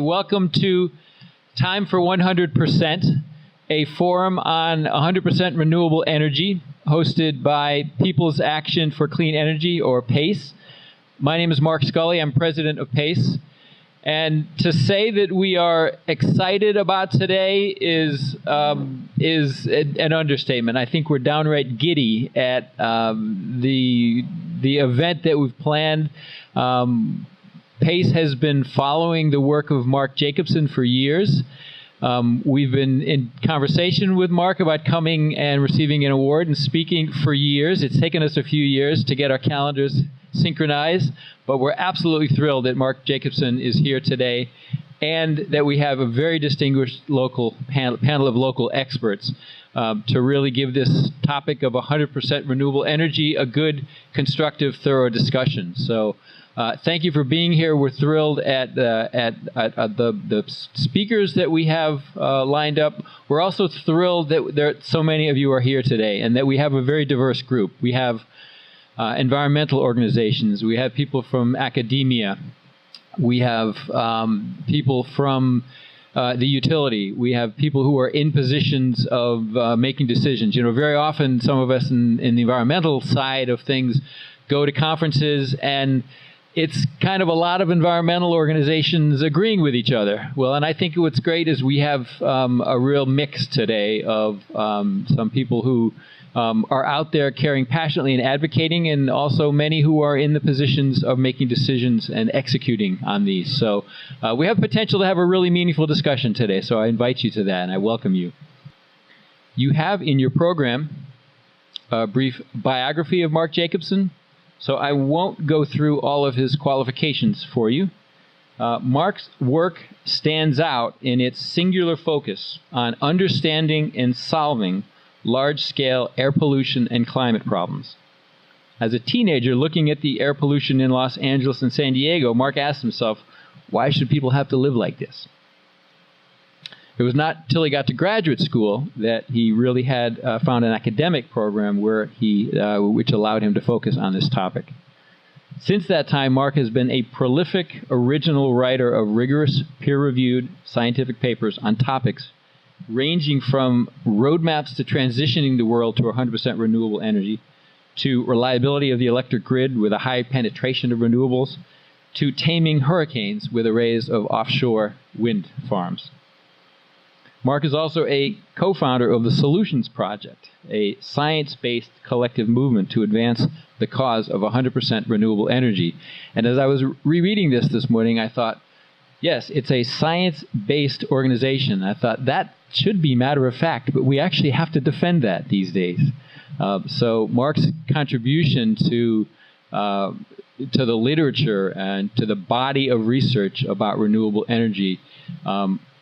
welcome to Time for 100%, a forum on 100% renewable energy hosted by People's Action for Clean Energy, or PACE. My name is Mark Scully. I'm president of PACE. And to say that we are excited about today is an understatement. I think we're downright giddy at the event that we've planned. PACE has been following the work of Mark Jacobson for years. We've been in conversation with Mark about coming and receiving an award and speaking for years. It's taken us a few years to get our calendars synchronized, but we're absolutely thrilled that Mark Jacobson is here today and that we have a very distinguished local panel of local experts to really give this topic of 100% renewable energy a good, constructive, thorough discussion. So thank you for being here. We're thrilled at the speakers that we have lined up. We're also thrilled that so many of you are here today and that we have a very diverse group. We have environmental organizations. We have people from academia. We have people from the utility. We have people who are in positions of making decisions. You know, very often some of us in the environmental side of things go to conferences and it's kind of a lot of environmental organizations agreeing with each other. Well, and I think what's great is we have a real mix today of some people who are out there caring passionately and advocating, and also many who are in the positions of making decisions and executing on these. So we have potential to have a really meaningful discussion today, so I invite you to that, and I welcome you. You have in your program a brief biography of Mark Jacobson, so I won't go through all of his qualifications for you. Mark's work stands out in its singular focus on understanding and solving large-scale air pollution and climate problems. As a teenager looking at the air pollution in Los Angeles and San Diego, Mark asked himself, why should people have to live like this? It was not till he got to graduate school that he really had found an academic program where which allowed him to focus on this topic. Since that time, Mark has been a prolific, original writer of rigorous, peer-reviewed scientific papers on topics ranging from roadmaps to transitioning the world to 100% renewable energy, to reliability of the electric grid with a high penetration of renewables, to taming hurricanes with arrays of offshore wind farms. Mark is also a co-founder of the Solutions Project, a science-based collective movement to advance the cause of 100% renewable energy. And as I was rereading this morning, I thought, yes, it's a science-based organization. I thought that should be matter of fact, but we actually have to defend that these days. So Mark's contribution to the literature and to the body of research about renewable energy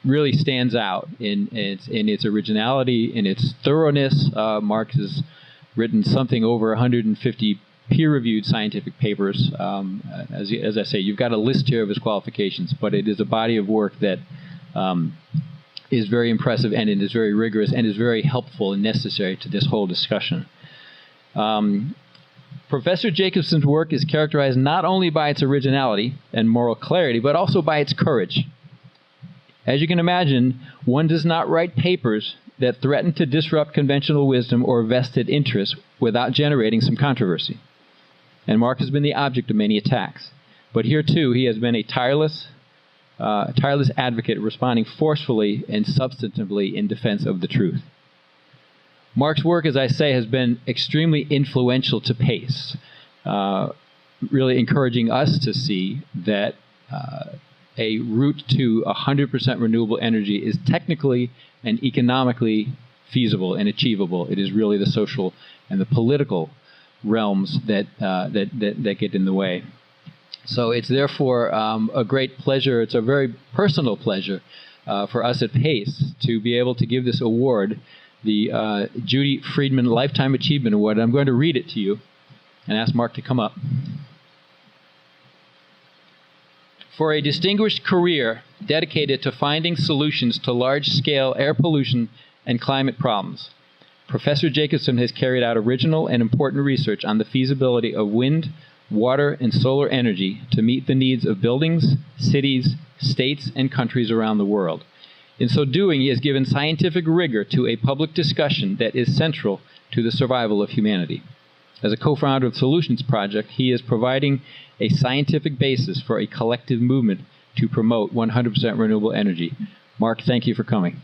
really stands out in its originality, in its thoroughness. Mark has written something over 150 peer-reviewed scientific papers. As I say, you've got a list here of his qualifications, but it is a body of work that is very impressive, and it is very rigorous, and is very helpful and necessary to this whole discussion. Professor Jacobson's work is characterized not only by its originality and moral clarity, but also by its courage. As you can imagine, one does not write papers that threaten to disrupt conventional wisdom or vested interests without generating some controversy. And Mark has been the object of many attacks. But here, too, he has been a tireless advocate, responding forcefully and substantively in defense of the truth. Mark's work, as I say, has been extremely influential to PACE, really encouraging us to see that a route to 100% renewable energy is technically and economically feasible and achievable. It is really the social and the political realms that get in the way. So it's therefore a great pleasure. It's a very personal pleasure for us at PACE to be able to give this award, the Judy Friedman Lifetime Achievement Award. I'm going to read it to you and ask Mark to come up. For a distinguished career dedicated to finding solutions to large-scale air pollution and climate problems, Professor Jacobson has carried out original and important research on the feasibility of wind, water, and solar energy to meet the needs of buildings, cities, states, and countries around the world. In so doing, he has given scientific rigor to a public discussion that is central to the survival of humanity. As a co-founder of Solutions Project, he is providing a scientific basis for a collective movement to promote 100% renewable energy. Mark, thank you for coming.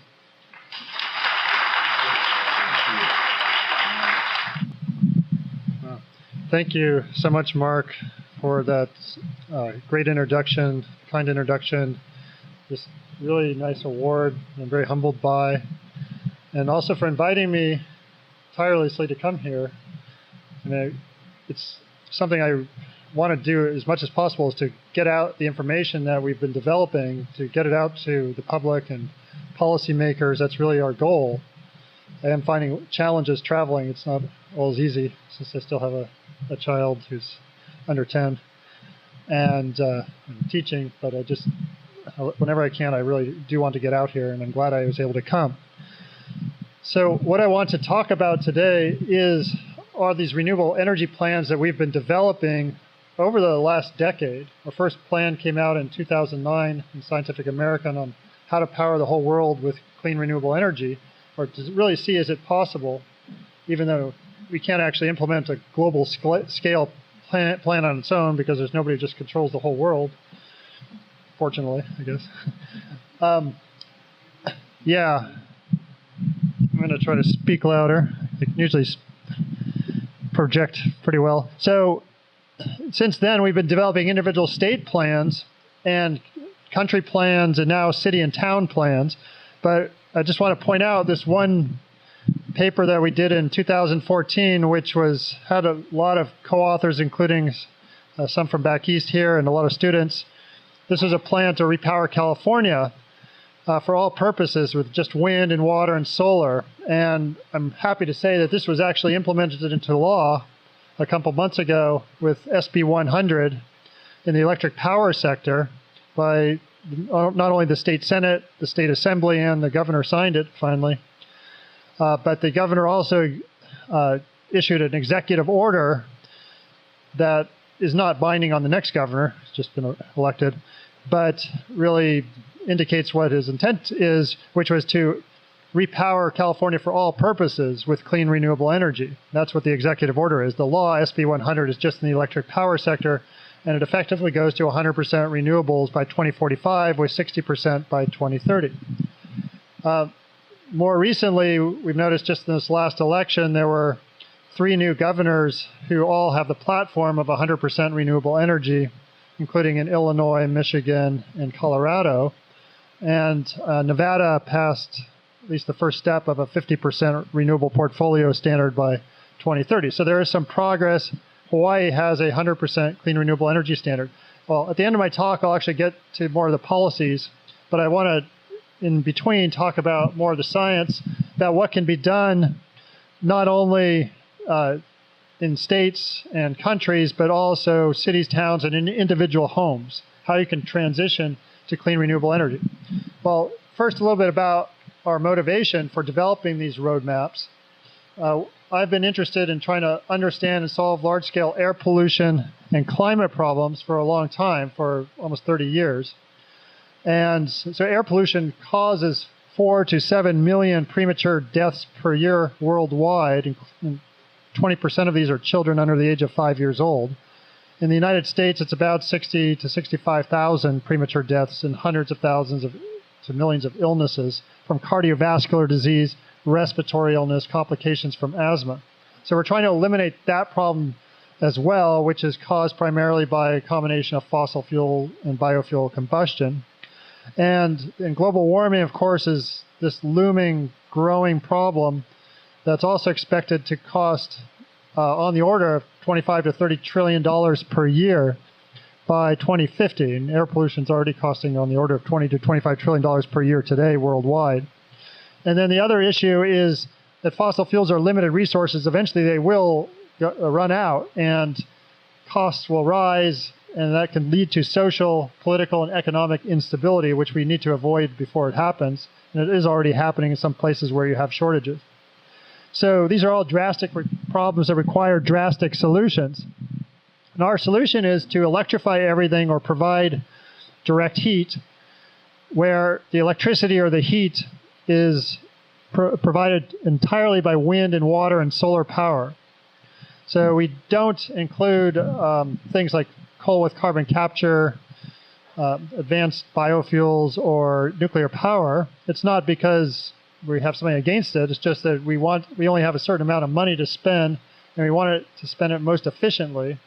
Thank you so much, Mark, for that great introduction, kind introduction. This really nice award I'm very humbled by. And also for inviting me tirelessly to come here. And it's something I want to do as much as possible, is to get out the information that we've been developing, to get it out to the public and policymakers. That's really our goal. I am finding challenges traveling. It's not always easy, since I still have a child who's under 10 and I'm teaching, but whenever I can, I really do want to get out here, and I'm glad I was able to come. So what I want to talk about today are these renewable energy plans that we've been developing over the last decade. Our first plan came out in 2009 in Scientific American on how to power the whole world with clean renewable energy, or to really see, is it possible, even though we can't actually implement a global scale plan on its own, because there's nobody who just controls the whole world, fortunately, I guess. Yeah, I'm going to try to speak louder. I can usually project pretty well. So since then, we've been developing individual state plans and country plans, and now city and town plans. But I just want to point out this one paper that we did in 2014, which had a lot of co-authors, including some from back east here and a lot of students. This was a plan to repower California for all purposes with just wind and water and solar. And I'm happy to say that this was actually implemented into law a couple months ago with SB 100 in the electric power sector by not only the state Senate, the state assembly, and the governor signed it finally. But the governor also issued an executive order that is not binding on the next governor, who's just been elected, but really indicates what his intent is, which was to repower California for all purposes with clean renewable energy. That's what the executive order is. The law, SB 100, is just in the electric power sector, and it effectively goes to 100% renewables by 2045 with 60% by 2030. More recently, we've noticed just in this last election, there were 3 new governors who all have the platform of 100% renewable energy, including in Illinois, Michigan, and Colorado. And Nevada passed at least the first step of a 50% renewable portfolio standard by 2030. So there is some progress. Hawaii has a 100% clean renewable energy standard. Well, at the end of my talk, I'll actually get to more of the policies, but I want to, in between, talk about more of the science, about what can be done not only in states and countries, but also cities, towns, and in individual homes, how you can transition to clean renewable energy. Well, first, a little bit about our motivation for developing these roadmaps. I've been interested in trying to understand and solve large-scale air pollution and climate problems for a long time, for almost 30 years. And so air pollution causes 4 to 7 million premature deaths per year worldwide, and 20% of these are children under the age of 5 years old. In the United States, it's about 60 to 65,000 premature deaths and hundreds of thousands to millions of illnesses from cardiovascular disease, respiratory illness, complications from asthma. So we're trying to eliminate that problem as well, which is caused primarily by a combination of fossil fuel and biofuel combustion. And global warming, of course, is this looming, growing problem that's also expected to cost on the order of $25 to $30 trillion per year by 2050. And air pollution is already costing on the order of $20 to $25 trillion per year today worldwide. And then the other issue is that fossil fuels are limited resources. Eventually they will run out and costs will rise, and that can lead to social, political, and economic instability, which we need to avoid before it happens. And it is already happening in some places where you have shortages. So these are all drastic problems that require drastic solutions. And our solution is to electrify everything or provide direct heat where the electricity or the heat is provided entirely by wind and water and solar power. So we don't include things like coal with carbon capture, advanced biofuels, or nuclear power. It's not because we have something against it. It's just that we only have a certain amount of money to spend, and we want it to spend it most efficiently.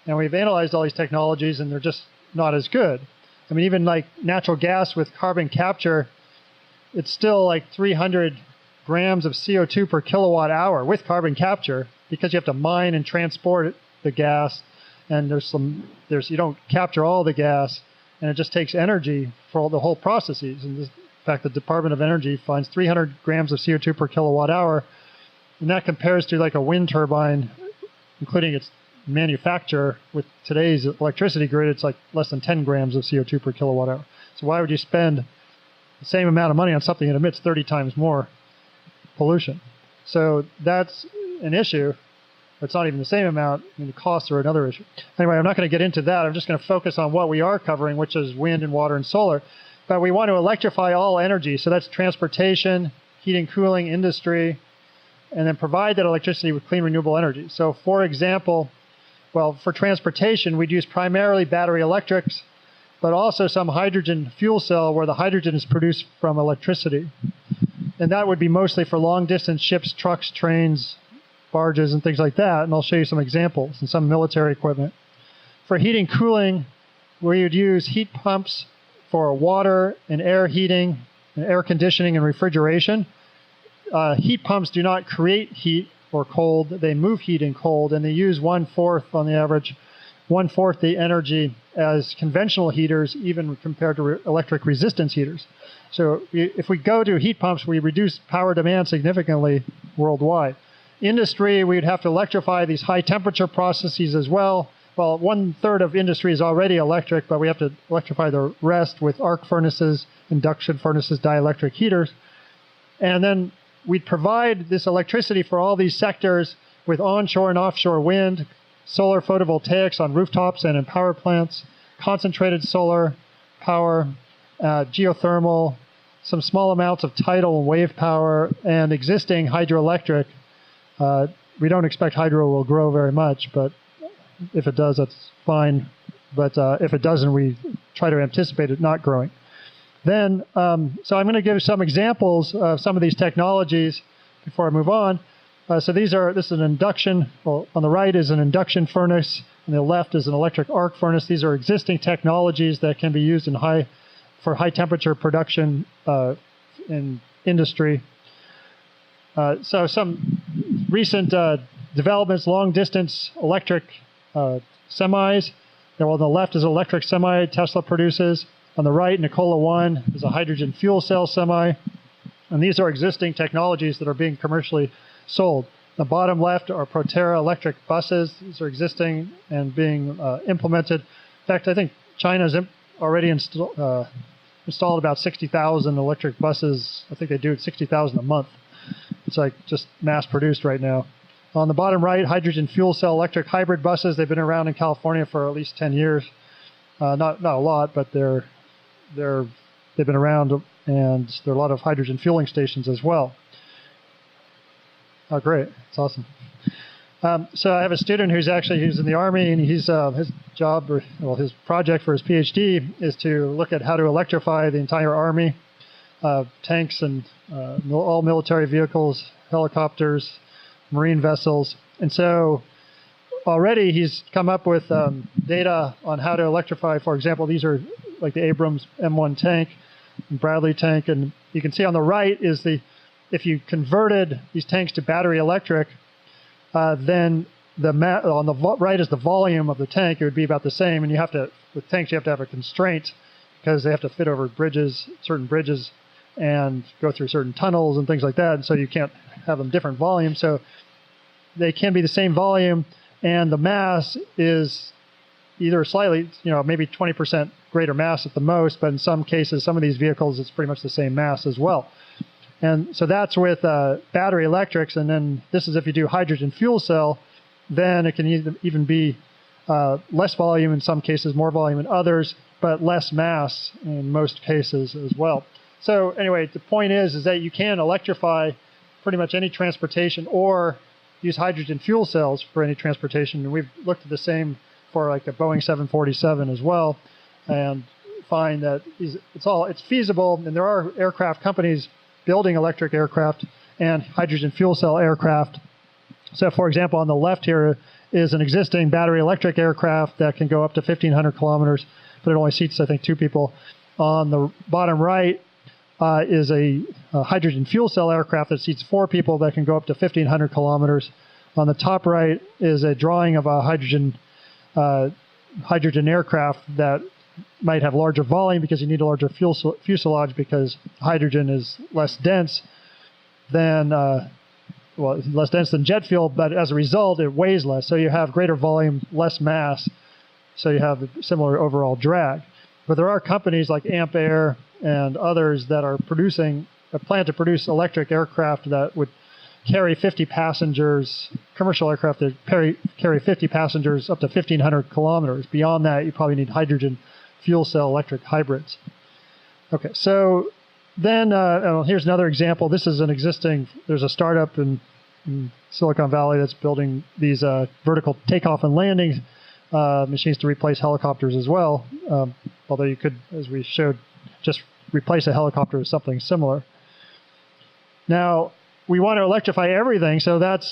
And we've analyzed all these technologies, and they're just not as good. I mean, even like natural gas with carbon capture, it's still like 300 grams of CO2 per kilowatt hour with carbon capture, because you have to mine and transport the gas, and you don't capture all the gas, and it just takes energy for all the whole processes. And in fact, the Department of Energy finds 300 grams of CO2 per kilowatt hour, and that compares to like a wind turbine, including its manufacture with today's electricity grid. It's like less than 10 grams of CO2 per kilowatt hour. So why would you spend the same amount of money on something that emits 30 times more pollution? So that's an issue. It's not even the same amount. I mean, the costs are another issue. Anyway, I'm not going to get into that. I'm just going to focus on what we are covering, which is wind and water and solar. But we want to electrify all energy. So that's transportation, heating, cooling, industry, and then provide that electricity with clean, renewable energy. So for example, well, for transportation, we'd use primarily battery electrics, but also some hydrogen fuel cell where the hydrogen is produced from electricity. And that would be mostly for long-distance ships, trucks, trains, barges, and things like that. And I'll show you some examples and some military equipment. For heating, cooling, we would use heat pumps for water and air heating, and air conditioning and refrigeration. Heat pumps do not create heat or cold. They move heat and cold, and they use 1/4 on the average, 1/4 the energy as conventional heaters, even compared to electric resistance heaters. So if we go to heat pumps, we reduce power demand significantly worldwide. Industry, we'd have to electrify these high temperature processes as well. Well, 1/3 of industry is already electric, but we have to electrify the rest with arc furnaces, induction furnaces, dielectric heaters. And then we'd provide this electricity for all these sectors with onshore and offshore wind, solar photovoltaics on rooftops and in power plants, concentrated solar power, geothermal, some small amounts of tidal and wave power, and existing hydroelectric. We don't expect hydro will grow very much, but if it does, that's fine. But if it doesn't, we try to anticipate it not growing. Then, so I'm going to give some examples of some of these technologies before I move on. So this is an induction, well, on the right is an induction furnace, and the left is an electric arc furnace. These are existing technologies that can be used for high temperature production in industry. So some recent developments, long distance electric semis. Now, on the left is an electric semi Tesla produces. On the right, Nikola 1 is a hydrogen fuel cell semi. And these are existing technologies that are being commercially sold. The bottom left are Proterra electric buses. These are existing and being implemented. In fact, I think China's already installed about 60,000 electric buses. I think they do 60,000 a month. It's like just mass produced right now. On the bottom right, hydrogen fuel cell electric hybrid buses. They've been around in California for at least 10 years. Not a lot, but they've been around, and there are a lot of hydrogen fueling stations as well. Oh, great. That's awesome. So I have a student who's in the Army, and his project for his PhD is to look at how to electrify the entire Army, tanks and all military vehicles, helicopters, marine vessels. And so already he's come up with data on how to electrify. For example, these are like the Abrams M1 tank and Bradley tank. And you can see on the right is if you converted these tanks to battery electric, then on the right is the volume of the tank. It would be about the same. And with tanks, you have to have a constraint because they have to fit over certain bridges, and go through certain tunnels and things like that. And so you can't have them different volumes. So they can be the same volume, and the mass is either slightly, maybe 20% greater mass at the most, but in some cases, some of these vehicles, it's pretty much the same mass as well. And so that's with battery electrics, and then this is if you do hydrogen fuel cell, then it can even be less volume in some cases, more volume in others, but less mass in most cases as well. So anyway, the point is that you can electrify pretty much any transportation or use hydrogen fuel cells for any transportation. And we've looked at the same for like a Boeing 747 as well, and find that it's feasible. And there are aircraft companies building electric aircraft and hydrogen fuel cell aircraft. So for example, on the left here is an existing battery electric aircraft that can go up to 1,500 kilometers, but it only seats, I think, 2 people. On the bottom right is a hydrogen fuel cell aircraft that seats 4 people that can go up to 1,500 kilometers. On the top right is a drawing of a hydrogen aircraft that might have larger volume because you need a larger fuselage because hydrogen is less dense than less dense than jet fuel, but as a result, it weighs less. So you have greater volume, less mass, so you have a similar overall drag. But there are companies like Ampere and others that are plan to produce electric aircraft that would carry 50 passengers, commercial aircraft that carry 50 passengers up to 1,500 kilometers. Beyond that, you probably need hydrogen fuel cell electric hybrids. Okay, so then here's another example. This is there's a startup in Silicon Valley that's building these vertical takeoff and landing machines to replace helicopters as well. Although you could, as we showed, just replace a helicopter with something similar. Now, we want to electrify everything, so that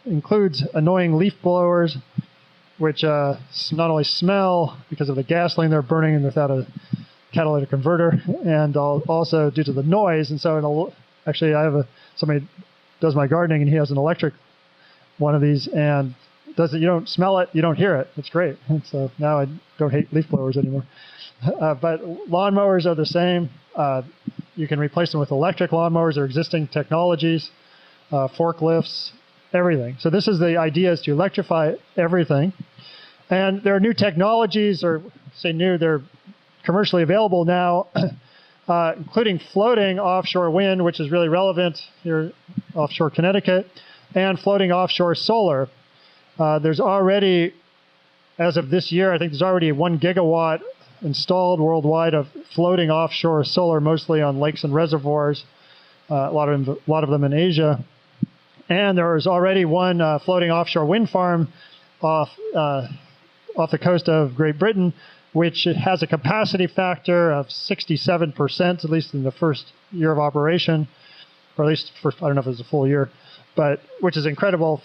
includes annoying leaf blowers, which not only smell because of the gasoline they're burning without a catalytic converter, and also due to the noise. And so, actually, I have somebody does my gardening, and he has an electric one of these, and you don't smell it, you don't hear it. It's great. And so now I don't hate leaf blowers anymore. But lawnmowers are the same. You can replace them with electric lawnmowers or existing technologies, forklifts, everything. So this is the idea, is to electrify everything. And there are new technologies, or say new, they're commercially available now, including floating offshore wind, which is really relevant here offshore Connecticut, and floating offshore solar. There's already, as of this year, I think there's already 1 gigawatt installed worldwide of floating offshore solar, mostly on lakes and reservoirs, a lot of them in Asia. And there is already one floating offshore wind farm off the coast of Great Britain, which has a capacity factor of 67%, at least in the first year of operation, or at least I don't know if it was a full year, but which is incredible,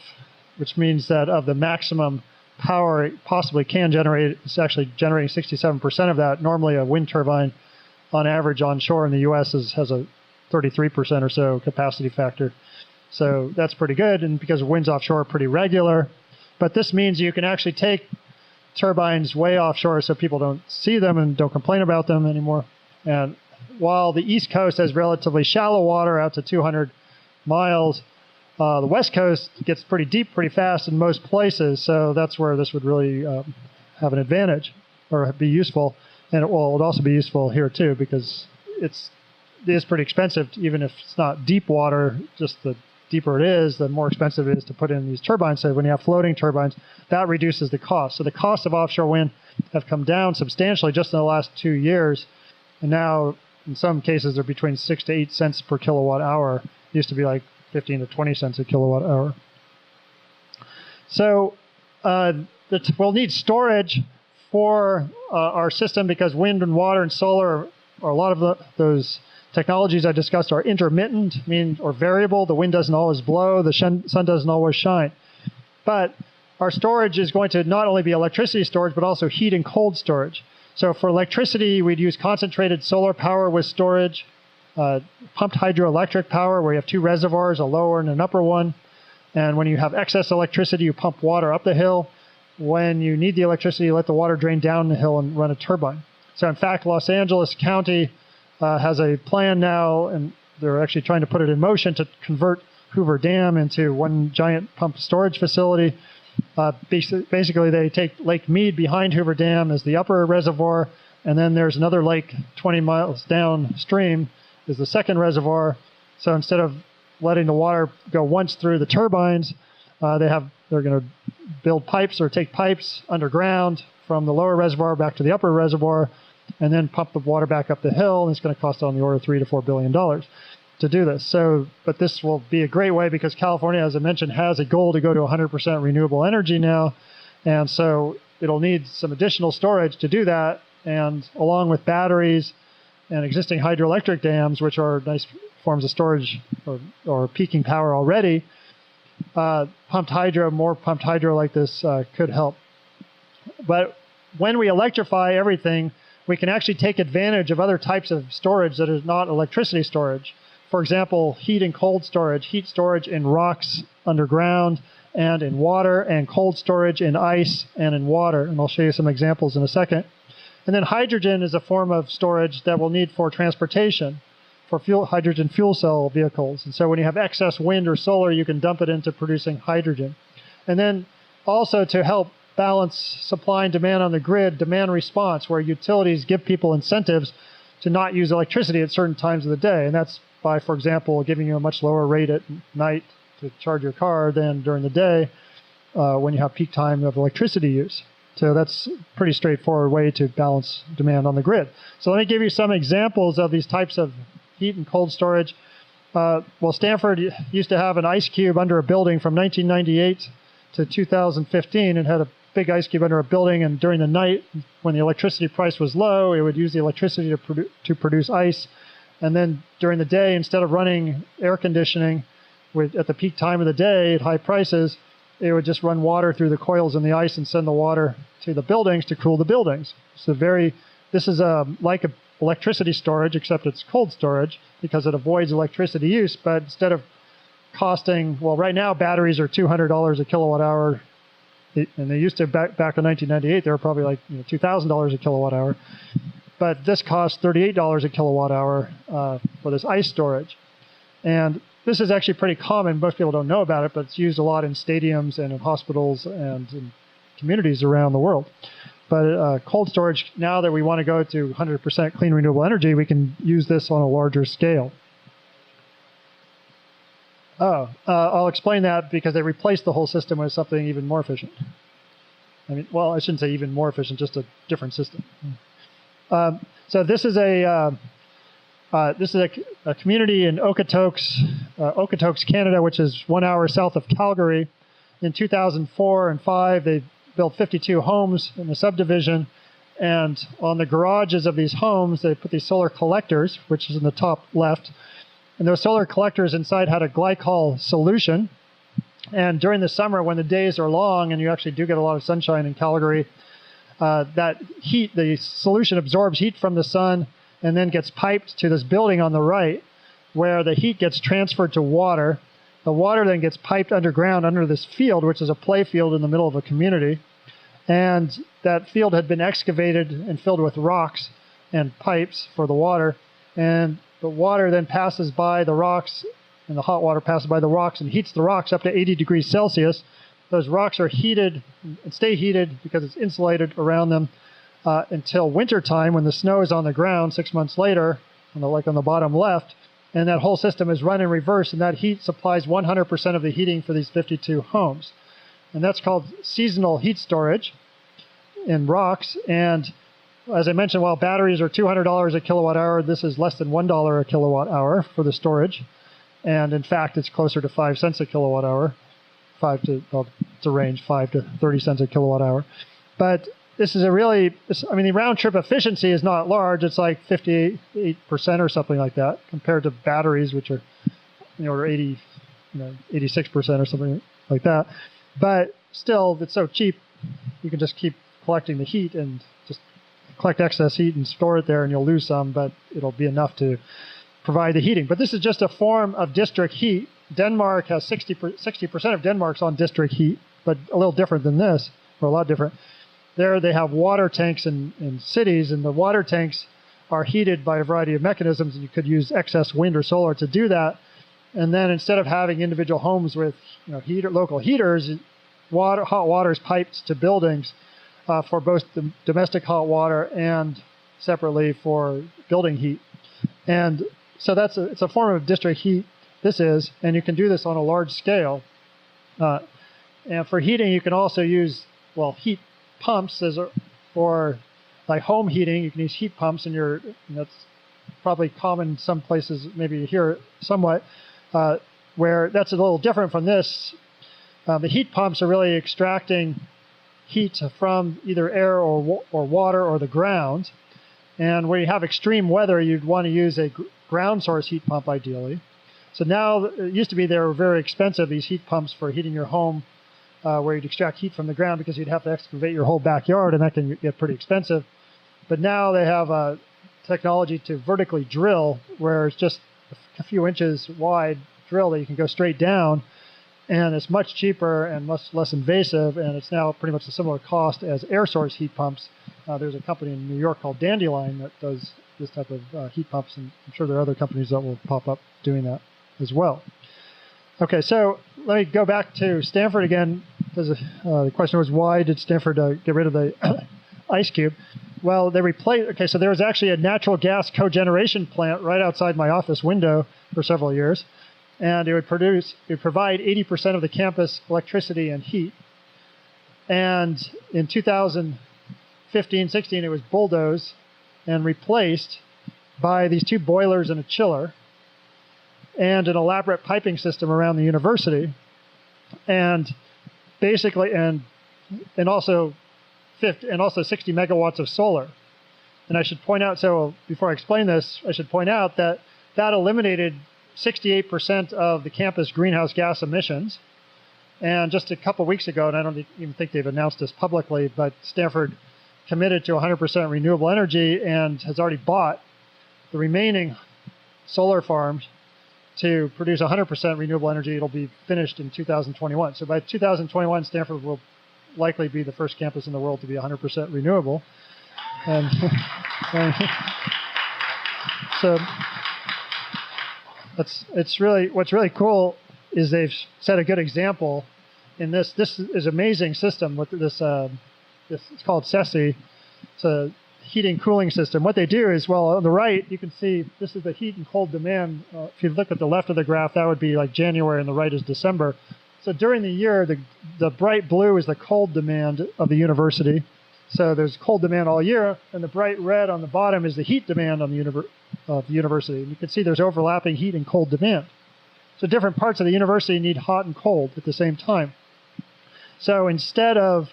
which means that of the maximum power it possibly can generate, it's actually generating 67% of that. Normally a wind turbine on average onshore in the U.S. has a 33% or so capacity factor. So that's pretty good, and because winds offshore are pretty regular. But this means you can actually take turbines way offshore so people don't see them and don't complain about them anymore. And while the East Coast has relatively shallow water out to 200 miles, the West Coast gets pretty deep pretty fast in most places, so that's where this would really have an advantage or be useful. And it would also be useful here too, because it is pretty expensive, even if it's not deep water. Just the deeper it is, the more expensive it is to put in these turbines. So when you have floating turbines, that reduces the cost. So the cost of offshore wind have come down substantially just in the last 2 years, and now in some cases they're between 6 to 8 cents per kilowatt hour. It used to be like 15 to 20 cents a kilowatt hour. So we'll need storage for our system, because wind and water and solar are a lot of those technologies I discussed are intermittent, or variable. The wind doesn't always blow, the sun doesn't always shine. But our storage is going to not only be electricity storage, but also heat and cold storage. So for electricity, we'd use concentrated solar power with storage, pumped hydroelectric power, where you have 2 reservoirs, a lower and an upper one. And when you have excess electricity, you pump water up the hill. When you need the electricity, you let the water drain down the hill and run a turbine. So in fact, Los Angeles County has a plan now, and they're actually trying to put it in motion to convert Hoover Dam into one giant pump storage facility. Basically, they take Lake Mead behind Hoover Dam as the upper reservoir, and then there's another lake 20 miles downstream is the second reservoir. So instead of letting the water go once through the turbines, they're going to build pipes or take pipes underground from the lower reservoir back to the upper reservoir, and then pump the water back up the hill. And it's going to cost on the order of $3 to $4 billion to do this. So, but this will be a great way because California, as I mentioned, has a goal to go to 100% renewable energy now. And so it'll need some additional storage to do that. And along with batteries and existing hydroelectric dams, which are nice forms of storage or peaking power already, more pumped hydro like this could help. But when we electrify everything, we can actually take advantage of other types of storage that is not electricity storage. For example, heat and cold storage, heat storage in rocks underground and in water, and cold storage in ice and in water. And I'll show you some examples in a second. And then hydrogen is a form of storage that we'll need for transportation, for hydrogen fuel cell vehicles. And so when you have excess wind or solar, you can dump it into producing hydrogen. And then also to help balance supply and demand on the grid, demand response, where utilities give people incentives to not use electricity at certain times of the day. And that's by, for example, giving you a much lower rate at night to charge your car than during the day when you have peak time of electricity use. So that's a pretty straightforward way to balance demand on the grid. So let me give you some examples of these types of heat and cold storage. Well, Stanford used to have an ice cube under a building from 1998 to 2015 and had a big ice cube under a building, and during the night when the electricity price was low, it would use the electricity to produce ice. And then during the day, instead of running air conditioning at the peak time of the day at high prices, it would just run water through the coils in the ice and send the water to the buildings to cool the buildings. So this is like electricity storage, except it's cold storage because it avoids electricity use. But instead of costing, well, right now batteries are $200 a kilowatt hour. And they used to, back in 1998, they were probably like $2,000 a kilowatt hour. But this costs $38 a kilowatt hour for this ice storage. And this is actually pretty common. Most people don't know about it, but it's used a lot in stadiums and in hospitals and in communities around the world. But cold storage, now that we want to go to 100% clean renewable energy, we can use this on a larger scale. I'll explain that because they replaced the whole system with something even more efficient. I mean, well, I shouldn't say even more efficient, just a different system. So this is a community in Okotoks, Canada, which is 1 hour south of Calgary. In 2004 and 5, they built 52 homes in the subdivision, and on the garages of these homes, they put these solar collectors, which is in the top left. And those solar collectors inside had a glycol solution. And during the summer, when the days are long and you actually do get a lot of sunshine in Calgary, that heat, the solution absorbs heat from the sun and then gets piped to this building on the right, where the heat gets transferred to water. The water then gets piped underground under this field, which is a play field in the middle of a community. And that field had been excavated and filled with rocks and pipes for the water. And the water then passes by the rocks, and the hot water passes by the rocks and heats the rocks up to 80 degrees Celsius. Those rocks are heated and stay heated because it's insulated around them until wintertime, when the snow is on the ground 6 months later, like on the bottom left, and that whole system is run in reverse, and that heat supplies 100% of the heating for these 52 homes. And that's called seasonal heat storage in rocks. And as I mentioned, while batteries are $200 a kilowatt hour, this is less than $1 a kilowatt hour for the storage. And in fact, it's closer to 5 cents a kilowatt hour. It's a range, 5 to 30 cents a kilowatt hour. But this is the round trip efficiency is not large. It's like 58% or something like that compared to batteries, which are, or 86% or something like that. But still, it's so cheap, you can just keep collecting the heat and just collect excess heat and store it there, and you'll lose some, but it'll be enough to provide the heating. But this is just a form of district heat. Denmark has 60% of Denmark's on district heat, but a little different than this, or a lot different. There they have water tanks in cities, and the water tanks are heated by a variety of mechanisms, and you could use excess wind or solar to do that. And then instead of having individual homes with local heaters, hot water is piped to buildings for both the domestic hot water and separately for building heat. And so it's a form of district heat, this is, and you can do this on a large scale. And for heating, you can also use, well, heat pumps or like home heating. You can use heat pumps, and that's probably common in some places, maybe here somewhat, where that's a little different from this. The heat pumps are really extracting heat from either air or water or the ground. And when you have extreme weather, you'd want to use a ground source heat pump ideally. So now, it used to be they were very expensive, these heat pumps for heating your home, where you'd extract heat from the ground because you'd have to excavate your whole backyard, and that can get pretty expensive. But now they have a technology to vertically drill, where it's just a few inches wide drill that you can go straight down, and it's much cheaper and much less invasive, and it's now pretty much a similar cost as air source heat pumps. There's a company in New York called Dandelion that does this type of heat pumps, and I'm sure there are other companies that will pop up doing that as well. Okay, so let me go back to Stanford again. The question was, why did Stanford get rid of the ice cube? Well, they replaced. Okay, so there was actually a natural gas cogeneration plant right outside my office window for several years, and it would provide 80% of the campus electricity and heat. And in 2015-16, it was bulldozed and replaced by these 2 boilers and a chiller, and an elaborate piping system around the university, and basically, and also 60 megawatts of solar. And I should point out, so before I explain this, I should point out that eliminated 68% of the campus greenhouse gas emissions. And just a couple weeks ago, and I don't even think they've announced this publicly, but Stanford committed to 100% renewable energy and has already bought the remaining solar farms to produce 100% renewable energy. It'll be finished in 2021. So by 2021, Stanford will likely be the first campus in the world to be 100% renewable. And so what's really cool is they've set a good example in this. This is an amazing system with this. It's called SESI. It's a heating cooling system. What they do is, well, on the right, you can see this is the heat and cold demand. If you look at the left of the graph, that would be like January, and the right is December. So during the year, the bright blue is the cold demand of the university. So there's cold demand all year, and the bright red on the bottom is the heat demand on the university. And you can see there's overlapping heat and cold demand. So different parts of the university need hot and cold at the same time. So instead of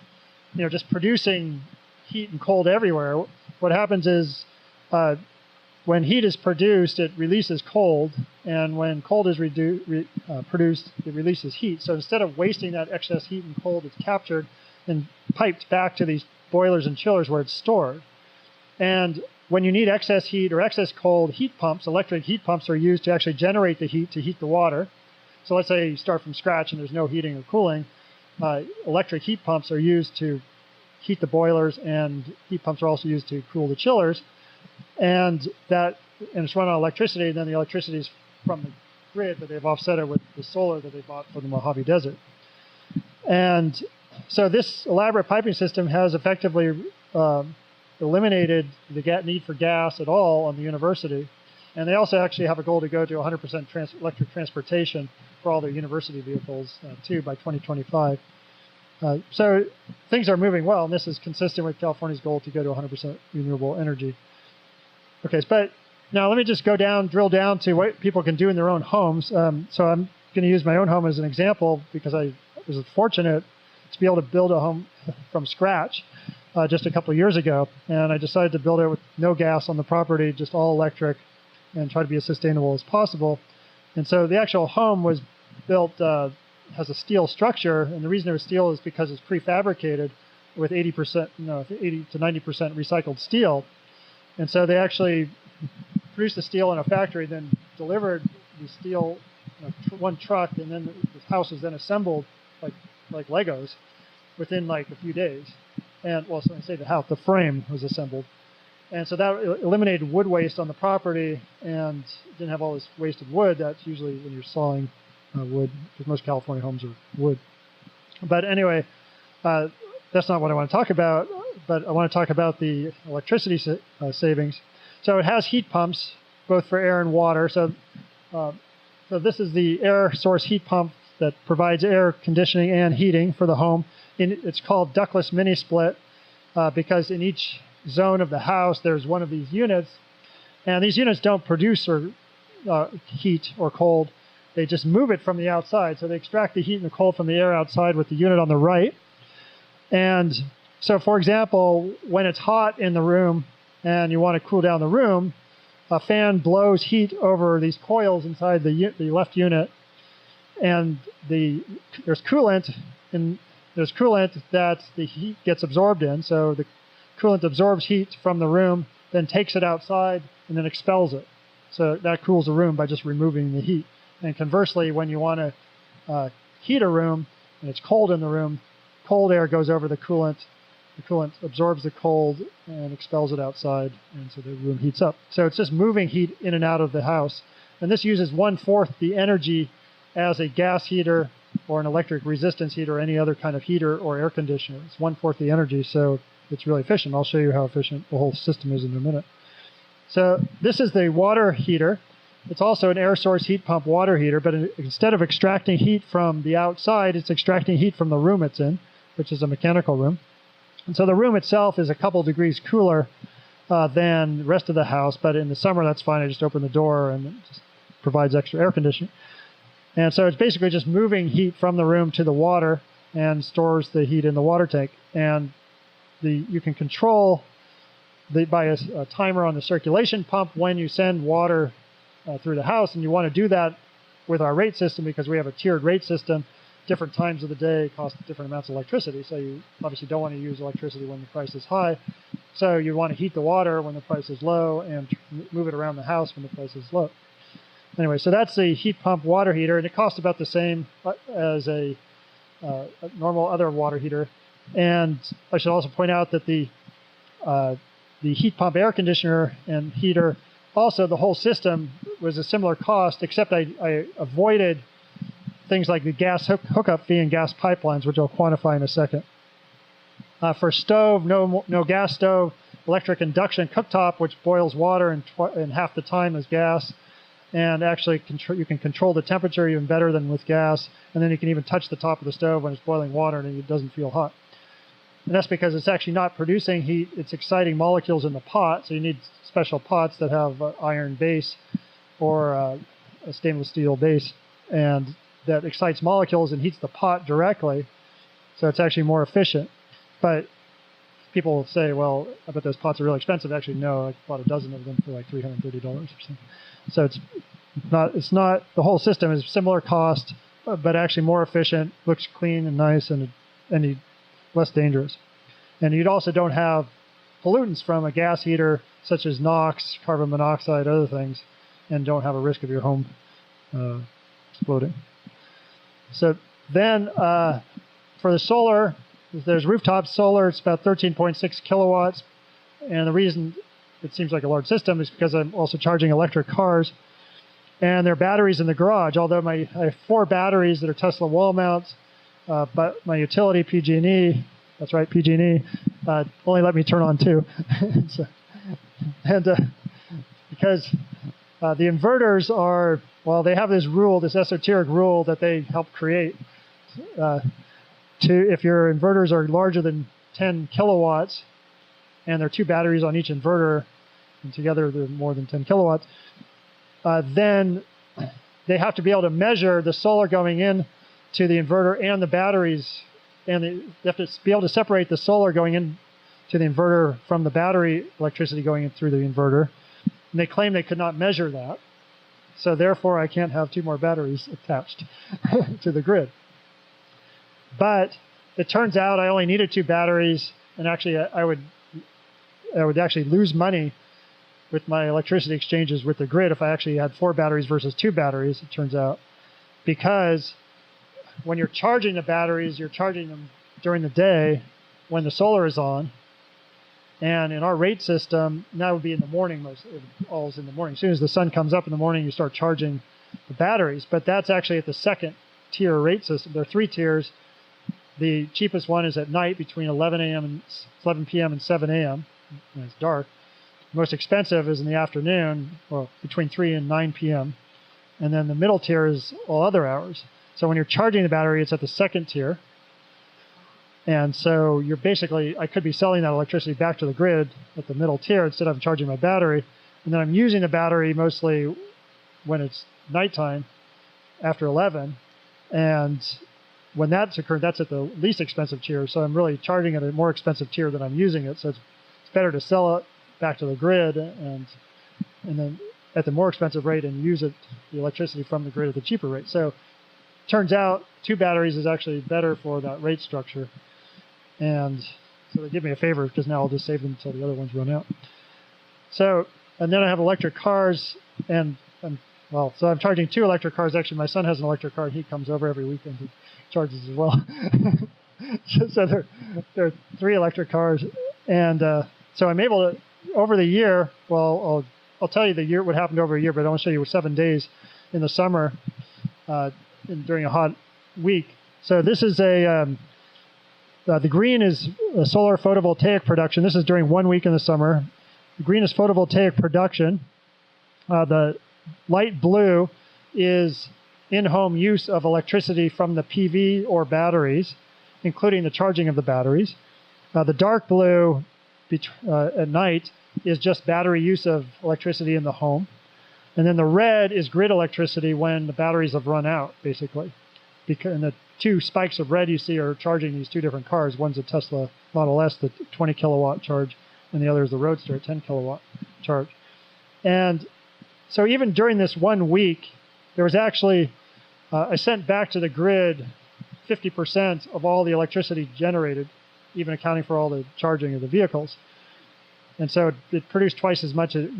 just producing heat and cold everywhere, what happens is when heat is produced, it releases cold, and when cold is produced, it releases heat. So instead of wasting that excess heat and cold, it's captured and piped back to these boilers and chillers where it's stored. And when you need excess heat or excess cold, heat pumps, electric heat pumps, are used to actually generate the heat to heat the water. So let's say you start from scratch and there's no heating or cooling. Electric heat pumps are used to heat the boilers, and heat pumps are also used to cool the chillers. And it's run on electricity, and then the electricity is from the grid, but they've offset it with the solar that they bought from the Mojave Desert. And so this elaborate piping system has effectively eliminated the need for gas at all on the university. And they also actually have a goal to go to 100% electric transportation for all their university vehicles too by 2025. So things are moving well, and this is consistent with California's goal to go to 100% renewable energy. Okay, but now let me just drill down to what people can do in their own homes. So I'm going to use my own home as an example because I was fortunate to be able to build a home from scratch just a couple of years ago. And I decided to build it with no gas on the property, just all electric, and try to be as sustainable as possible. And so the actual home was built, has a steel structure, and the reason it was steel is because it's prefabricated with 80 to 90% recycled steel. And so they actually produced the steel in a factory, then delivered the steel one truck, and then the house was then assembled like Legos within like a few days. And well, so I say the frame was assembled. And so that eliminated wood waste on the property and didn't have all this wasted wood. That's usually when you're sawing wood, because most California homes are wood. But anyway, that's not what I want to talk about, but I want to talk about the electricity savings. So it has heat pumps, both for air and water. So this is the air source heat pump that provides air conditioning and heating for the home. It's called ductless mini split because in each zone of the house there's one of these units, and these units don't produce heat or cold. They just move it from the outside. So they extract the heat and the cold from the air outside with the unit on the right. And so, for example, when it's hot in the room and you want to cool down the room, a fan blows heat over these coils inside the left unit, and there's coolant that the heat gets absorbed in. So the coolant absorbs heat from the room, then takes it outside, and then expels it. So that cools the room by just removing the heat. And conversely, when you want to heat a room and it's cold in the room, cold air goes over the coolant. The coolant absorbs the cold and expels it outside, and so the room heats up. So it's just moving heat in and out of the house. And this uses 1/4 the energy as a gas heater or an electric resistance heater or any other kind of heater or air conditioner. It's 1/4 the energy, so it's really efficient. I'll show you how efficient the whole system is in a minute. So this is the water heater. It's also an air source heat pump water heater, but instead of extracting heat from the outside, it's extracting heat from the room it's in, which is a mechanical room. And so the room itself is a couple degrees cooler than the rest of the house, but in the summer that's fine. I just open the door and it just provides extra air conditioning. And so it's basically just moving heat from the room to the water and stores the heat in the water tank. And you can control by a timer on the circulation pump when you send water through the house, and you want to do that with our rate system because we have a tiered rate system. Different times of the day cost different amounts of electricity, so you obviously don't want to use electricity when the price is high. So you want to heat the water when the price is low and move it around the house when the price is low. Anyway, so that's the heat pump water heater, and it costs about the same as a normal other water heater. And I should also point out that the heat pump air conditioner and heater, also the whole system was a similar cost, except I avoided things like the gas hookup fee and gas pipelines, which I'll quantify in a second. For stove, no gas stove, electric induction cooktop, which boils water in half the time as gas, and actually you can control the temperature even better than with gas, and then you can even touch the top of the stove when it's boiling water and it doesn't feel hot. And that's because it's actually not producing heat, it's exciting molecules in the pot, so you need special pots that have iron base or a stainless steel base, and that excites molecules and heats the pot directly, so it's actually more efficient. But people will say, well, I bet those pots are really expensive. Actually, no, I bought a dozen of them for like $330 or something. So it's not, the whole system is similar cost, but actually more efficient, looks clean and nice, and less dangerous. And you also don't have pollutants from a gas heater, such as NOx, carbon monoxide, other things, and don't have a risk of your home exploding. So then for the solar, there's rooftop solar. It's about 13.6 kilowatts. And the reason it seems like a large system is because I'm also charging electric cars. And there are batteries in the garage, although I have 4 batteries that are Tesla wall mounts, but my utility, PG&E, that's right, PG&E, only let me turn on 2. Because the inverters are, well, they have this rule, this esoteric rule that they help create. If your inverters are larger than 10 kilowatts, and there are 2 batteries on each inverter, and together they're more than 10 kilowatts, then they have to be able to measure the solar going in to the inverter and the batteries, and they have to be able to separate the solar going in to the inverter from the battery electricity going in through the inverter. And they claim they could not measure that. So therefore, I can't have 2 more batteries attached to the grid. But it turns out I only needed 2 batteries, and actually I would actually lose money with my electricity exchanges with the grid if I actually had 4 batteries versus 2 batteries, it turns out, because when you're charging the batteries, you're charging them during the day when the solar is on. And in our rate system, that would be in the morning, always in the morning. As soon as the sun comes up in the morning, you start charging the batteries. But that's actually at the second tier rate system. There are 3 tiers. The cheapest one is at night between 11 p.m. and 7 a.m. when it's dark. The most expensive is in the afternoon, well, between 3 and 9 p.m. And then the middle tier is all other hours. So when you're charging the battery, it's at the second tier. And so you're basically, I could be selling that electricity back to the grid at the middle tier instead of charging my battery. And then I'm using the battery mostly when it's nighttime after 11. And when that's occurred, that's at the least expensive tier. So I'm really charging at a more expensive tier than I'm using it. So it's better to sell it back to the grid and then at the more expensive rate and use it, the electricity from the grid at the cheaper rate. So turns out 2 batteries is actually better for that rate structure. And so they give me a favor because now I'll just save them until the other ones run out. So, and then I have electric cars so I'm charging 2 electric cars. Actually, my son has an electric car and he comes over every weekend and charges as well. So there are 3 electric cars. And so I'm able to, over the year, well, I'll tell you the year, what happened over a year, but I want to show you 7 days in the summer during a hot week. So this is the green is solar photovoltaic production. This is during 1 week in the summer. The green is photovoltaic production. The light blue is in-home use of electricity from the PV or batteries, including the charging of the batteries. The dark blue at night is just battery use of electricity in the home. And then the red is grid electricity when the batteries have run out, basically. And the 2 spikes of red you see are charging these 2 different cars. One's a Tesla Model S, the 20 kilowatt charge, and the other is the Roadster, 10 kilowatt charge. And so even during this 1 week, there was actually, I sent back to the grid 50% of all the electricity generated, even accounting for all the charging of the vehicles. And so it produced twice as much as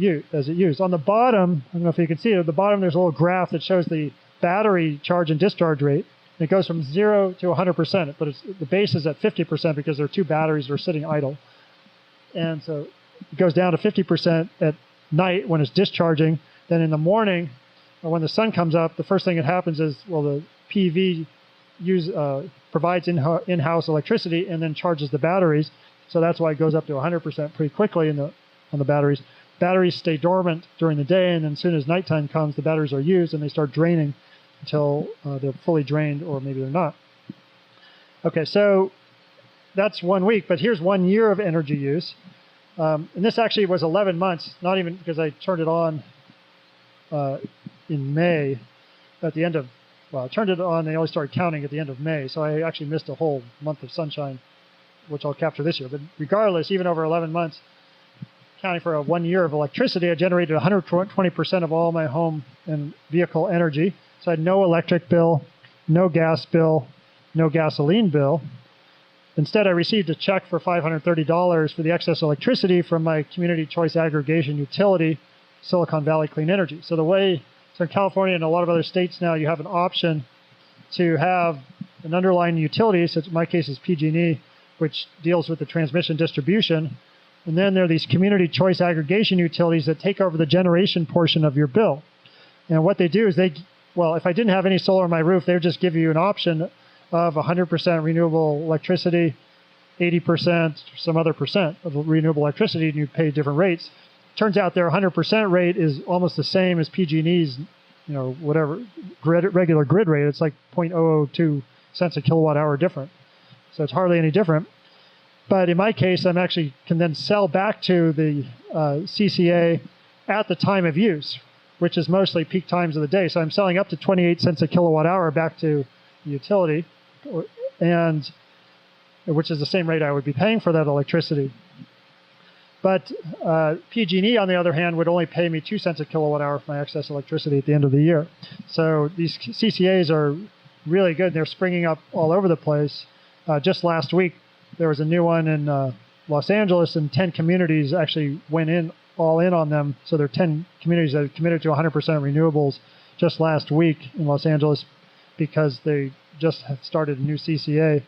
it used. On the bottom, I don't know if you can see it, at the bottom there's a little graph that shows the battery charge and discharge rate. It goes from 0 to 100%, but the base is at 50% because there are 2 batteries that are sitting idle. And so it goes down to 50% at night when it's discharging. Then in the morning, when the sun comes up, the first thing that happens is, well, the PV provides in-house electricity and then charges the batteries. So that's why it goes up to 100% pretty quickly on the batteries. Batteries stay dormant during the day, and then as soon as nighttime comes, the batteries are used and they start draining until they're fully drained, or maybe they're not. Okay, so that's 1 week, but here's 1 year of energy use. And this actually was 11 months, not even because I turned it on in May at the end of, well, I turned it on, they only started counting at the end of May, so I actually missed a whole month of sunshine, which I'll capture this year. But regardless, even over 11 months, counting for 1 year of electricity, I generated 120% of all my home and vehicle energy. So I had no electric bill, no gas bill, no gasoline bill. Instead, I received a check for $530 for the excess electricity from my community choice aggregation utility, Silicon Valley Clean Energy. So in California and a lot of other states now, you have an option to have an underlying utility, so in my case is PG&E, which deals with the transmission distribution. And then there are these community choice aggregation utilities that take over the generation portion of your bill. And what they do is if I didn't have any solar on my roof, they would just give you an option of 100% renewable electricity, 80%, some other percent of renewable electricity, and you pay different rates. Turns out their 100% rate is almost the same as PG&E's, whatever, regular grid rate. It's like 0.002 cents a kilowatt hour different. So it's hardly any different. But in my case, I'm actually can then sell back to the CCA at the time of use, which is mostly peak times of the day. So I'm selling up to 28 cents a kilowatt hour back to the utility, and which is the same rate I would be paying for that electricity. But PG&E, on the other hand, would only pay me 2 cents a kilowatt hour for my excess electricity at the end of the year. So these CCAs are really good. They're springing up all over the place. Just last week, there was a new one in Los Angeles, and 10 communities actually went all in on them. So there are 10 communities that have committed to 100% renewables just last week in Los Angeles because they just have started a new CCA.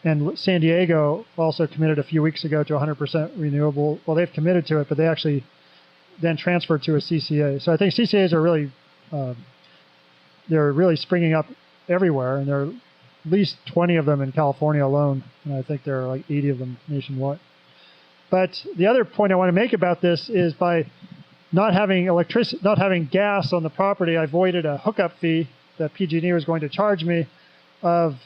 And San Diego also committed a few weeks ago to 100% renewable. Well, they've committed to it, but they actually then transferred to a CCA. So I think CCAs are really, they're really springing up everywhere, and there are at least 20 of them in California alone, and I think there are like 80 of them nationwide. But the other point I want to make about this is by not having gas on the property, I avoided a hookup fee that PG&E was going to charge me of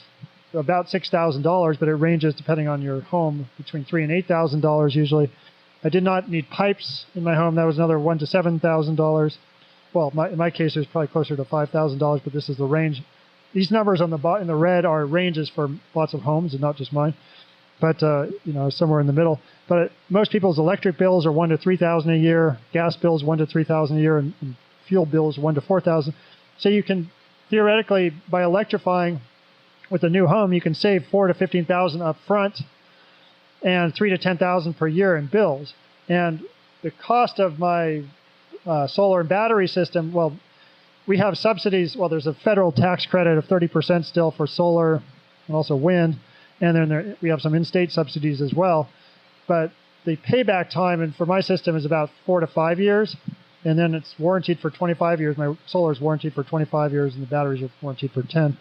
about $6,000, but it ranges depending on your home between $3,000 and $8,000 usually. I did not need pipes in my home. That was another $1,000 to $7,000. Well, in my case, it was probably closer to $5,000, but this is the range. These numbers on in the red are ranges for lots of homes and not just mine, but somewhere in the middle. But most people's electric bills are $1,000 to $3,000 a year, gas bills $1,000 to $3,000 a year, and fuel bills $1,000 to $4,000. So you can theoretically, by electrifying with a new home, you can save $4,000 to $15,000 up front and $3,000 to $10,000 per year in bills. And the cost of my solar and battery system, well, we have subsidies. Well, there's a federal tax credit of 30% still for solar and also wind. And then we have some in-state subsidies as well. But the payback time, and for my system, is about 4 to 5 years. And then it's warranted for 25 years. My solar is warranted for 25 years, and the batteries are warranted for 10.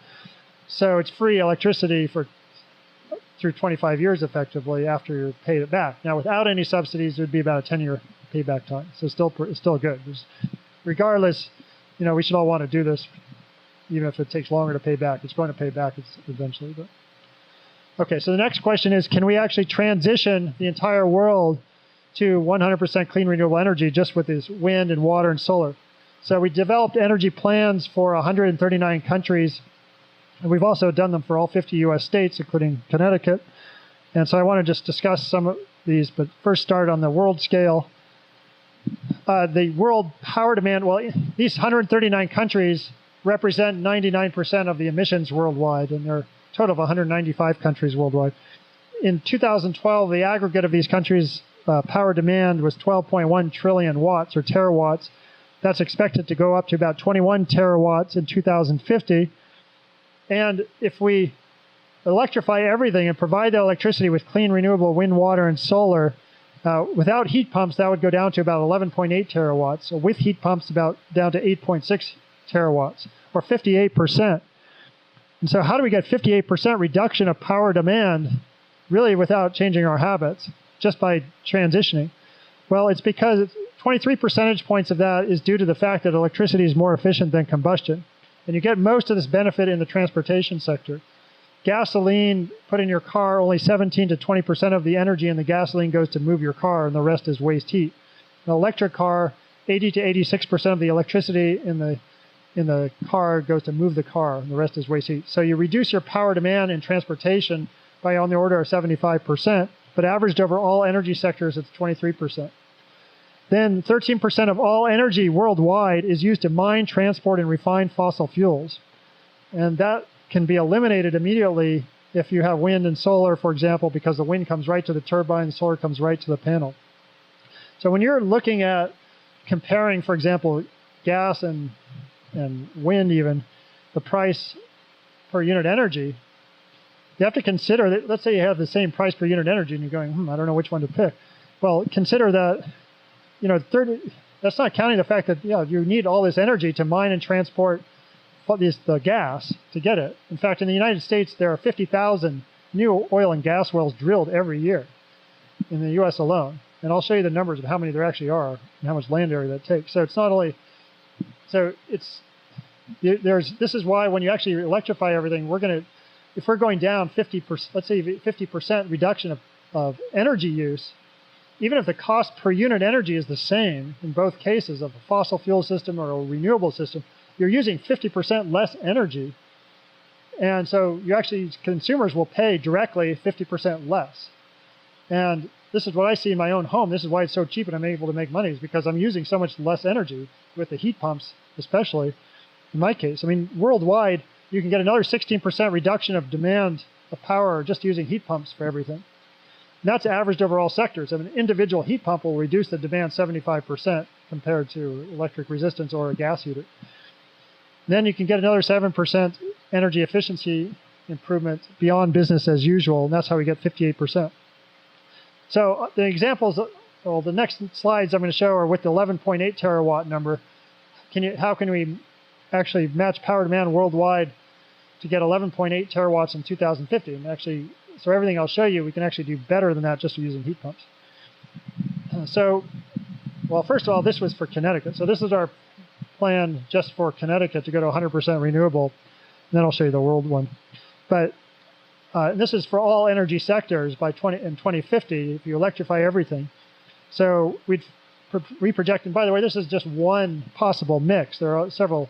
So it's free electricity through 25 years, effectively, after you've paid it back. Now, without any subsidies, it would be about a 10-year payback time. So it's still good. Regardless, we should all want to do this, even if it takes longer to pay back. It's going to pay back eventually. But okay, so the next question is, can we actually transition the entire world to 100% clean renewable energy just with this wind and water and solar? So we developed energy plans for 139 countries, and we've also done them for all 50 U.S. states, including Connecticut. And so I want to just discuss some of these, but first start on the world scale. The world power demand, well, these 139 countries represent 99% of the emissions worldwide, and there are a total of 195 countries worldwide. In 2012, the aggregate of these countries' power demand was 12.1 trillion watts, or terawatts. That's expected to go up to about 21 terawatts in 2050. And if we electrify everything and provide the electricity with clean, renewable wind, water, and solar, without heat pumps, that would go down to about 11.8 terawatts. So with heat pumps, down to 8.6 terawatts, or 58%. And so how do we get 58% reduction of power demand, really without changing our habits, just by transitioning? Well, it's because 23 percentage points of that is due to the fact that electricity is more efficient than combustion. And you get most of this benefit in the transportation sector. Gasoline put in your car, only 17 to 20% of the energy in the gasoline goes to move your car, and the rest is waste heat. An electric car, 80 to 86% of the electricity in the car goes to move the car, and the rest is waste heat. So you reduce your power demand in transportation by on the order of 75%, but averaged over all energy sectors, it's 23%. Then 13% of all energy worldwide is used to mine, transport, and refine fossil fuels. And that can be eliminated immediately if you have wind and solar, for example, because the wind comes right to the turbine, the solar comes right to the panel. So when you're looking at comparing, for example, gas and wind even, the price per unit energy, you have to consider that, let's say you have the same price per unit energy and you're going, I don't know which one to pick. Well, consider that, that's not counting the fact that you need all this energy to mine and transport the gas to get it. In fact, in the United States, there are 50,000 new oil and gas wells drilled every year in the U.S. alone. And I'll show you the numbers of how many there actually are and how much land area that takes. So it's not only, this is why when you actually electrify everything, if we're going down 50%, let's say 50% reduction of energy use, even if the cost per unit energy is the same in both cases of a fossil fuel system or a renewable system, you're using 50% less energy. And so consumers will pay directly 50% less. And this is what I see in my own home. This is why it's so cheap and I'm able to make money, is because I'm using so much less energy with the heat pumps, especially in my case. I mean, worldwide, you can get another 16% reduction of demand of power just using heat pumps for everything. And that's averaged over all sectors. I mean, an individual heat pump will reduce the demand 75% compared to electric resistance or a gas heater. Then you can get another 7% energy efficiency improvement beyond business as usual, and that's how we get 58%. So the examples, the next slides I'm going to show are with the 11.8 terawatt number. How can we actually match power demand worldwide to get 11.8 terawatts in 2050? And actually, so everything I'll show you, we can actually do better than that just using heat pumps. Well, first of all, this was for Connecticut. So this is our plan just for Connecticut to go to 100% renewable. And then I'll show you the world one. But this is for all energy sectors by 2050 if you electrify everything. So we project, and by the way, this is just one possible mix. There are several,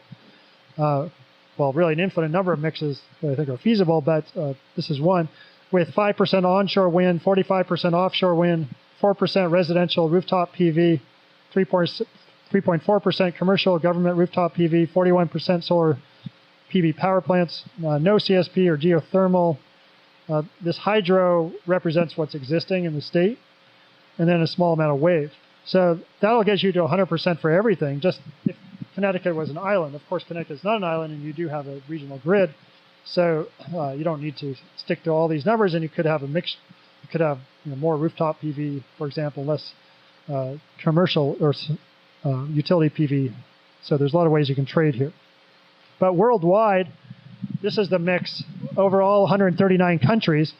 well, really an infinite number of mixes that I think are feasible, but this is one, with 5% onshore wind, 45% offshore wind, 4% residential rooftop PV, 3.4% commercial government rooftop PV, 41% solar PV power plants, no CSP or geothermal. This hydro represents what's existing in the state, and then a small amount of wave. So that'll get you to 100% for everything. Just if Connecticut was an island, of course Connecticut is not an island, and you do have a regional grid, so you don't need to stick to all these numbers, and you could have a mix. You could have more rooftop PV, for example, less commercial or utility PV. So there's a lot of ways you can trade here. But worldwide, this is the mix overall, 139 countries.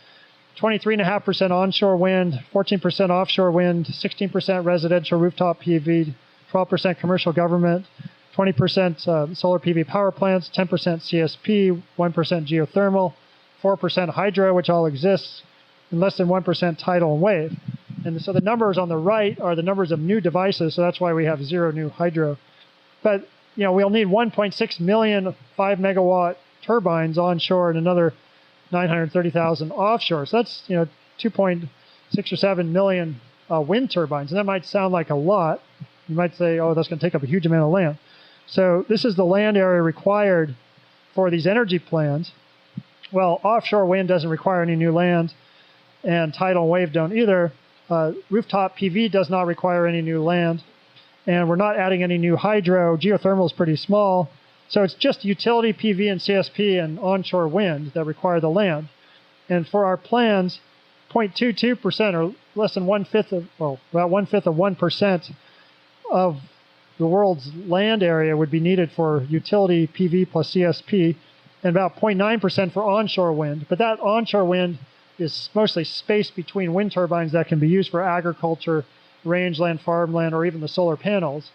23.5% onshore wind, 14% offshore wind, 16% residential rooftop PV, 12% commercial government, 20% solar PV power plants, 10% CSP, 1% geothermal, 4% hydro, which all exists, and less than 1% tidal and wave. And so the numbers on the right are the numbers of new devices, so that's why we have 0 new hydro. But we'll need 1.6 million 5-megawatt turbines onshore and another 930,000 offshore. So that's 2.6 or 7 million wind turbines, and that might sound like a lot. You might say, oh, that's going to take up a huge amount of land. So this is the land area required for these energy plans. Well, offshore wind doesn't require any new land, and tidal and wave don't either. Rooftop PV does not require any new land, and we're not adding any new hydro. Geothermal is pretty small. So it's just utility PV and CSP and onshore wind that require the land. And for our plans, 0.22% or less than about 1/5 of 1% of the world's land area would be needed for utility PV plus CSP, and about 0.9% for onshore wind. But that onshore wind is mostly space between wind turbines that can be used for agriculture, rangeland, farmland, or even the solar panels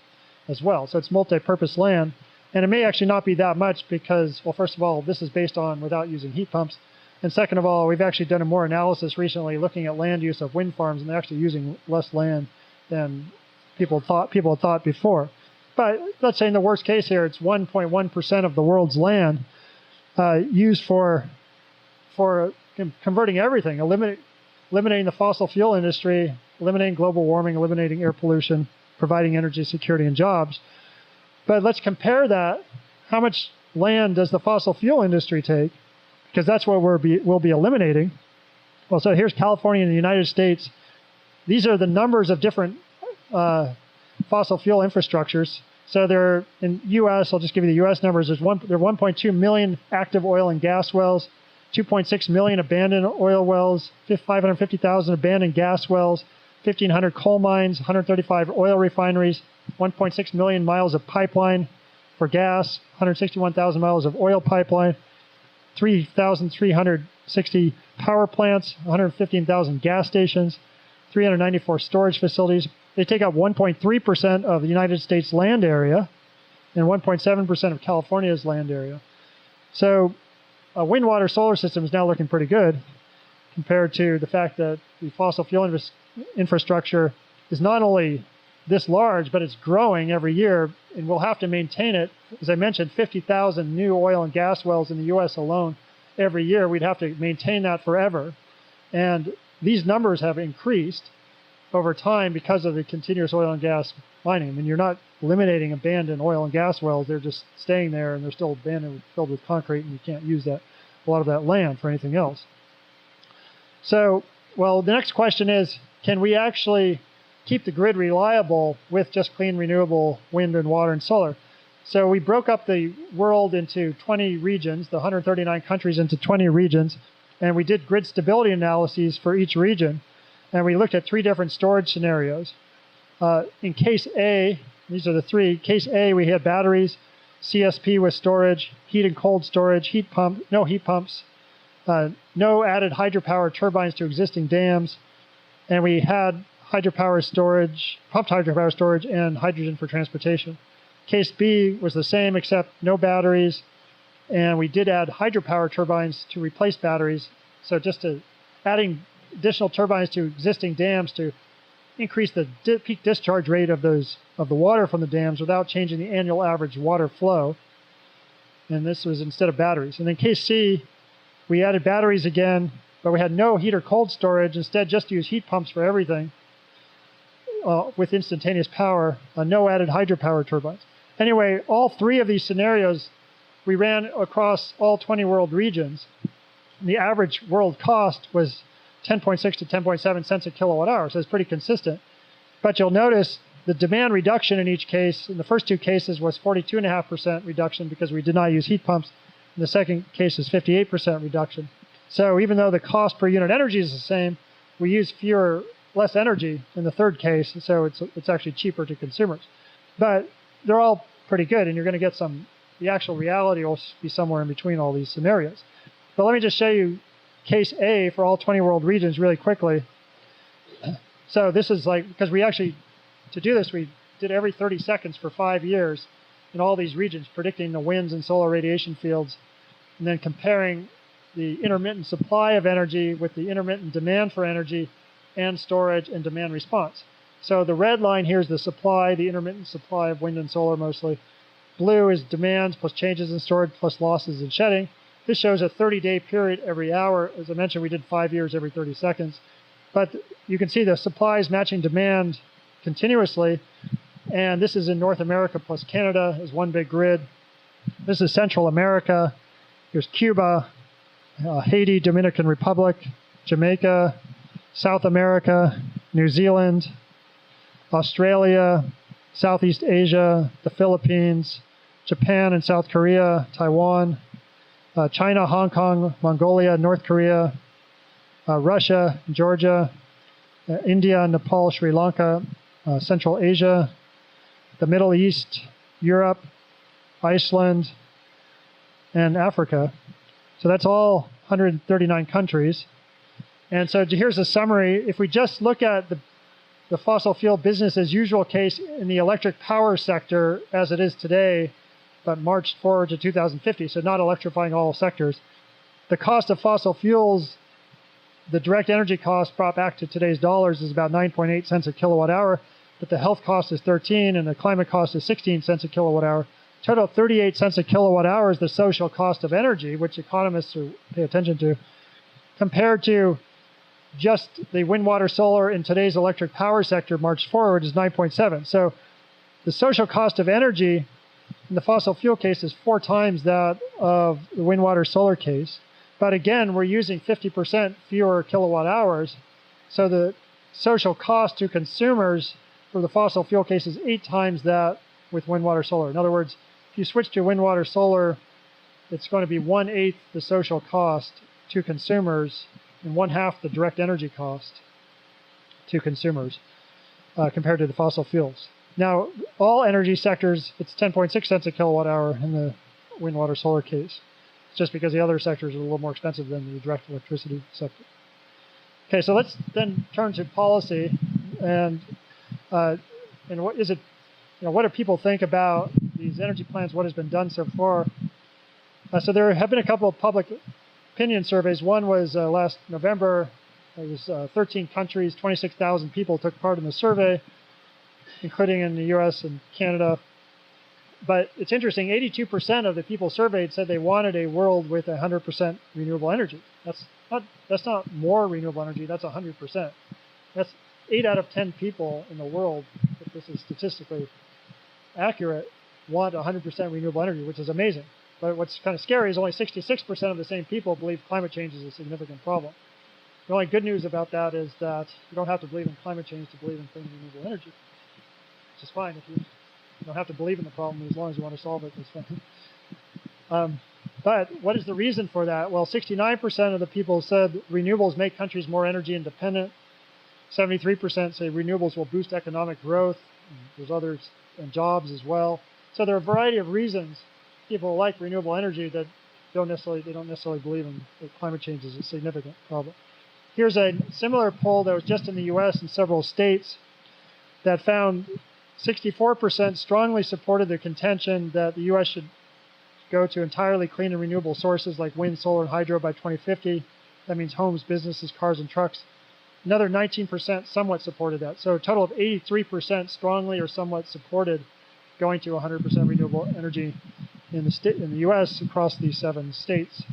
as well. So it's multi-purpose land. And it may actually not be that much because, well, first of all, this is based on without using heat pumps. And second of all, we've actually done a more analysis recently looking at land use of wind farms, and they're actually using less land than people had thought before. But let's say in the worst case here, it's 1.1% of the world's land used for converting everything, eliminating the fossil fuel industry, eliminating global warming, eliminating air pollution, providing energy security and jobs. But let's compare that. How much land does the fossil fuel industry take? Because that's what we'll be eliminating. Well, so here's California and the United States. These are the numbers of different fossil fuel infrastructures. So they're in U.S., I'll just give you the U.S. numbers. There are 1.2 million active oil and gas wells, 2.6 million abandoned oil wells, 550,000 abandoned gas wells, 1,500 coal mines, 135 oil refineries, 1.6 million miles of pipeline for gas, 161,000 miles of oil pipeline, 3,360 power plants, 115,000 gas stations, 394 storage facilities. They take up 1.3% of the United States land area and 1.7% of California's land area. So a wind, water, solar system is now looking pretty good compared to the fact that the fossil fuel infrastructure is not only this large, but it's growing every year, and we'll have to maintain it. As I mentioned, 50,000 new oil and gas wells in the U.S. alone every year. We'd have to maintain that forever. And these numbers have increased over time because of the continuous oil and gas mining. I mean, you're not eliminating abandoned oil and gas wells. They're just staying there, and they're still abandoned, filled with concrete, and you can't use a lot of that land for anything else. So, well, the next question is, can we actually keep the grid reliable with just clean, renewable wind and water and solar? So we broke up the world into 20 regions, the 139 countries into 20 regions, and we did grid stability analyses for each region, and we looked at 3 different storage scenarios. In case A, these are the 3. Case A, we had batteries, CSP with storage, heat and cold storage, no heat pumps, no added hydropower turbines to existing dams, and we had hydropower storage, pumped hydropower storage, and hydrogen for transportation. Case B was the same except no batteries, and we did add hydropower turbines to replace batteries. So just adding additional turbines to existing dams to increase the peak discharge rate of the water from the dams without changing the annual average water flow. And this was instead of batteries. And then case C, we added batteries again, but we had no heat or cold storage. Instead, just use heat pumps for everything with instantaneous power, no added hydropower turbines. Anyway, all three of these scenarios we ran across all 20 world regions. The average world cost was 10.6 to 10.7 cents a kilowatt hour, so it's pretty consistent. But you'll notice the demand reduction in each case, in the first two cases, was 42.5% reduction because we did not use heat pumps. In the second case is 58% reduction. So even though the cost per unit energy is the same, we use less energy in the third case, so it's actually cheaper to consumers. But they're all pretty good, and you're going to get the actual reality will be somewhere in between all these scenarios. But let me just show you case A for all 20 world regions really quickly. So this is because to do this, we did every 30 seconds for 5 years in all these regions, predicting the winds and solar radiation fields, and then comparing the intermittent supply of energy with the intermittent demand for energy and storage and demand response. So the red line here is the supply, the intermittent supply of wind and solar mostly. Blue is demand plus changes in storage plus losses in shedding. This shows a 30-day period every hour. As I mentioned, we did 5 years every 30 seconds. But you can see the supply is matching demand continuously. And this is in North America plus Canada as one big grid. This is Central America. Here's Cuba, Haiti, Dominican Republic, Jamaica, South America, New Zealand, Australia, Southeast Asia, the Philippines, Japan and South Korea, Taiwan, China, Hong Kong, Mongolia, North Korea, Russia, Georgia, India, Nepal, Sri Lanka, Central Asia, the Middle East, Europe, Iceland, and Africa. So that's all 139 countries. And so here's a summary. If we just look at the fossil fuel business as usual case in the electric power sector as it is today, but marched forward to 2050, so not electrifying all sectors, the cost of fossil fuels, the direct energy cost brought back to today's dollars is about 9.8 cents a kilowatt hour, but the health cost is 13 and the climate cost is 16 cents a kilowatt hour. Total 38 cents a kilowatt hour is the social cost of energy, which economists pay attention to, compared to just the wind, water, solar in today's electric power sector marched forward is 9.7. So the social cost of energy in the fossil fuel case is 4 times that of the wind, water, solar case. But again, we're using 50% fewer kilowatt hours. So the social cost to consumers for the fossil fuel case is 8 times that with wind, water, solar. In other words, if you switch to wind, water, solar, it's going to be 1/8 the social cost to consumers and 1/2 the direct energy cost to consumers compared to the fossil fuels. Now, all energy sectors, it's 10.6 cents a kilowatt hour in the wind, water, solar case. It's just because the other sectors are a little more expensive than the direct electricity sector. Okay, so let's then turn to policy and what is it? What do people think about these energy plans? What has been done so far? So there have been a couple of public opinion surveys. One was last November. It was 13 countries, 26,000 people took part in the survey, including in the U.S. and Canada. But it's interesting, 82% of the people surveyed said they wanted a world with 100% renewable energy. That's not more renewable energy, that's 100%. That's 8 out of 10 people in the world, if this is statistically accurate, want 100% renewable energy, which is amazing. But what's kind of scary is only 66% of the same people believe climate change is a significant problem. The only good news about that is that you don't have to believe in climate change to believe in clean renewable energy, which is fine. If you don't have to believe in the problem, as long as you want to solve it, it's fine. But what is the reason for that? Well, 69% of the people said renewables make countries more energy independent. 73% say renewables will boost economic growth. There's others, and jobs as well. So there are a variety of reasons people like renewable energy that they don't necessarily believe in that climate change is a significant problem. Here's a similar poll that was just in the U.S. and several states that found 64% strongly supported the contention that the U.S. should go to entirely clean and renewable sources like wind, solar, and hydro by 2050. That means homes, businesses, cars, and trucks. Another 19% somewhat supported that. So a total of 83% strongly or somewhat supported going to 100% renewable energy in the U.S. across these 7 states.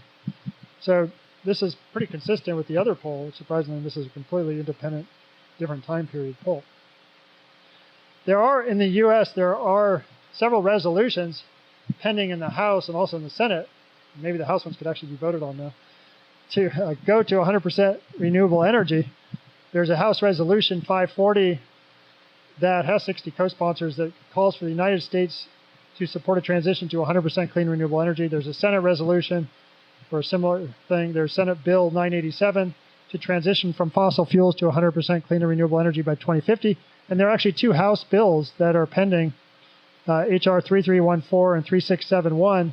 So this is pretty consistent with the other poll. Surprisingly, this is a completely independent, different time period poll. In the U.S., there are several resolutions pending in the House and also in the Senate. Maybe the House ones could actually be voted on now, to go to 100% renewable energy. There's a House Resolution 540 that has 60 co-sponsors that calls for the United States to support a transition to 100% clean renewable energy. There's a Senate resolution for a similar thing. There's Senate Bill 987 to transition from fossil fuels to 100% clean and renewable energy by 2050. And there are actually 2 House bills that are pending, HR 3314 and 3671,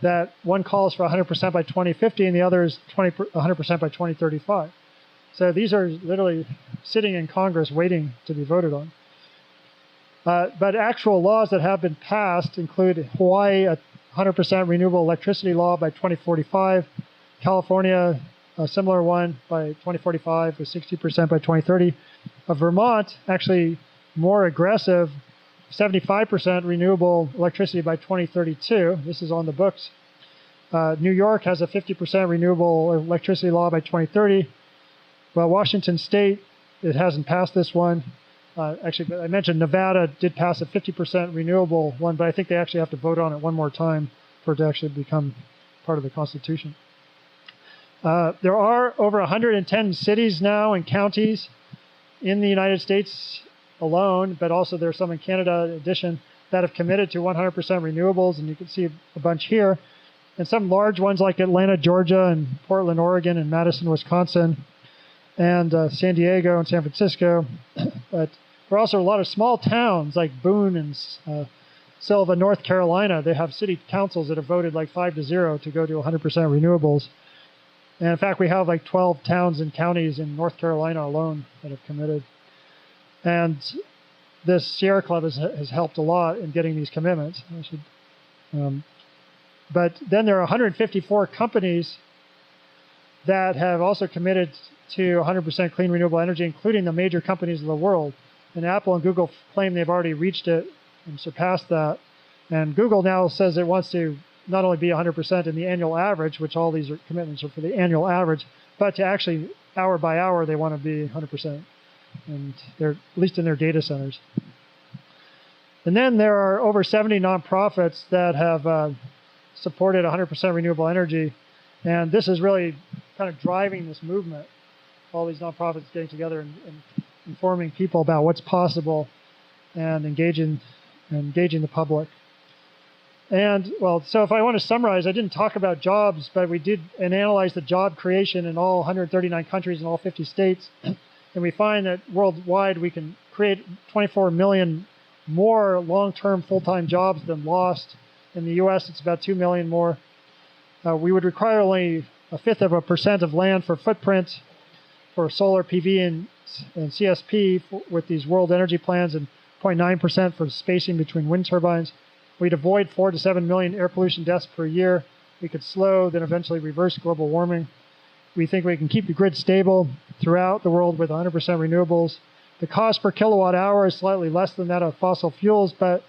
that one calls for 100% by 2050 and the other is 100% by 2035. So these are literally sitting in Congress waiting to be voted on. But actual laws that have been passed include Hawaii, a 100% renewable electricity law by 2045, California, a similar one by 2045 with 60% by 2030. Vermont, actually more aggressive, 75% renewable electricity by 2032. This is on the books. New York has a 50% renewable electricity law by 2030. Well, Washington State, it hasn't passed this one. Actually, I mentioned Nevada did pass a 50% renewable one, but I think they actually have to vote on it one more time for it to actually become part of the Constitution. There are over 110 cities now and counties in the United States alone, but also there are some in Canada in addition that have committed to 100% renewables, and you can see a bunch here. And some large ones like Atlanta, Georgia, and Portland, Oregon, and Madison, Wisconsin, and San Diego and San Francisco. But there are also a lot of small towns like Boone and Sylva, North Carolina. They have city councils that have voted like 5-0 to go to 100% renewables. And in fact, we have like 12 towns and counties in North Carolina alone that have committed. And this Sierra Club has helped a lot in getting these commitments. But then there are 154 companies that have also committed to 100% clean renewable energy, including the major companies of the world. And Apple and Google claim they've already reached it and surpassed that. And Google now says it wants to not only be 100% in the annual average, which all these commitments are for the annual average, but to actually hour by hour they want to be 100%, and they're at least in their data centers. And then there are over 70 nonprofits that have supported 100% renewable energy, and this is really kind of driving this movement. All these nonprofits getting together and informing people about what's possible and engaging the public. And, well, so if I want to summarize, I didn't talk about jobs, but we did analyze the job creation in all 139 countries in all 50 states. And we find that worldwide we can create 24 million more long-term full-time jobs than lost. In the U.S., it's about 2 million more. We would require only 0.1% of land for footprint for solar PV and CSP with these world energy plans, and 0.9% for spacing between wind turbines. We'd avoid 4 to 7 million air pollution deaths per year. We could slow, then eventually reverse global warming. We think we can keep the grid stable throughout the world with 100% renewables. The cost per kilowatt hour is slightly less than that of fossil fuels, but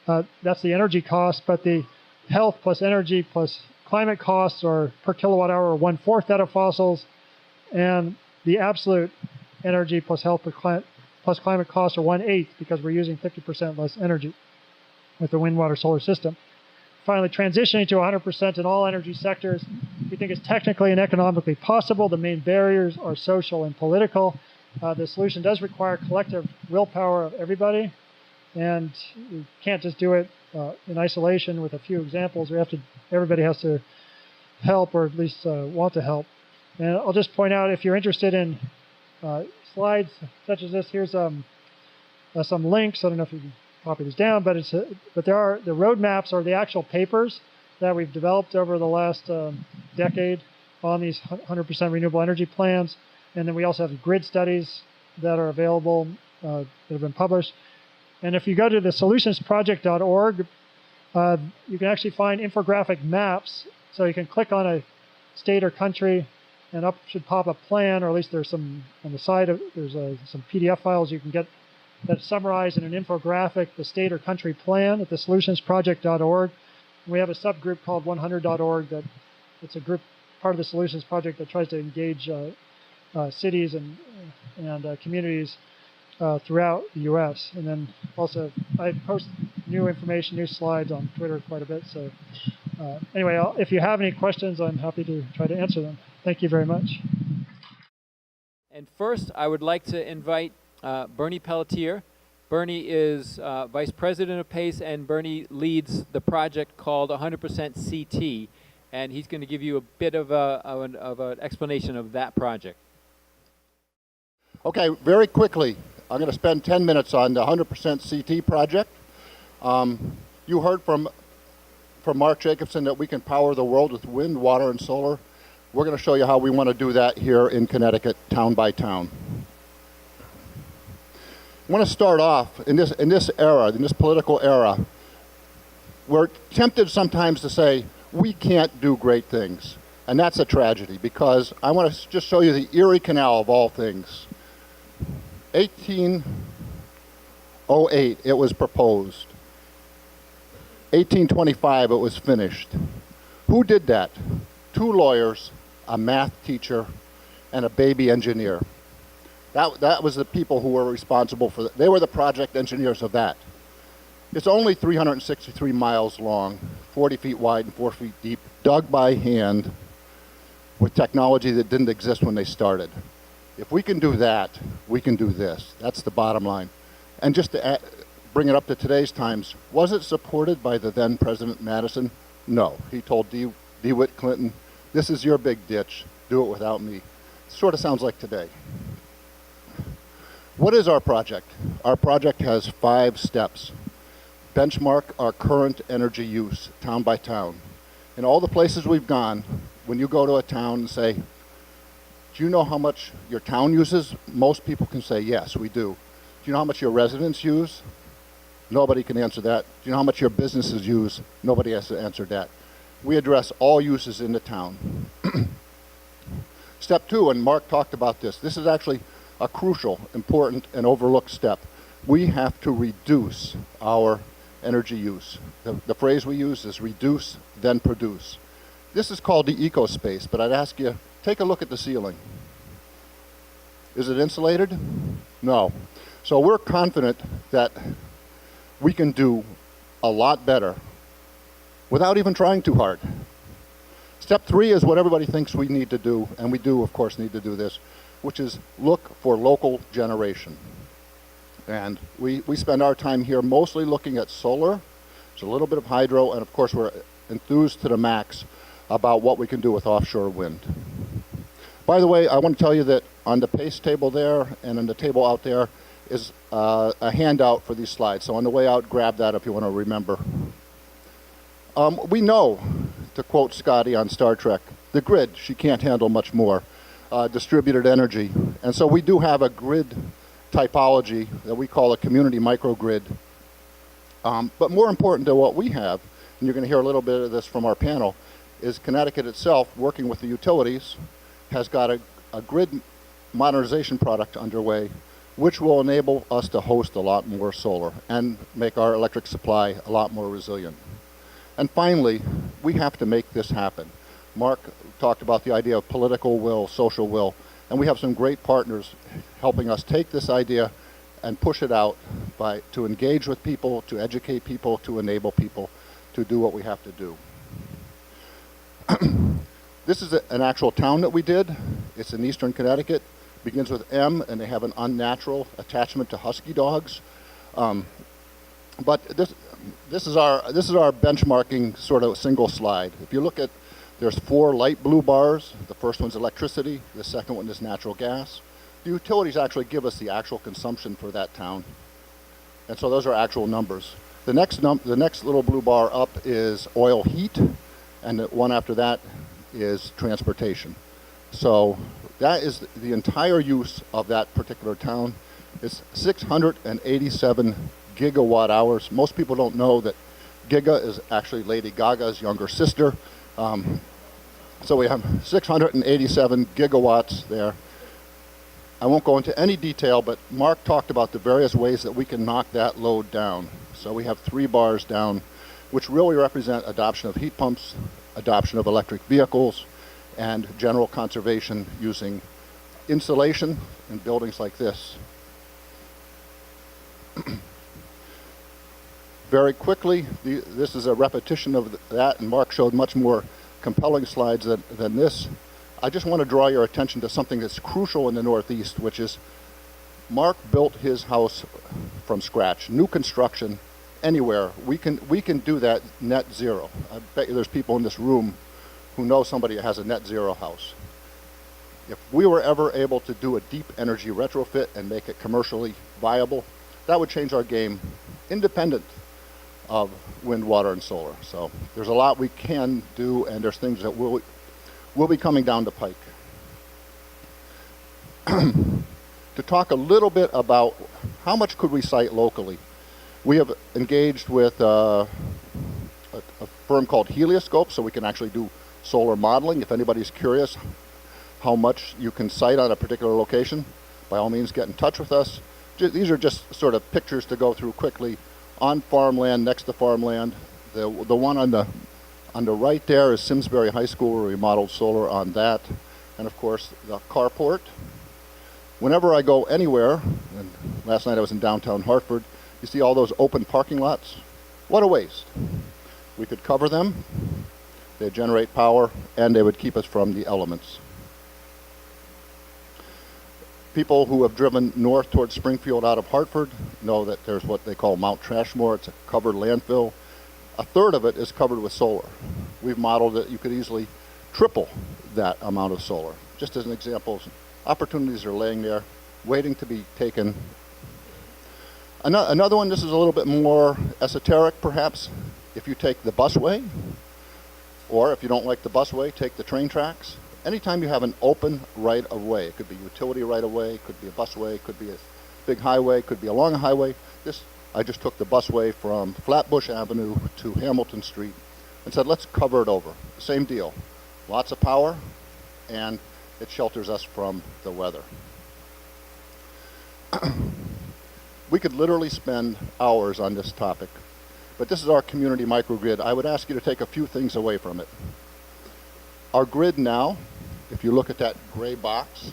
that's the energy cost. But the health plus energy plus climate costs are per kilowatt hour 1/4 that of fossils, and the absolute energy plus health plus climate costs are 1/8 because we're using 50% less energy with the wind, water, solar system. Finally, transitioning to 100% in all energy sectors, we think is technically and economically possible. The main barriers are social and political. The solution does require collective willpower of everybody, and we can't just do it in isolation with a few examples. Everybody has to help, or at least want to help. And I'll just point out, if you're interested in slides such as this, here's some links. I don't know if you can copy this down, but there are the roadmaps or the actual papers that we've developed over the last decade on these 100% renewable energy plans. And then we also have grid studies that are available that have been published. And if you go to the solutionsproject.org, you can actually find infographic maps. So you can click on a state or country, and up should pop a plan, or at least there's some on the side of some PDF files you can get that summarize in an infographic the state or country plan at the solutionsproject.org. We have a subgroup called 100.org that it's a group part of the Solutions Project that tries to engage cities and communities throughout the U.S. And then also I post new information, new slides on Twitter quite a bit. So anyway, if you have any questions, I'm happy to try to answer them. Thank you very much. And first, I would like to invite Bernie Pelletier. Bernie is Vice President of PACE, and Bernie leads the project called 100% CT. And he's going to give you a bit of an explanation of that project. Okay, very quickly, I'm going to spend 10 minutes on the 100% CT project. You heard from Mark Jacobson that we can power the world with wind, water, and solar. We're going to show you how we want to do that here in Connecticut, town by town. I want to start off in this era, in this political era. We're tempted sometimes to say, we can't do great things. And that's a tragedy, because I want to just show you the Erie Canal of all things. 1808, it was proposed. 1825, it was finished. Who did that? 2 lawyers, a math teacher, and a baby engineer. That was the people who were responsible for that. They were the project engineers of that. It's only 363 miles long, 40 feet wide and 4 feet deep, dug by hand with technology that didn't exist when they started. If we can do that, we can do this. That's the bottom line. And just to bring it up to today's times, was it supported by the then President Madison? No. He told DeWitt Clinton, this is your big ditch, do it without me. Sort of sounds like today. What is our project? Our project has 5 steps. Benchmark our current energy use, town by town. In all the places we've gone, when you go to a town and say, do you know how much your town uses? Most people can say, yes, we do. Do you know how much your residents use? Nobody can answer that. Do you know how much your businesses use? Nobody has to answer that. We address all uses in the town. Step 2, and Mark talked about this. This is actually a crucial, important, and overlooked step. We have to reduce our energy use. The phrase we use is reduce, then produce. This is called the eco-space, but I'd ask you, take a look at the ceiling. Is it insulated? No. So we're confident that we can do a lot better without even trying too hard. Step 3 is what everybody thinks we need to do, and we do, of course, need to do this, which is look for local generation. And we spend our time here mostly looking at solar. There's a little bit of hydro, and of course we're enthused to the max about what we can do with offshore wind. By the way, I want to tell you that on the PACE table there and on the table out there is a handout for these slides. So on the way out, grab that if you want to remember. We know, to quote Scotty on Star Trek, the grid, she can't handle much more. Distributed energy. And so we do have a grid typology that we call a community microgrid. But more important to what we have, and you're going to hear a little bit of this from our panel, is Connecticut itself, working with the utilities, has got a grid modernization product underway, which will enable us to host a lot more solar and make our electric supply a lot more resilient. And finally, we have to make this happen. Mark talked about the idea of political will, social will, and we have some great partners helping us take this idea and push it out to engage with people, to educate people, to enable people to do what we have to do. This is an actual town that we did. It's in eastern Connecticut. Begins with M, and they have an unnatural attachment to husky dogs. But this is our benchmarking sort of single slide. If you look at, there's 4 light blue bars. The first one's electricity. The second one is natural gas. The utilities actually give us the actual consumption for that town, and so those are actual numbers. The next little blue bar up is oil heat, and the one after that is transportation. So that is the entire use of that particular town. It's $687 gigawatt hours. Most people don't know that Giga is actually Lady Gaga's younger sister. So we have 687 gigawatts there. I won't go into any detail, but Mark talked about the various ways that we can knock that load down. So we have 3 bars down, which really represent adoption of heat pumps, adoption of electric vehicles, and general conservation using insulation in buildings like this. Very quickly, this is a repetition of that, and Mark showed much more compelling slides than this. I just want to draw your attention to something that's crucial in the Northeast, which is Mark built his house from scratch, new construction, anywhere. We can do that net zero. I bet you there's people in this room who know somebody that has a net zero house. If we were ever able to do a deep energy retrofit and make it commercially viable, that would change our game independent of wind, water, and solar. So there's a lot we can do, and there's things that will be coming down the pike. To talk a little bit about how much could we site locally, we have engaged with a firm called Helioscope, so we can actually do solar modeling. If anybody's curious how much you can site on a particular location, by all means get in touch with us. These are just sort of pictures to go through quickly. On farmland, next to farmland. The one on the right there is Simsbury High School, where we modeled solar on that. And of course, the carport. Whenever I go anywhere, and last night I was in downtown Hartford, you see all those open parking lots? What a waste. We could cover them, they'd generate power, and they would keep us from the elements. People who have driven north towards Springfield out of Hartford know that there's what they call Mount Trashmore. It's a covered landfill. A third of it is covered with solar. We've modeled that you could easily triple that amount of solar. Just as an example, opportunities are laying there, waiting to be taken. Another one, this is a little bit more esoteric perhaps. If you take the busway, or if you don't like the busway, take the train tracks. Anytime you have an open right-of-way, it could be utility right-of-way, could be a busway, could be a big highway, could be along a highway. I just took the busway from Flatbush Avenue to Hamilton Street and said, let's cover it over. Same deal. Lots of power, and it shelters us from the weather. We could literally spend hours on this topic, but this is our community microgrid. I would ask you to take a few things away from it. Our grid now, if you look at that gray box,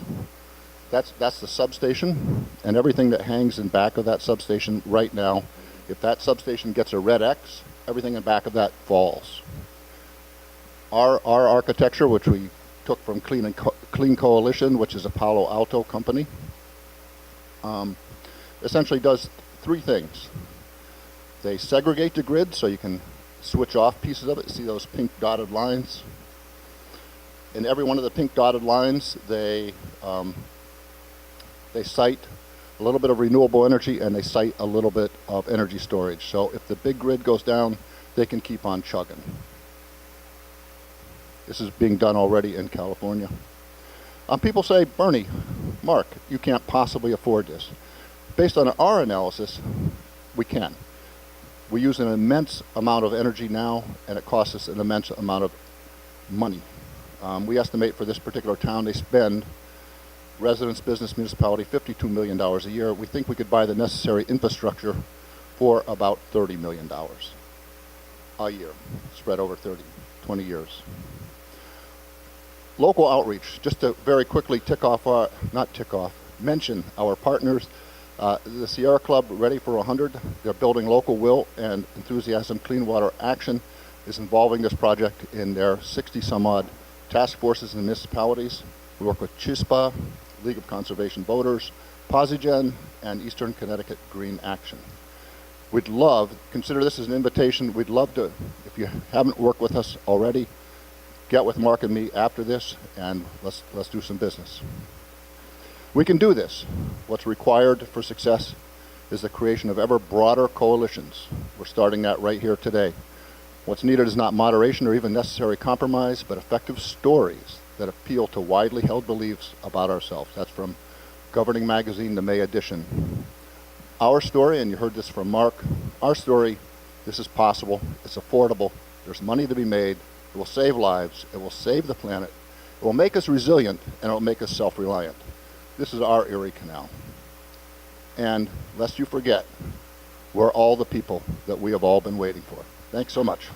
that's the substation, and everything that hangs in back of that substation right now, if that substation gets a red X, everything in back of that falls. Our architecture, which we took from Clean Coalition, which is a Palo Alto company, essentially does 3 things. They segregate the grid so you can switch off pieces of it. See those pink dotted lines? In every one of the pink dotted lines, they cite a little bit of renewable energy, and they cite a little bit of energy storage. So if the big grid goes down, they can keep on chugging. This is being done already in California. People say, Bernie, Mark, you can't possibly afford this. Based on our analysis, we can. We use an immense amount of energy now, and it costs us an immense amount of money. We estimate for this particular town they spend, residents, business, municipality, $52 million a year. We think we could buy the necessary infrastructure for about $30 million a year, spread over 20 years. Local outreach, just to very quickly mention our partners. The Sierra Club, Ready for 100, they're building local will and enthusiasm. Clean Water Action is involving this project in their 60-some-odd task forces and municipalities. We work with CHISPA, League of Conservation Voters, Posigen, and Eastern Connecticut Green Action. We'd love, consider this as an invitation, we'd love to, if you haven't worked with us already, get with Mark and me after this, and let's do some business. We can do this. What's required for success is the creation of ever broader coalitions. We're starting that right here today. What's needed is not moderation or even necessary compromise, but effective stories that appeal to widely held beliefs about ourselves. That's from Governing Magazine, the May edition. Our story, and you heard this from Mark, our story, this is possible, it's affordable, there's money to be made, it will save lives, it will save the planet, it will make us resilient, and it will make us self-reliant. This is our Erie Canal. And lest you forget, we're all the people that we have all been waiting for. Thanks so much.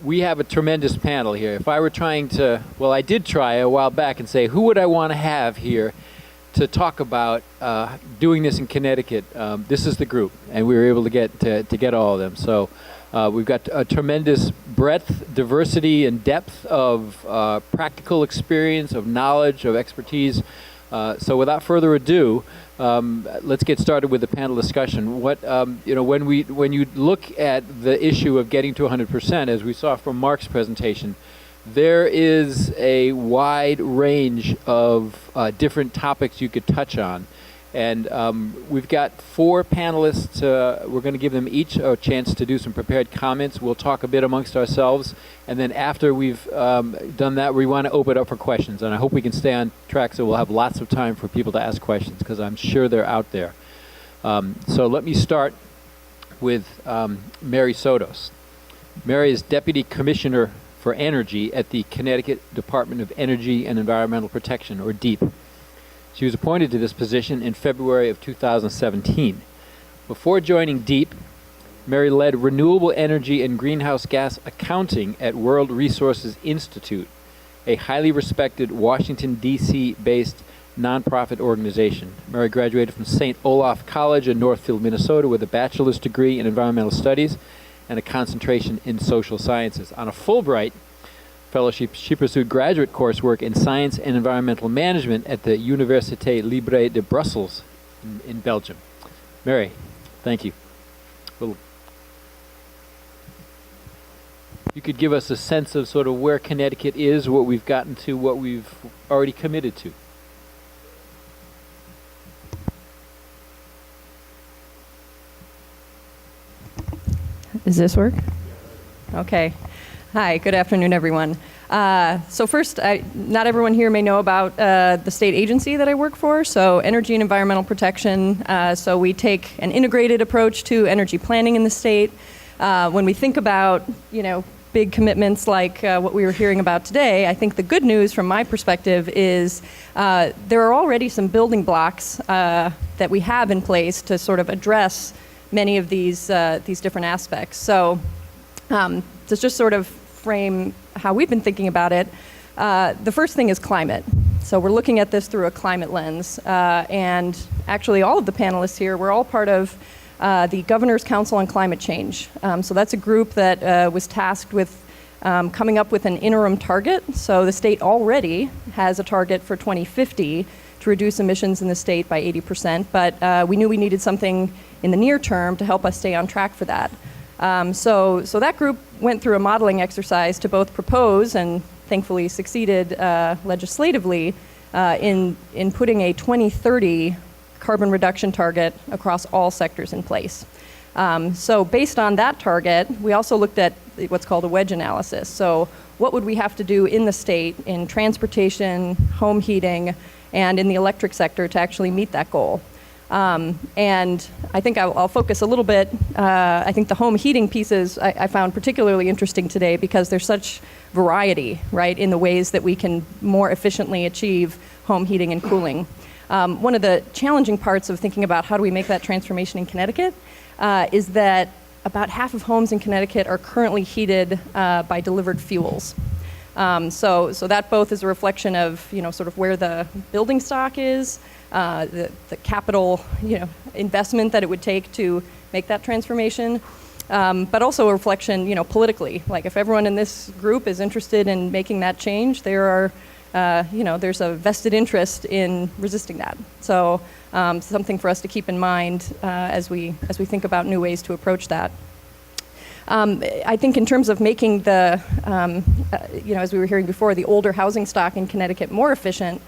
We have a tremendous panel here. If I were trying to, well, I did try a while back and say, who would I want to have here to talk about doing this in Connecticut? This is the group, and we were able to get all of them. So we've got a tremendous breadth, diversity, and depth of practical experience, of knowledge, of expertise. So without further ado, let's get started with the panel discussion. What when you look at the issue of getting to 100%, as we saw from Mark's presentation, there is a wide range of different topics you could touch on. And we've got 4 panelists. We're going to give them each a chance to do some prepared comments. We'll talk a bit amongst ourselves. And then after we've done that, we want to open it up for questions. And I hope we can stay on track so we'll have lots of time for people to ask questions, because I'm sure they're out there. So let me start with Mary Sotos. Mary is Deputy Commissioner for Energy at the Connecticut Department of Energy and Environmental Protection, or DEEP. She was appointed to this position in February of 2017. Before joining DEEP, Mary led renewable energy and greenhouse gas accounting at World Resources Institute, a highly respected Washington, D.C. based nonprofit organization. Mary graduated from St. Olaf College in Northfield, Minnesota with a bachelor's degree in environmental studies and a concentration in social sciences. On a Fulbright fellowship, she pursued graduate coursework in science and environmental management at the Université Libre de Brussels in Belgium. Mary, thank you. Well, you could give us a sense of sort of where Connecticut is, what we've gotten to, what we've already committed to. Does this work? Okay. Hi, good afternoon, everyone. So first, not everyone here may know about the state agency that I work for, so Energy and Environmental Protection. So we take an integrated approach to energy planning in the state. When we think about, big commitments like what we were hearing about today, I think the good news from my perspective is there are already some building blocks that we have in place to sort of address many of these different aspects. So to just sort of frame how we've been thinking about it, the first thing is climate. So we're looking at this through a climate lens. And actually all of the panelists here, we're all part of the Governor's Council on Climate Change. So that's a group that was tasked with coming up with an interim target. So the state already has a target for 2050 to reduce emissions in the state by 80%, but we knew we needed something in the near term to help us stay on track for that. So that group went through a modeling exercise to both propose and thankfully succeeded legislatively in putting a 2030 carbon reduction target across all sectors in place. So based on that target, we also looked at what's called a wedge analysis. So what would we have to do in the state in transportation, home heating, and in the electric sector to actually meet that goal? And I think I'll focus a little bit. I think the home heating pieces I found particularly interesting today because there's such variety, right, in the ways that we can more efficiently achieve home heating and cooling. One of the challenging parts of thinking about how do we make that transformation in Connecticut is that about half of homes in Connecticut are currently heated by delivered fuels. So that both is a reflection of, sort of where the building stock is, the capital, investment that it would take to make that transformation, but also a reflection, politically. Like if everyone in this group is interested in making that change, there are, there's a vested interest in resisting that. So something for us to keep in mind as we think about new ways to approach that. I think in terms of making the, as we were hearing before, the older housing stock in Connecticut more efficient,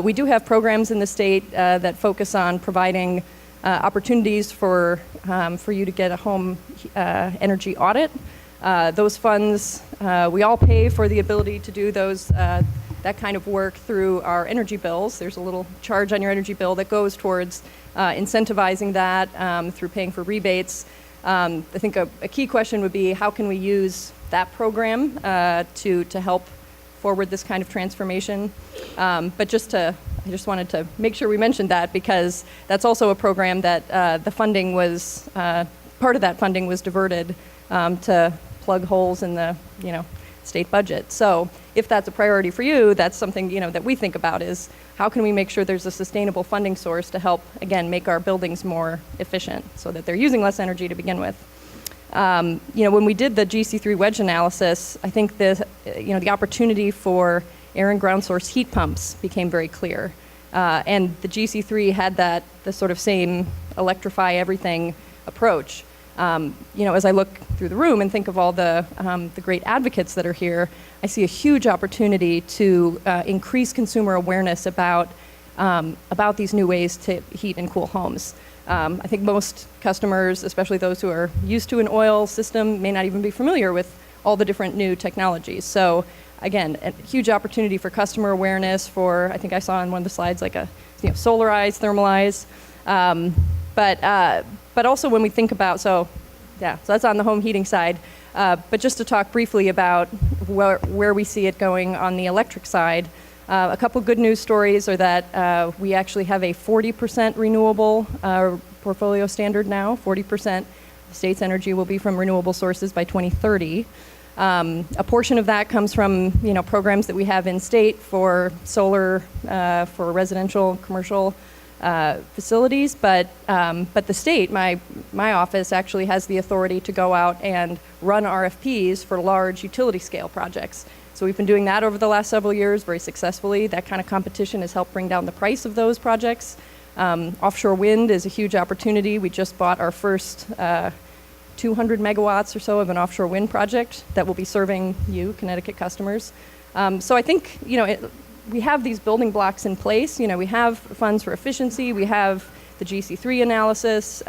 we do have programs in the state that focus on providing opportunities for you to get a home energy audit. Those funds, we all pay for the ability to do those that kind of work through our energy bills. There's a little charge on your energy bill that goes towards incentivizing that through paying for rebates. I think a key question would be, how can we use that program to help forward this kind of transformation? But I just wanted to make sure we mentioned that, because that's also a program that the funding was, part of that funding was diverted to plug holes in the, state budget. So if that's a priority for you, that's something, that we think about, is how can we make sure there's a sustainable funding source to help, again, make our buildings more efficient so that they're using less energy to begin with. When we did the GC3 wedge analysis, I think the opportunity for air and ground source heat pumps became very clear. And the GC3 had the sort of same electrify everything approach. As I look through the room and think of all the great advocates that are here, I see a huge opportunity to increase consumer awareness about these new ways to heat and cool homes. I think most customers, especially those who are used to an oil system, may not even be familiar with all the different new technologies. So again, a huge opportunity for customer awareness, for, I think I saw on one of the slides, like a solarize, thermalize. But also when we think about, so that's on the home heating side. But just to talk briefly about where we see it going on the electric side, a couple good news stories are that we actually have a 40% renewable portfolio standard now. 40% of the state's energy will be from renewable sources by 2030. A portion of that comes from programs that we have in state for solar for residential, commercial facilities, but the state, my office actually has the authority to go out and run RFPs for large utility scale projects. So we've been doing that over the last several years very successfully. That kind of competition has helped bring down the price of those projects. Offshore wind is a huge opportunity. We just bought our first 200 megawatts or so of an offshore wind project that will be serving you, Connecticut customers. So I think, we have these building blocks in place. We have funds for efficiency. We have the GC3 analysis.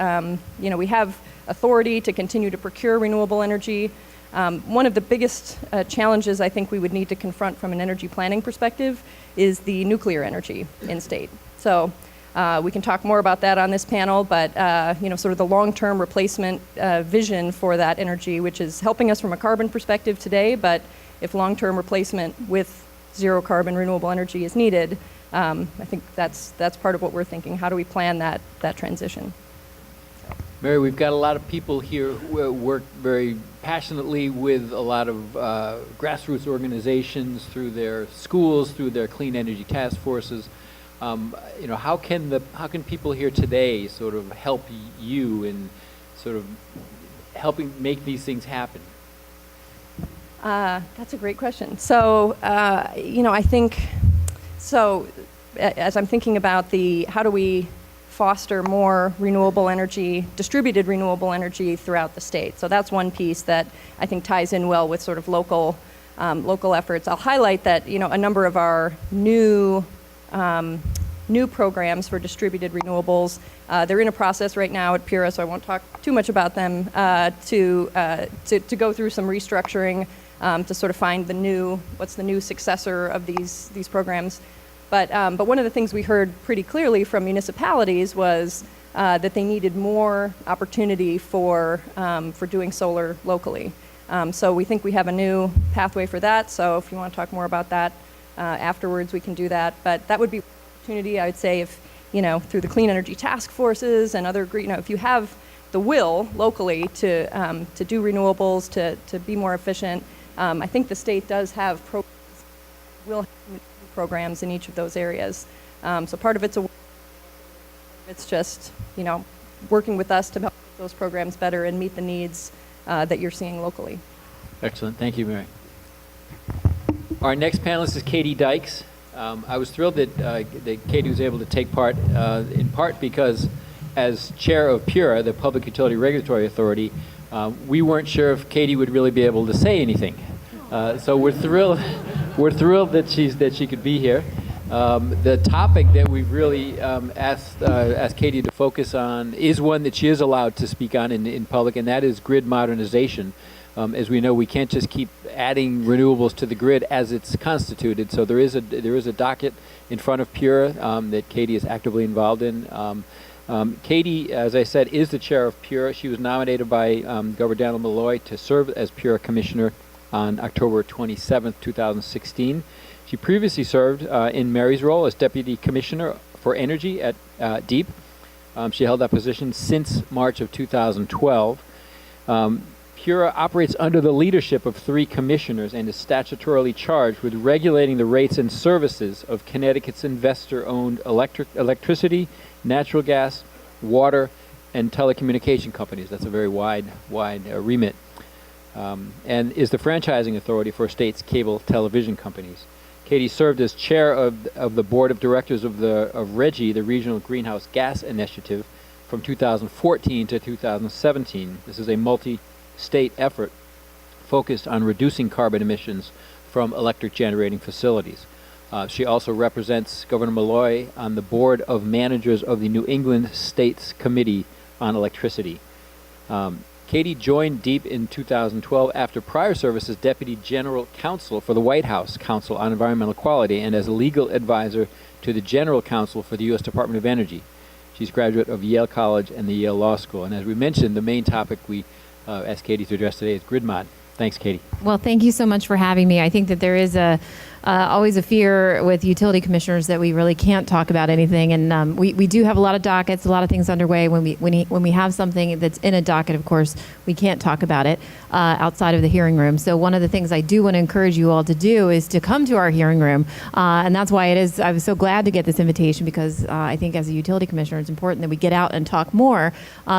We have authority to continue to procure renewable energy. One of the biggest challenges I think we would need to confront from an energy planning perspective is the nuclear energy in state. So we can talk more about that on this panel, but sort of the long-term replacement vision for that energy, which is helping us from a carbon perspective today, but if long-term replacement with zero carbon renewable energy is needed, I think that's part of what we're thinking. How do we plan that transition? Mary, we've got a lot of people here who work very passionately with a lot of grassroots organizations, through their schools, through their clean energy task forces. How can people here today sort of help you in sort of helping make these things happen? That's a great question. So, I think, as I'm thinking about how do we foster more renewable energy, distributed renewable energy throughout the state. So that's one piece that I think ties in well with sort of local efforts. I'll highlight that, a number of our new programs for distributed renewables, they're in a process right now at PURA, so I won't talk too much about them, to go through some restructuring, to sort of find what's the new successor of these programs. But one of the things we heard pretty clearly from municipalities was that they needed more opportunity for doing solar locally. So we think we have a new pathway for that. So if you want to talk more about that afterwards, we can do that. But that would be an opportunity, I would say, if through the clean energy task forces and other, if you have the will locally to do renewables, to be more efficient. I think the state does have programs in each of those areas. So part of it's just working with us to help make those programs better and meet the needs that you're seeing locally. Excellent. Thank you, Mary. Our next panelist is Katie Dykes. I was thrilled that Katie was able to take part, in part because as chair of PURA, the Public Utility Regulatory Authority, we weren't sure if Katie would really be able to say anything. So we're thrilled that she could be here. The topic that we've really asked Katie to focus on is one that she is allowed to speak on in public, and that is grid modernization. As we know, we can't just keep adding renewables to the grid as it's constituted. So there is a docket in front of PURA that Katie is actively involved in. Katie, as I said, is the chair of PURA. She was nominated by Governor Daniel Malloy to serve as PURA commissioner on October 27th, 2016. She previously served in Mary's role as deputy commissioner for energy at DEEP. She held that position since March of 2012. PURA operates under the leadership of 3 commissioners and is statutorily charged with regulating the rates and services of Connecticut's investor-owned electricity, natural gas, water, and telecommunication companies. That's a very wide remit. And is the franchising authority for state's cable television companies. Katie served as chair of the board of directors of RGGI, the Regional Greenhouse Gas Initiative, from 2014 to 2017. This is a multi-state effort focused on reducing carbon emissions from electric generating facilities. She also represents Governor Malloy on the board of managers of the New England States Committee on Electricity. Katie joined DEEP in 2012 after prior service as Deputy General Counsel for the White House Council on Environmental Quality and as a legal advisor to the General Counsel for the U.S. Department of Energy. She's a graduate of Yale College and the Yale Law School. And as we mentioned, the main topic we asked Katie to address today is grid mod. Thanks, Katie. Well, thank you so much for having me. I think that there is always a fear with utility commissioners that we really can't talk about anything, and we do have a lot of dockets, a lot of things underway. When we have something that's in a docket, of course, we can't talk about it outside of the hearing room. So one of the things I do want to encourage you all to do is to come to our hearing room, and that's why I was so glad to get this invitation, because I think as a utility commissioner, it's important that we get out and talk more,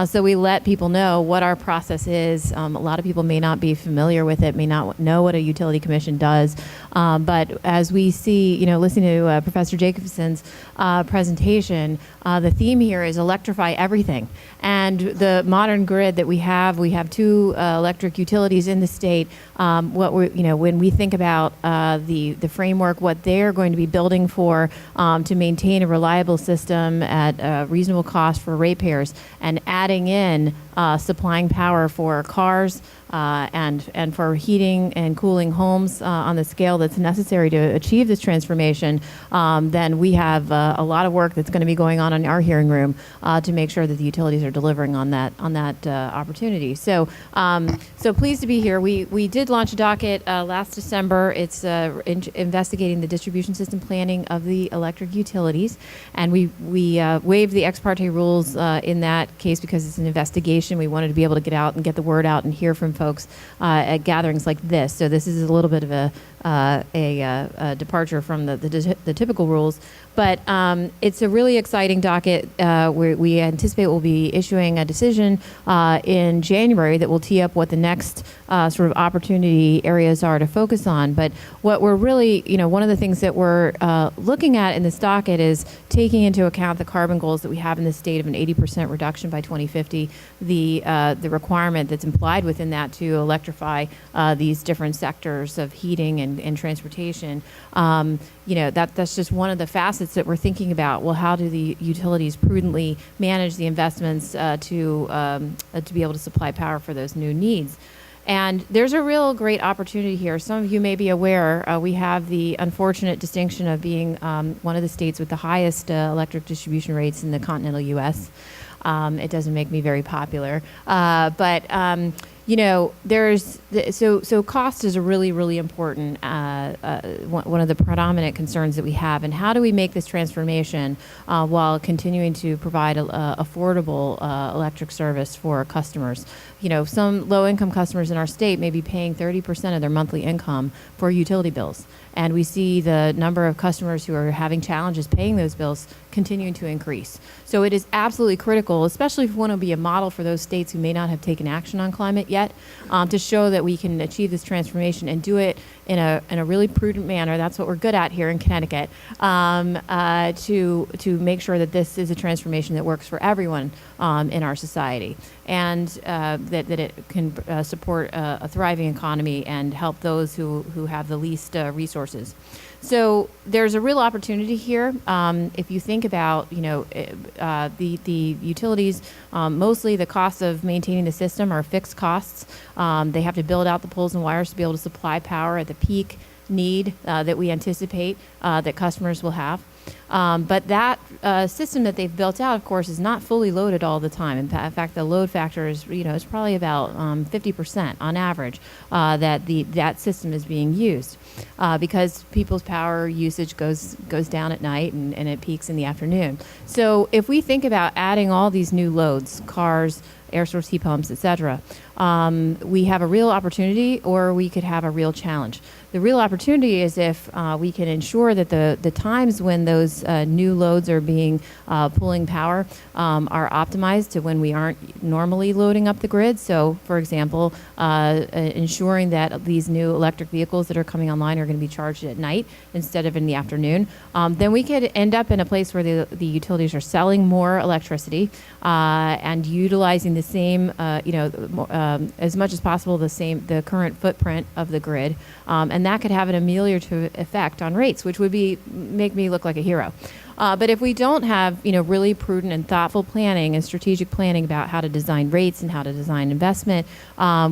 so we let people know what our process is. A lot of people may not be familiar with it, may not know what a utility commission does, but as we see, listening to Professor Jacobson's presentation, the theme here is electrify everything. And the modern grid that we have 2 electric utilities in the state. When we think about the framework, what they're going to be building for to maintain a reliable system at a reasonable cost for ratepayers, and adding in supplying power for cars, and for heating and cooling homes on the scale that's necessary to achieve this transformation, then we have a lot of work that's going to be going on in our hearing room to make sure that the utilities are delivering on that opportunity. So pleased to be here. We did launch a docket last December. It's investigating the distribution system planning of the electric utilities, and we waived the ex parte rules in that case because it's an investigation. We wanted to be able to get out and get the word out and hear from folks at gatherings like this. So this is a little bit of a departure from the typical rules. But it's a really exciting docket. We anticipate we'll be issuing a decision in January that will tee up what the next sort of opportunity areas are to focus on. But what we're really, one of the things that we're looking at in this docket is taking into account the carbon goals that we have in the state of an 80% reduction by 2050, the requirement that's implied within that to electrify these different sectors of heating and transportation. That's just one of the facets that we're thinking about. Well, how do the utilities prudently manage the investments to be able to supply power for those new needs? And there's a real great opportunity here. Some of you may be aware we have the unfortunate distinction of being one of the states with the highest electric distribution rates in the continental U.S. It doesn't make me very popular, but so cost is a really, really important one of the predominant concerns that we have. And how do we make this transformation while continuing to provide affordable electric service for customers? Some low-income customers in our state may be paying 30% of their monthly income for utility bills. And we see the number of customers who are having challenges paying those bills continuing to increase. So it is absolutely critical, especially if we want to be a model for those states who may not have taken action on climate yet, to show that we can achieve this transformation and do it in a really prudent manner. That's what we're good at here in Connecticut, to make sure that this is a transformation that works for everyone in our society, and that it can support a thriving economy and help those who have the least resources. So there's a real opportunity here. If you think about, the utilities, mostly the costs of maintaining the system are fixed costs. They have to build out the poles and wires to be able to supply power at the peak need that we anticipate that customers will have. But that system that they've built out, of course, is not fully loaded all the time. In fact, the load factor is, is probably about 50% on average that system is being used because people's power usage goes down at night and it peaks in the afternoon. So if we think about adding all these new loads, cars, air source heat pumps, et cetera, we have a real opportunity or we could have a real challenge. The real opportunity is if we can ensure that the times when those new loads are being pulling power are optimized to when we aren't normally loading up the grid. So, for example, ensuring that these new electric vehicles that are coming online are going to be charged at night instead of in the afternoon. Then we could end up in a place where the utilities are selling more electricity and utilizing the same, as much as possible the current footprint of the grid, and that could have an ameliorative effect on rates, which would make me look like a hero. But if we don't have, really prudent and thoughtful planning and strategic planning about how to design rates and how to design investment,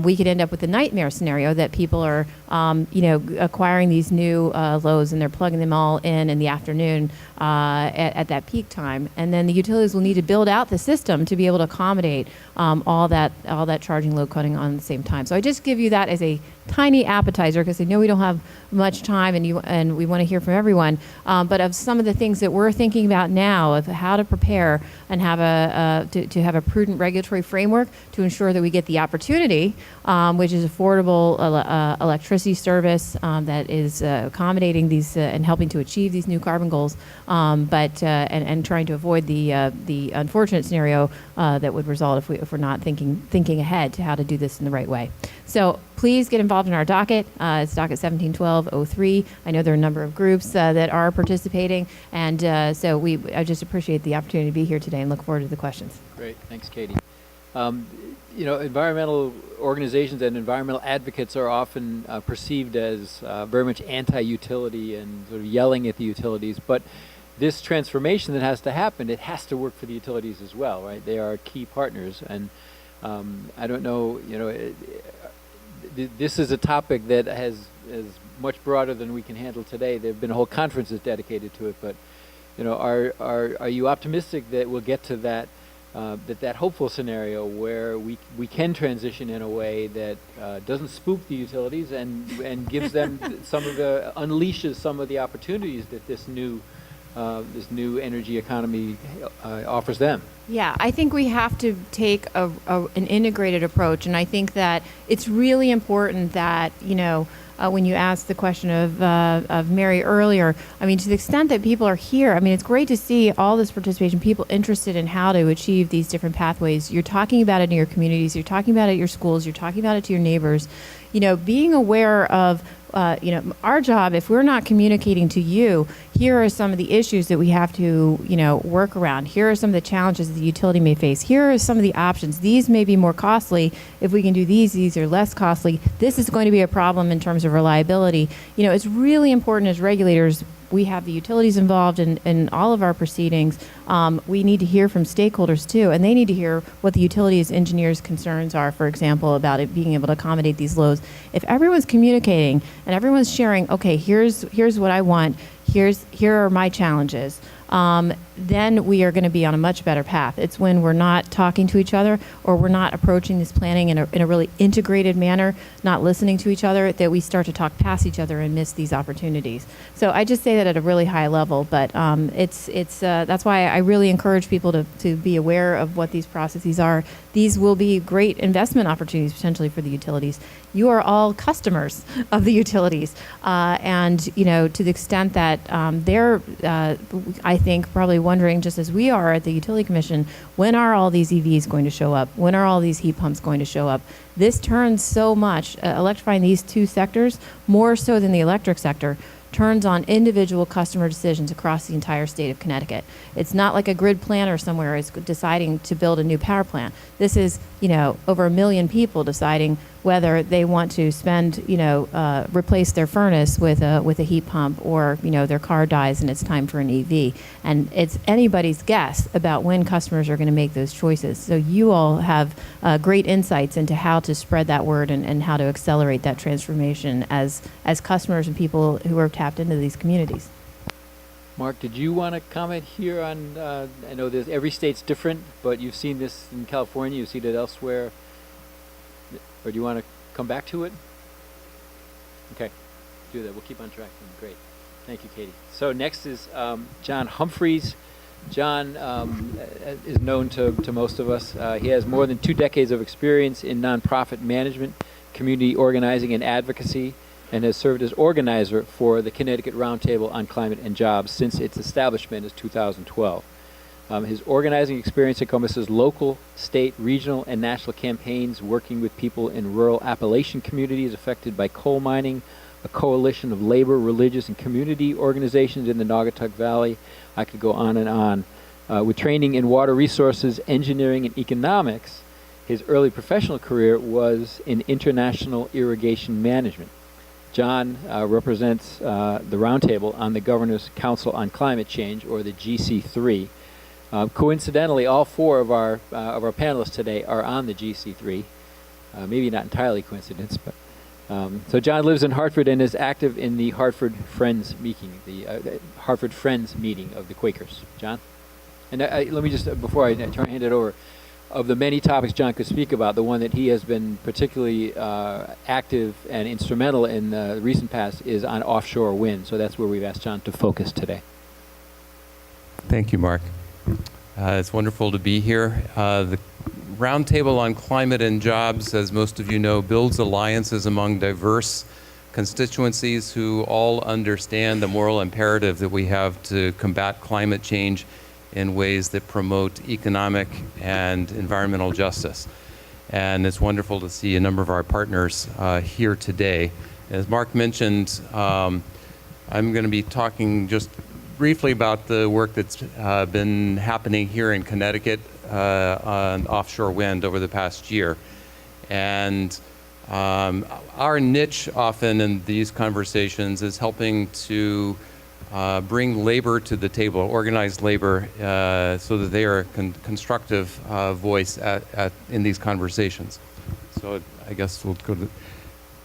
we could end up with a nightmare scenario that people are, acquiring these new loads and they're plugging them all in the afternoon at that peak time, and then the utilities will need to build out the system to be able to accommodate all that charging load cutting on at the same time. So I just give you that as a tiny appetizer because I know we don't have much time and we want to hear from everyone, but of some of the things that we're thinking about now of how to prepare and have to have a prudent regulatory framework to ensure that we get the opportunity, which is affordable electricity service that is accommodating these and helping to achieve these new carbon goals, but trying to avoid the unfortunate scenario that would result if we're not thinking ahead to how to do this in the right way. So please get involved in our docket. It's docket 1712-03. I know there are a number of groups that are participating, and so I just appreciate the opportunity to be here today and look forward to the questions. Great. Thanks, Katie. Environmental organizations and environmental advocates are often perceived as very much anti-utility and sort of yelling at the utilities, but this transformation that has to happen, it has to work for the utilities as well, right? They are key partners, and I don't know, this is a topic that is much broader than we can handle today. There have been whole conferences dedicated to it, but are you optimistic that we'll get to that hopeful scenario where we can transition in a way that doesn't spook the utilities and gives them unleashes some of the opportunities that this new energy economy offers them? Yeah, I think we have to take an integrated approach, and I think that it's really important that, when you asked the question of Mary earlier, I mean, to the extent that people are here, I mean, it's great to see all this participation, people interested in how to achieve these different pathways. You're talking about it in your communities, you're talking about it at your schools, you're talking about it to your neighbors. Being aware of our job, if we're not communicating to you, here are some of the issues that we have to, work around. Here are some of the challenges that the utility may face. Here are some of the options. These may be more costly. If we can do these are less costly. This is going to be a problem in terms of reliability. It's really important as regulators. We have the utilities involved in all of our proceedings. We need to hear from stakeholders too, and they need to hear what the utilities engineers' concerns are, for example, about it being able to accommodate these loads. If everyone's communicating and everyone's sharing, okay, here's what I want, here are my challenges, then we are going to be on a much better path. It's when we're not talking to each other or we're not approaching this planning in a really integrated manner, not listening to each other, that we start to talk past each other and miss these opportunities. So I just say that at a really high level, but that's why I really encourage people to be aware of what these processes are. These will be great investment opportunities potentially for the utilities. You are all customers of the utilities, and to the extent that they're, I think, probably wondering, just as we are at the Utility Commission, when are all these EVs going to show up? When are all these heat pumps going to show up? This turns so much, electrifying these two sectors, more so than the electric sector, turns on individual customer decisions across the entire state of Connecticut. It's not like a grid planner somewhere is deciding to build a new power plant. This is, over 1 million people deciding whether they want to spend, replace their furnace with a heat pump, or, their car dies and it's time for an EV. And it's anybody's guess about when customers are going to make those choices. So you all have great insights into how to spread that word and how to accelerate that transformation as customers and people who are tapped into these communities. Mark, did you want to comment here on, I know every state's different, but you've seen this in California, you've seen it elsewhere, or do you want to come back to it? Okay, do that. We'll keep on track. Great. Thank you, Katie. So next is John Humphries. John is known to most of us. He has more than 2 decades of experience in nonprofit management, community organizing, and advocacy, and has served as organizer for the Connecticut Roundtable on Climate and Jobs since its establishment in 2012. His organizing experience encompasses local, state, regional, and national campaigns working with people in rural Appalachian communities affected by coal mining, a coalition of labor, religious, and community organizations in the Naugatuck Valley. I could go on and on. With training in water resources, engineering, and economics, his early professional career was in international irrigation management. John represents the Roundtable on the Governor's Council on Climate Change, or the GC3. Coincidentally, all 4 of our panelists today are on the GC3. Maybe not entirely coincidence, but so John lives in Hartford and is active in the Hartford Friends meeting, the Hartford Friends meeting of the Quakers. John, and let me just before I hand it over, of the many topics John could speak about, the one that he has been particularly active and instrumental in the recent past is on offshore wind. So that's where we've asked John to focus today. Thank you, Mark. It's wonderful to be here. The Roundtable on Climate and Jobs, as most of you know, builds alliances among diverse constituencies who all understand the moral imperative that we have to combat climate change in ways that promote economic and environmental justice. And it's wonderful to see a number of our partners here today. As Mark mentioned, I'm going to be talking just briefly about the work that's been happening here in Connecticut on offshore wind over the past year. And our niche often in these conversations is helping to bring labor to the table, organized labor, so that they are a constructive voice in these conversations. So I guess we'll go to...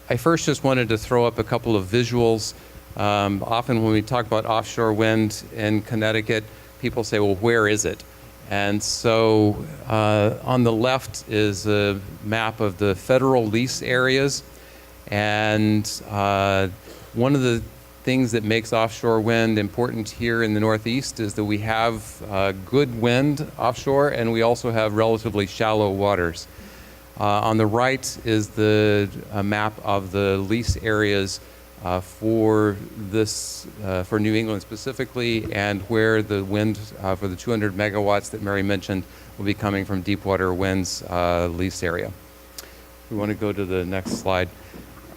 I first just wanted to throw up a couple of visuals. Often when we talk about offshore wind in Connecticut, people say, well, where is it? And so on the left is a map of the federal lease areas. And one of the things that makes offshore wind important here in the Northeast is that we have good wind offshore, and we also have relatively shallow waters. On the right is the map of the lease areas for New England specifically, and where the wind for the 200 megawatts that Mary mentioned will be coming from Deepwater Wind's lease area. We want to go to the next slide.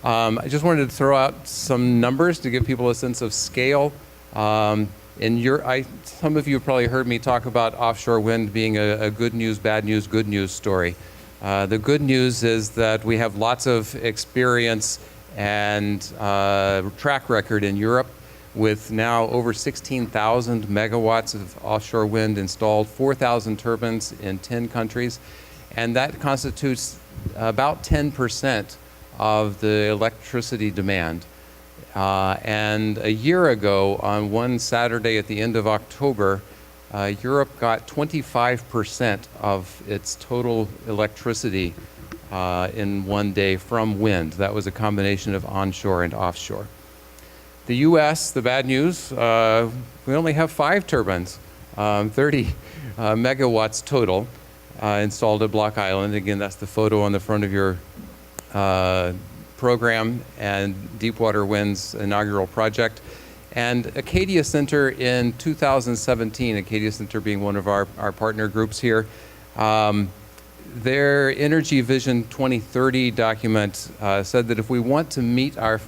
I just wanted to throw out some numbers to give people a sense of scale. Some of you have probably heard me talk about offshore wind being a good news, bad news, good news story. The good news is that we have lots of experience and track record in Europe, with now over 16,000 megawatts of offshore wind installed, 4,000 turbines in 10 countries, and that constitutes about 10% of the electricity demand. And a year ago, on one Saturday at the end of October, Europe got 25% of its total electricity in one day from wind. That was a combination of onshore and offshore. The US, the bad news, we only have 5 turbines, 30 megawatts total installed at Block Island. Again, that's the photo on the front of your program, and Deepwater Wind's inaugural project. And Acadia Center in 2017, Acadia Center being one of our partner groups here, their Energy Vision 2030 document said that if we want to meet our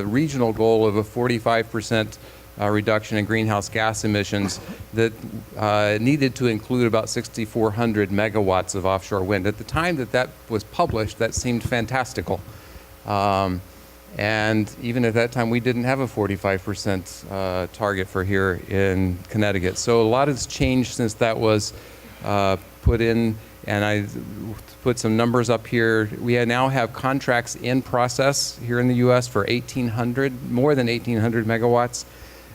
regional goal of a 45% reduction in greenhouse gas emissions that needed to include about 6,400 megawatts of offshore wind. At the time that that was published, that seemed fantastical. And even at that time, we didn't have a 45% target for here in Connecticut. So a lot has changed since that was put in, and I put some numbers up here. We now have contracts in process here in the U.S. for more than 1,800 megawatts,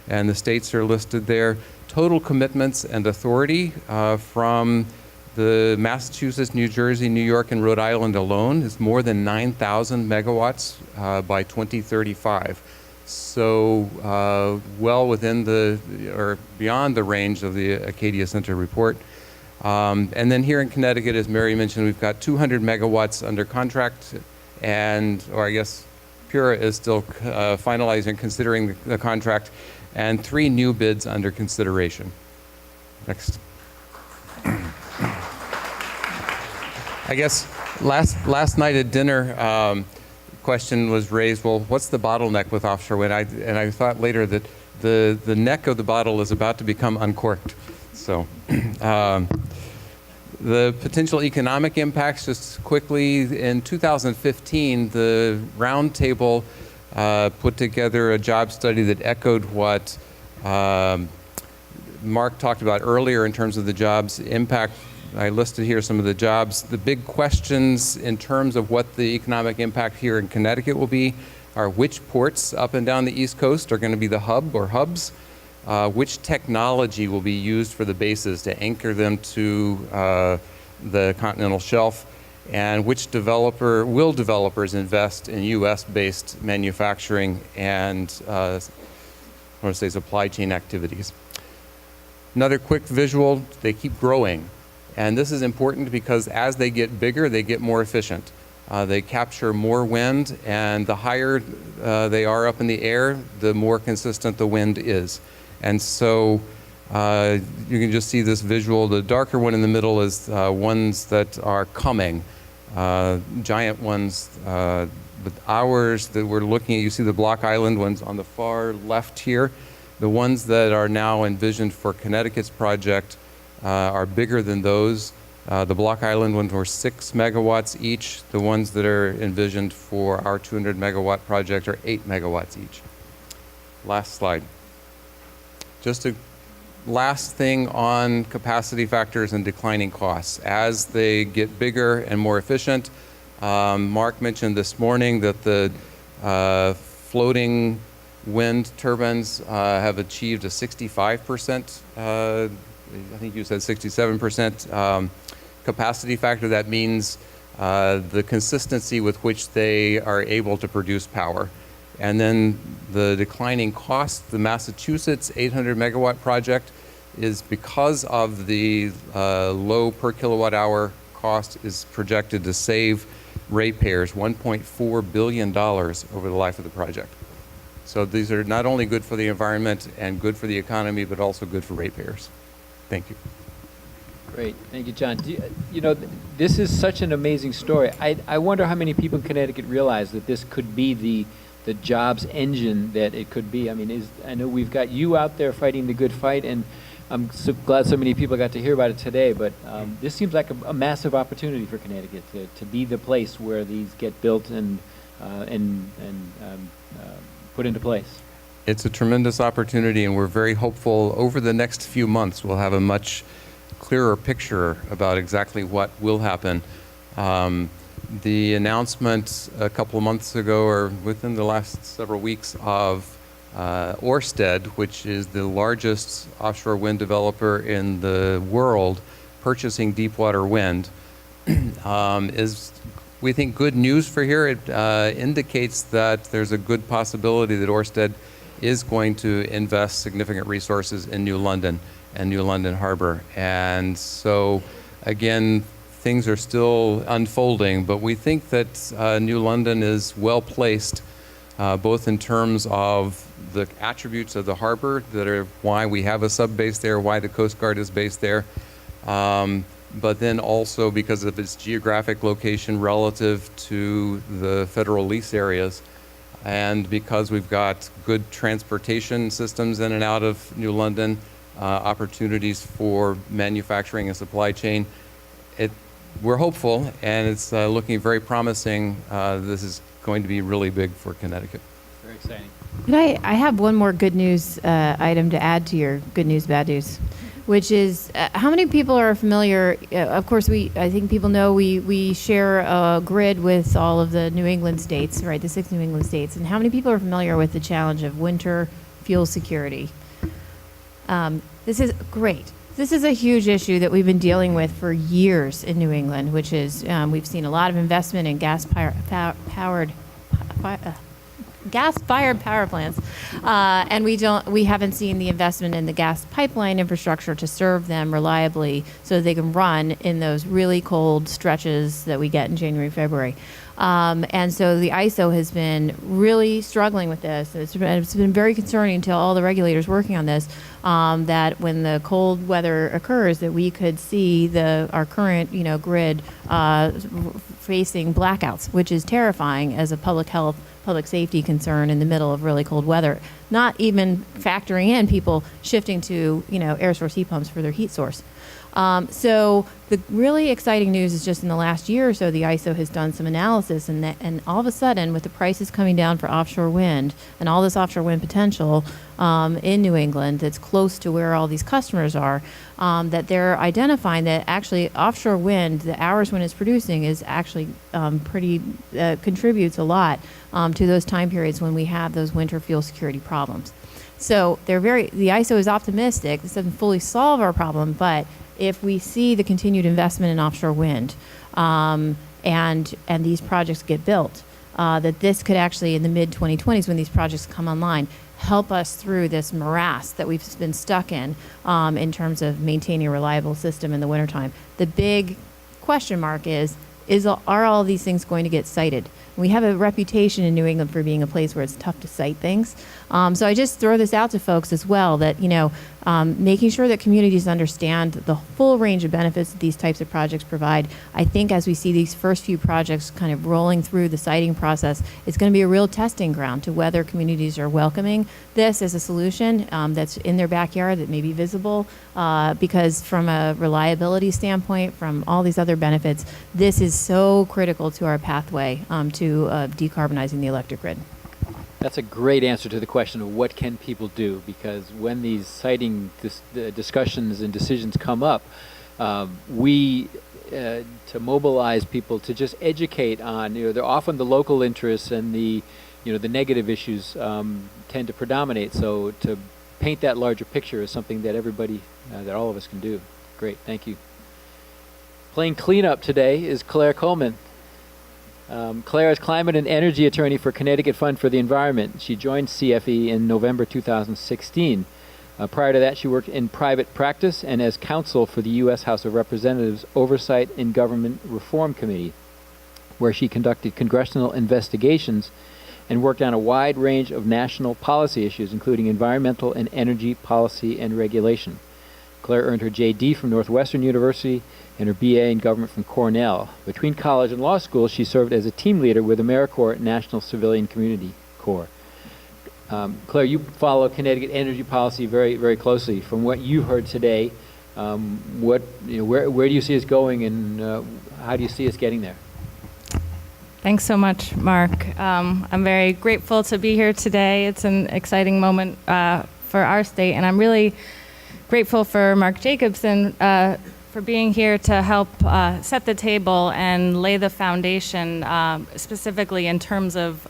and the states are listed there. Total commitments and authority from the Massachusetts, New Jersey, New York, and Rhode Island alone is more than 9,000 megawatts by 2035. So well within or beyond the range of the Acadia Center report. And then here in Connecticut, as Mary mentioned, we've got 200 megawatts under contract, or I guess Pura is still finalizing, considering the contract, and 3 new bids under consideration. Next. I guess last night at dinner, question was raised, well, what's the bottleneck with offshore wind? And I thought later that the neck of the bottle is about to become uncorked. So the potential economic impacts, just quickly, in 2015, the Roundtable put together a job study that echoed what Mark talked about earlier in terms of the jobs impact. I listed here some of the jobs. The big questions in terms of what the economic impact here in Connecticut will be are which ports up and down the East Coast are going to be the hub or hubs, which technology will be used for the bases to anchor them to the continental shelf, and which developers invest in US-based manufacturing and I want to say supply chain activities. Another quick visual, they keep growing. And this is important because as they get bigger, they get more efficient. They capture more wind, and the higher they are up in the air, the more consistent the wind is. And so you can just see this visual. The darker one in the middle is ones that are coming, giant ones. But ours that we're looking at, you see the Block Island ones on the far left here. The ones that are now envisioned for Connecticut's project are bigger than those. The Block Island ones were 6 megawatts each. The ones that are envisioned for our 200 megawatt project are 8 megawatts each. Last slide. Just a last thing on capacity factors and declining costs. As they get bigger and more efficient, Mark mentioned this morning that the floating wind turbines have achieved a 65%, I think you said 67% capacity factor. That means the consistency with which they are able to produce power. And then the declining cost, the Massachusetts 800 megawatt project is because of the low per kilowatt hour cost is projected to save ratepayers $1.4 billion over the life of the project. So these are not only good for the environment and good for the economy, but also good for ratepayers. Thank you. Great. Thank you, John. You know, this is such an amazing story. I wonder how many people in Connecticut realize that this could be the jobs engine that it could be. I mean, I know we've got you out there fighting the good fight, and I'm so glad so many people got to hear about it today, but this seems like a massive opportunity for Connecticut to be the place where these get built and put into place. It's a tremendous opportunity, and we're very hopeful over the next few months we'll have a much clearer picture about exactly what will happen. The announcement a couple of months ago, or within the last several weeks, of Ørsted, which is the largest offshore wind developer in the world, purchasing deepwater wind, is, we think, good news for here. It indicates that there's a good possibility that Ørsted is going to invest significant resources in New London and New London Harbor. And so, again, things are still unfolding, but we think that New London is well placed, both in terms of the attributes of the harbor that are why we have a sub base there, why the Coast Guard is based there, but then also because of its geographic location relative to the federal lease areas. And because we've got good transportation systems in and out of New London, opportunities for manufacturing and supply chain, we're hopeful, and it's looking very promising. This is going to be really big for Connecticut. Very exciting. Could I have one more good news item to add to your good news, bad news, which is how many people are familiar? Of course, I think people know we share a grid with all of the New England states, right? The 6 New England states. And how many people are familiar with the challenge of winter fuel security? This is great. This is a huge issue that we've been dealing with for years in New England, which is we've seen a lot of investment in gas-fired power plants, and we haven't seen the investment in the gas pipeline infrastructure to serve them reliably so that they can run in those really cold stretches that we get in January, February. And so the ISO has been really struggling with this. It's been very concerning to all the regulators working on this, that when the cold weather occurs, that we could see our current grid facing blackouts, which is terrifying as a public health, public safety concern in the middle of really cold weather. Not even factoring in people shifting to air source heat pumps for their heat source. So the really exciting news is just in the last year or so, the ISO has done some analysis, and all of a sudden, with the prices coming down for offshore wind and all this offshore wind potential in New England that's close to where all these customers are, that they're identifying that actually offshore wind, the hours when it's producing, is actually contributes a lot to those time periods when we have those winter fuel security problems. So the ISO is optimistic. This doesn't fully solve our problem, but if we see the continued investment in offshore wind and these projects get built, that this could actually, in the mid-2020s, when these projects come online, help us through this morass that we've been stuck in terms of maintaining a reliable system in the wintertime. The big question mark is are all these things going to get sited? We have a reputation in New England for being a place where it's tough to cite things. So I just throw this out to folks as well, that making sure that communities understand the full range of benefits that these types of projects provide. I think as we see these first few projects kind of rolling through the siting process, it's going to be a real testing ground to whether communities are welcoming this as a solution that's in their backyard, that may be visible, because from a reliability standpoint, from all these other benefits, this is so critical to our pathway to decarbonizing the electric grid. That's a great answer to the question of what can people do, because when these siting discussions and decisions come up, to mobilize people to just educate on, they're often the local interests and the negative issues tend to predominate. So to paint that larger picture is something that everybody, that all of us can do. Great, thank you. Playing cleanup today is Claire Coleman. Claire is climate and energy attorney for Connecticut Fund for the Environment. She joined CFE in November 2016. Prior to that, she worked in private practice and as counsel for the U.S. House of Representatives Oversight and Government Reform Committee, where she conducted congressional investigations and worked on a wide range of national policy issues, including environmental and energy policy and regulation. Claire earned her J.D. from Northwestern University and her B.A. in government from Cornell. Between college and law school, she served as a team leader with AmeriCorps National Civilian Community Corps. Claire, you follow Connecticut energy policy very, very closely. From what you heard today, where do you see us going, and how do you see us getting there? Thanks so much, Mark. I'm very grateful to be here today. It's an exciting moment for our state, and I'm really grateful for Mark Jacobson for being here to help set the table and lay the foundation, specifically in terms of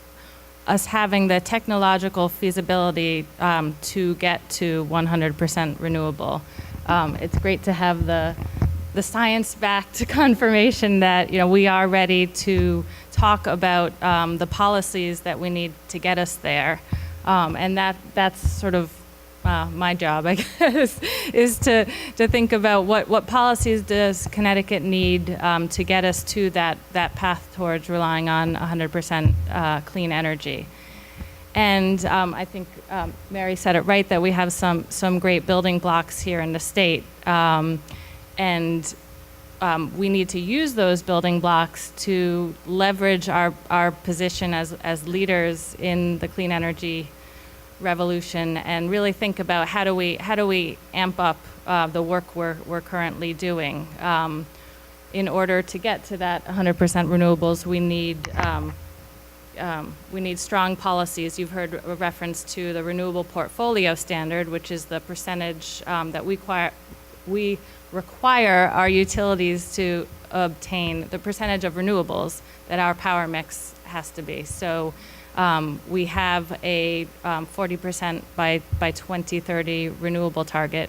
us having the technological feasibility to get to 100% renewable. It's great to have the science-backed confirmation that we are ready to talk about the policies that we need to get us there, and that's sort of my job, I guess, is to think about what policies does Connecticut need to get us to that path towards relying on 100% clean energy. And I think Mary said it right, that we have some great building blocks here in the state. And we need to use those building blocks to leverage our position as leaders in the clean energy revolution, and really think about how do we amp up the work we're currently doing. In order to get to that 100% renewables, we need strong policies. You've heard a reference to the renewable portfolio standard, which is the percentage that we require our utilities to obtain, the percentage of renewables that our power mix has to be. So we have a 40% by 2030 renewable target,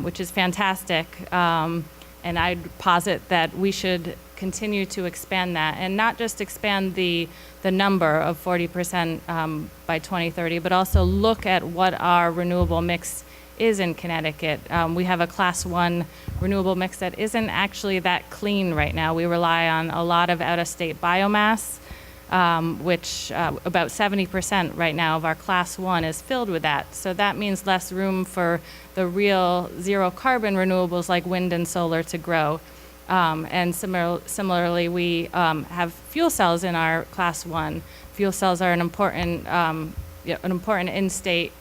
which is fantastic. And I'd posit that we should continue to expand that, and not just expand the number of 40% by 2030, but also look at what our renewable mix is in Connecticut. We have a class 1 renewable mix that isn't actually that clean right now. We rely on a lot of out-of-state biomass, which about 70% right now of our class 1 is filled with that. So that means less room for the real zero carbon renewables like wind and solar to grow. And similarly, we have fuel cells in our class 1. Fuel cells are an important in-state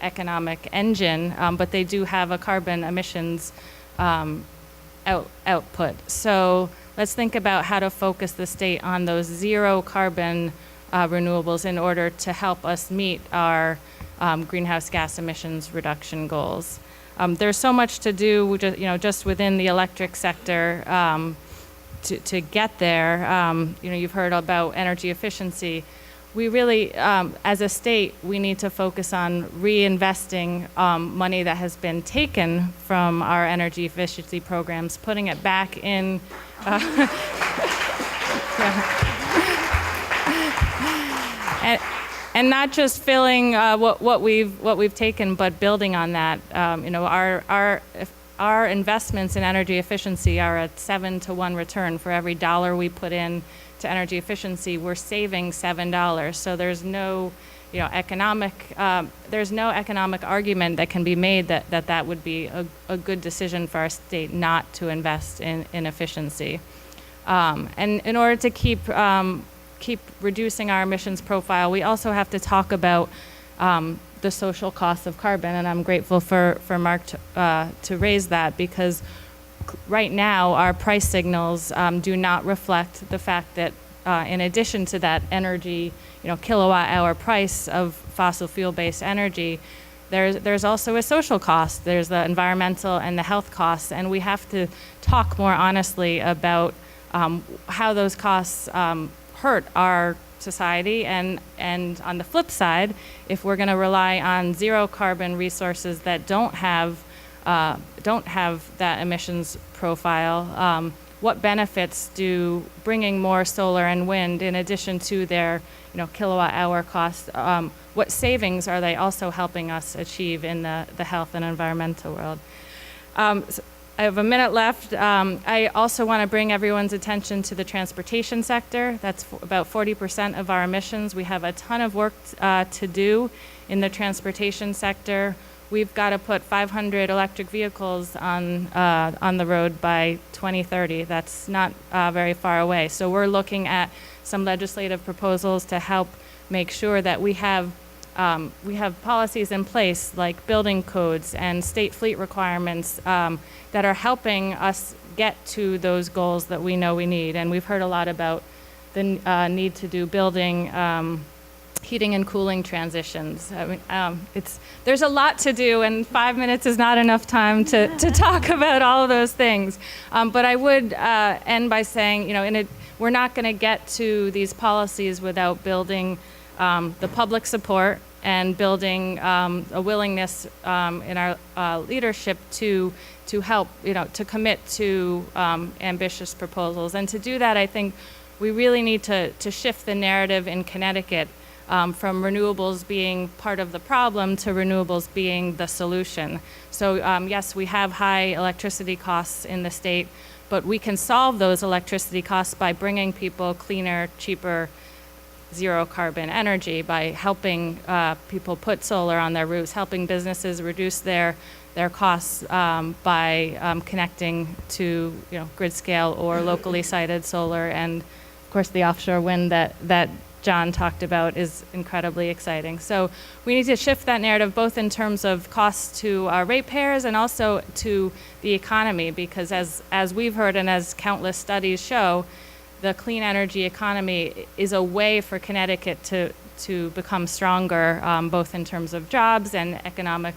economic engine, but they do have a carbon emissions output. So let's think about how to focus the state on those zero carbon renewables in order to help us meet our greenhouse gas emissions reduction goals. There's so much to do, just within the electric sector to get there. You've heard about energy efficiency. We really, as a state, we need to focus on reinvesting money that has been taken from our energy efficiency programs, putting it back in. And not just filling what we've taken, but building on that. Our investments in energy efficiency are a 7-to-1 return. For every $1 we put in to energy efficiency, we're saving $7. So there's no, economic argument that can be made that would be a good decision for our state not to invest in efficiency. And in order to keep reducing our emissions profile, we also have to talk about the social cost of carbon, and I'm grateful for Mark to raise that, because right now our price signals do not reflect the fact that in addition to that energy, kilowatt hour price of fossil fuel-based energy, there's also a social cost. There's the environmental and the health costs, and we have to talk more honestly about how those costs hurt our society, and on the flip side, if we're going to rely on zero carbon resources that don't have that emissions profile, what benefits do bringing more solar and wind, in addition to their kilowatt hour cost, what savings are they also helping us achieve in the health and environmental world? So I have a minute left. I also want to bring everyone's attention to the transportation sector. That's about 40% of our emissions. We have a ton of work to do in the transportation sector. We've got to put 500 electric vehicles on the road by 2030. That's not very far away. So we're looking at some legislative proposals to help make sure that we have policies in place, like building codes and state fleet requirements that are helping us get to those goals that we know we need. And we've heard a lot about the need to do building heating and cooling transitions. I mean, there's a lot to do, and 5 minutes is not enough time to talk about all of those things. But I would end by saying, we're not going to get to these policies without building the public support and building a willingness in our leadership to help, to commit to ambitious proposals. And to do that, I think we really need to shift the narrative in Connecticut from renewables being part of the problem to renewables being the solution. So yes, we have high electricity costs in the state, but we can solve those electricity costs by bringing people cleaner, cheaper, zero carbon energy, by helping people put solar on their roofs, helping businesses reduce their their costs by connecting to grid scale or locally sited solar, and of course the offshore wind that John talked about is incredibly exciting. So we need to shift that narrative both in terms of costs to our ratepayers and also to the economy, because as we've heard and as countless studies show, the clean energy economy is a way for Connecticut to become stronger, both in terms of jobs and economic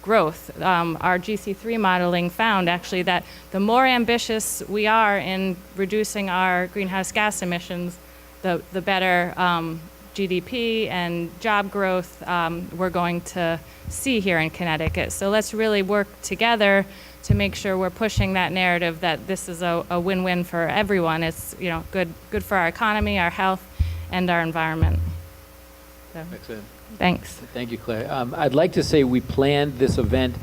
growth. Our GC3 modeling found actually that the more ambitious we are in reducing our greenhouse gas emissions, the better GDP and job growth we're going to see here in Connecticut. So let's really work together to make sure we're pushing that narrative that this is a win-win for everyone. It's good for our economy, our health, and our environment. So, Excellent. thanks. Thank you, Claire. I'd like to say we planned this event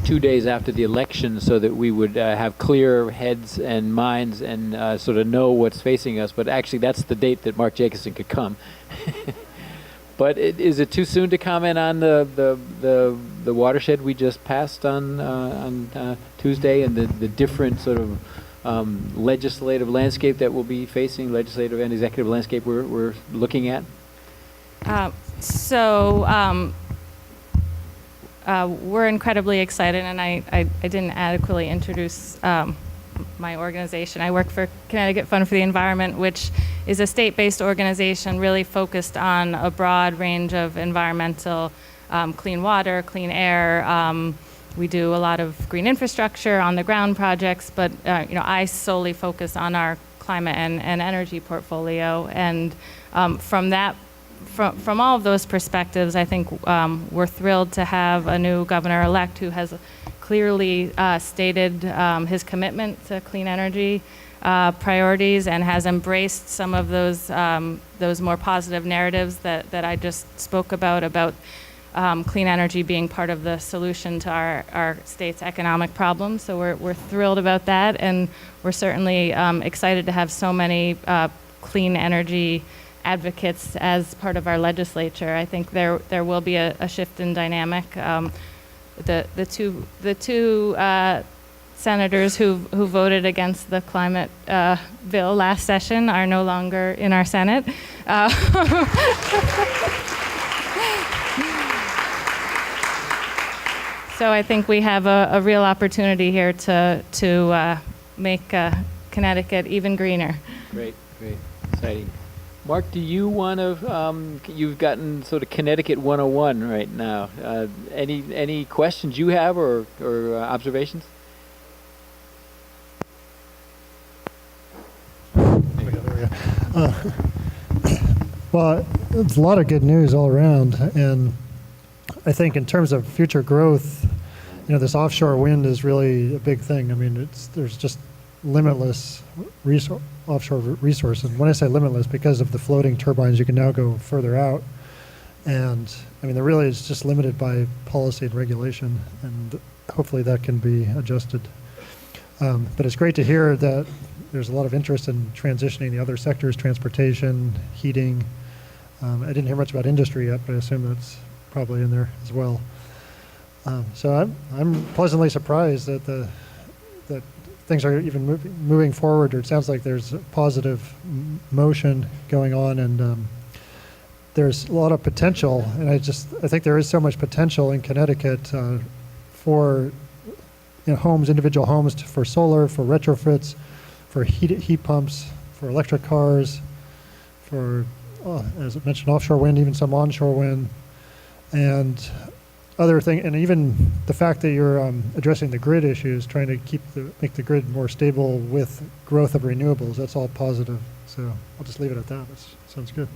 2 days after the election so that we would have clear heads and minds and sort of know what's facing us. But actually, that's the date that Mark Jacobson could come. But is it too soon to comment on the watershed we just passed on Tuesday and the different sort of legislative landscape that we'll be facing, legislative and executive landscape we're looking at? We're incredibly excited, and I didn't adequately introduce my organization. I work for Connecticut Fund for the Environment, which is a state-based organization really focused on a broad range of environmental, clean water, clean air. We do a lot of green infrastructure, on-the-ground projects, but I solely focus on our climate and energy portfolio. And from all of those perspectives, I think we're thrilled to have a new governor-elect who has clearly stated his commitment to clean energy priorities and has embraced some of those more positive narratives that I just spoke about clean energy being part of the solution to our state's economic problems. So we're thrilled about that, and we're certainly excited to have so many clean energy advocates as part of our legislature. I think there will be a shift in dynamic. The two senators who voted against the climate bill last session are no longer in our Senate. So I think we have a real opportunity here to make Connecticut even greener. Great, exciting. Mark, do you want to, you've gotten sort of Connecticut 101 right now. Any questions you have or observations? Well, it's a lot of good news all around, and I think in terms of future growth, this offshore wind is really a big thing. I mean, there's just limitless offshore resources. When I say limitless, because of the floating turbines, you can now go further out. And I mean, there really is just limited by policy and regulation, and hopefully that can be adjusted. But it's great to hear that there's a lot of interest in transitioning the other sectors, transportation, heating. I didn't hear much about industry yet, but I assume that's probably in there as well. So I'm pleasantly surprised that that things are even moving forward, or it sounds like there's a positive motion going on, and there's a lot of potential. And I think there is so much potential in Connecticut for homes, individual homes, for solar, for retrofits, for heat pumps, for electric cars, for, as I mentioned, offshore wind, even some onshore wind, and other thing, and even the fact that you're addressing the grid issues, trying to make the grid more stable with growth of renewables. That's all positive. So I'll just leave it at that. That sounds good.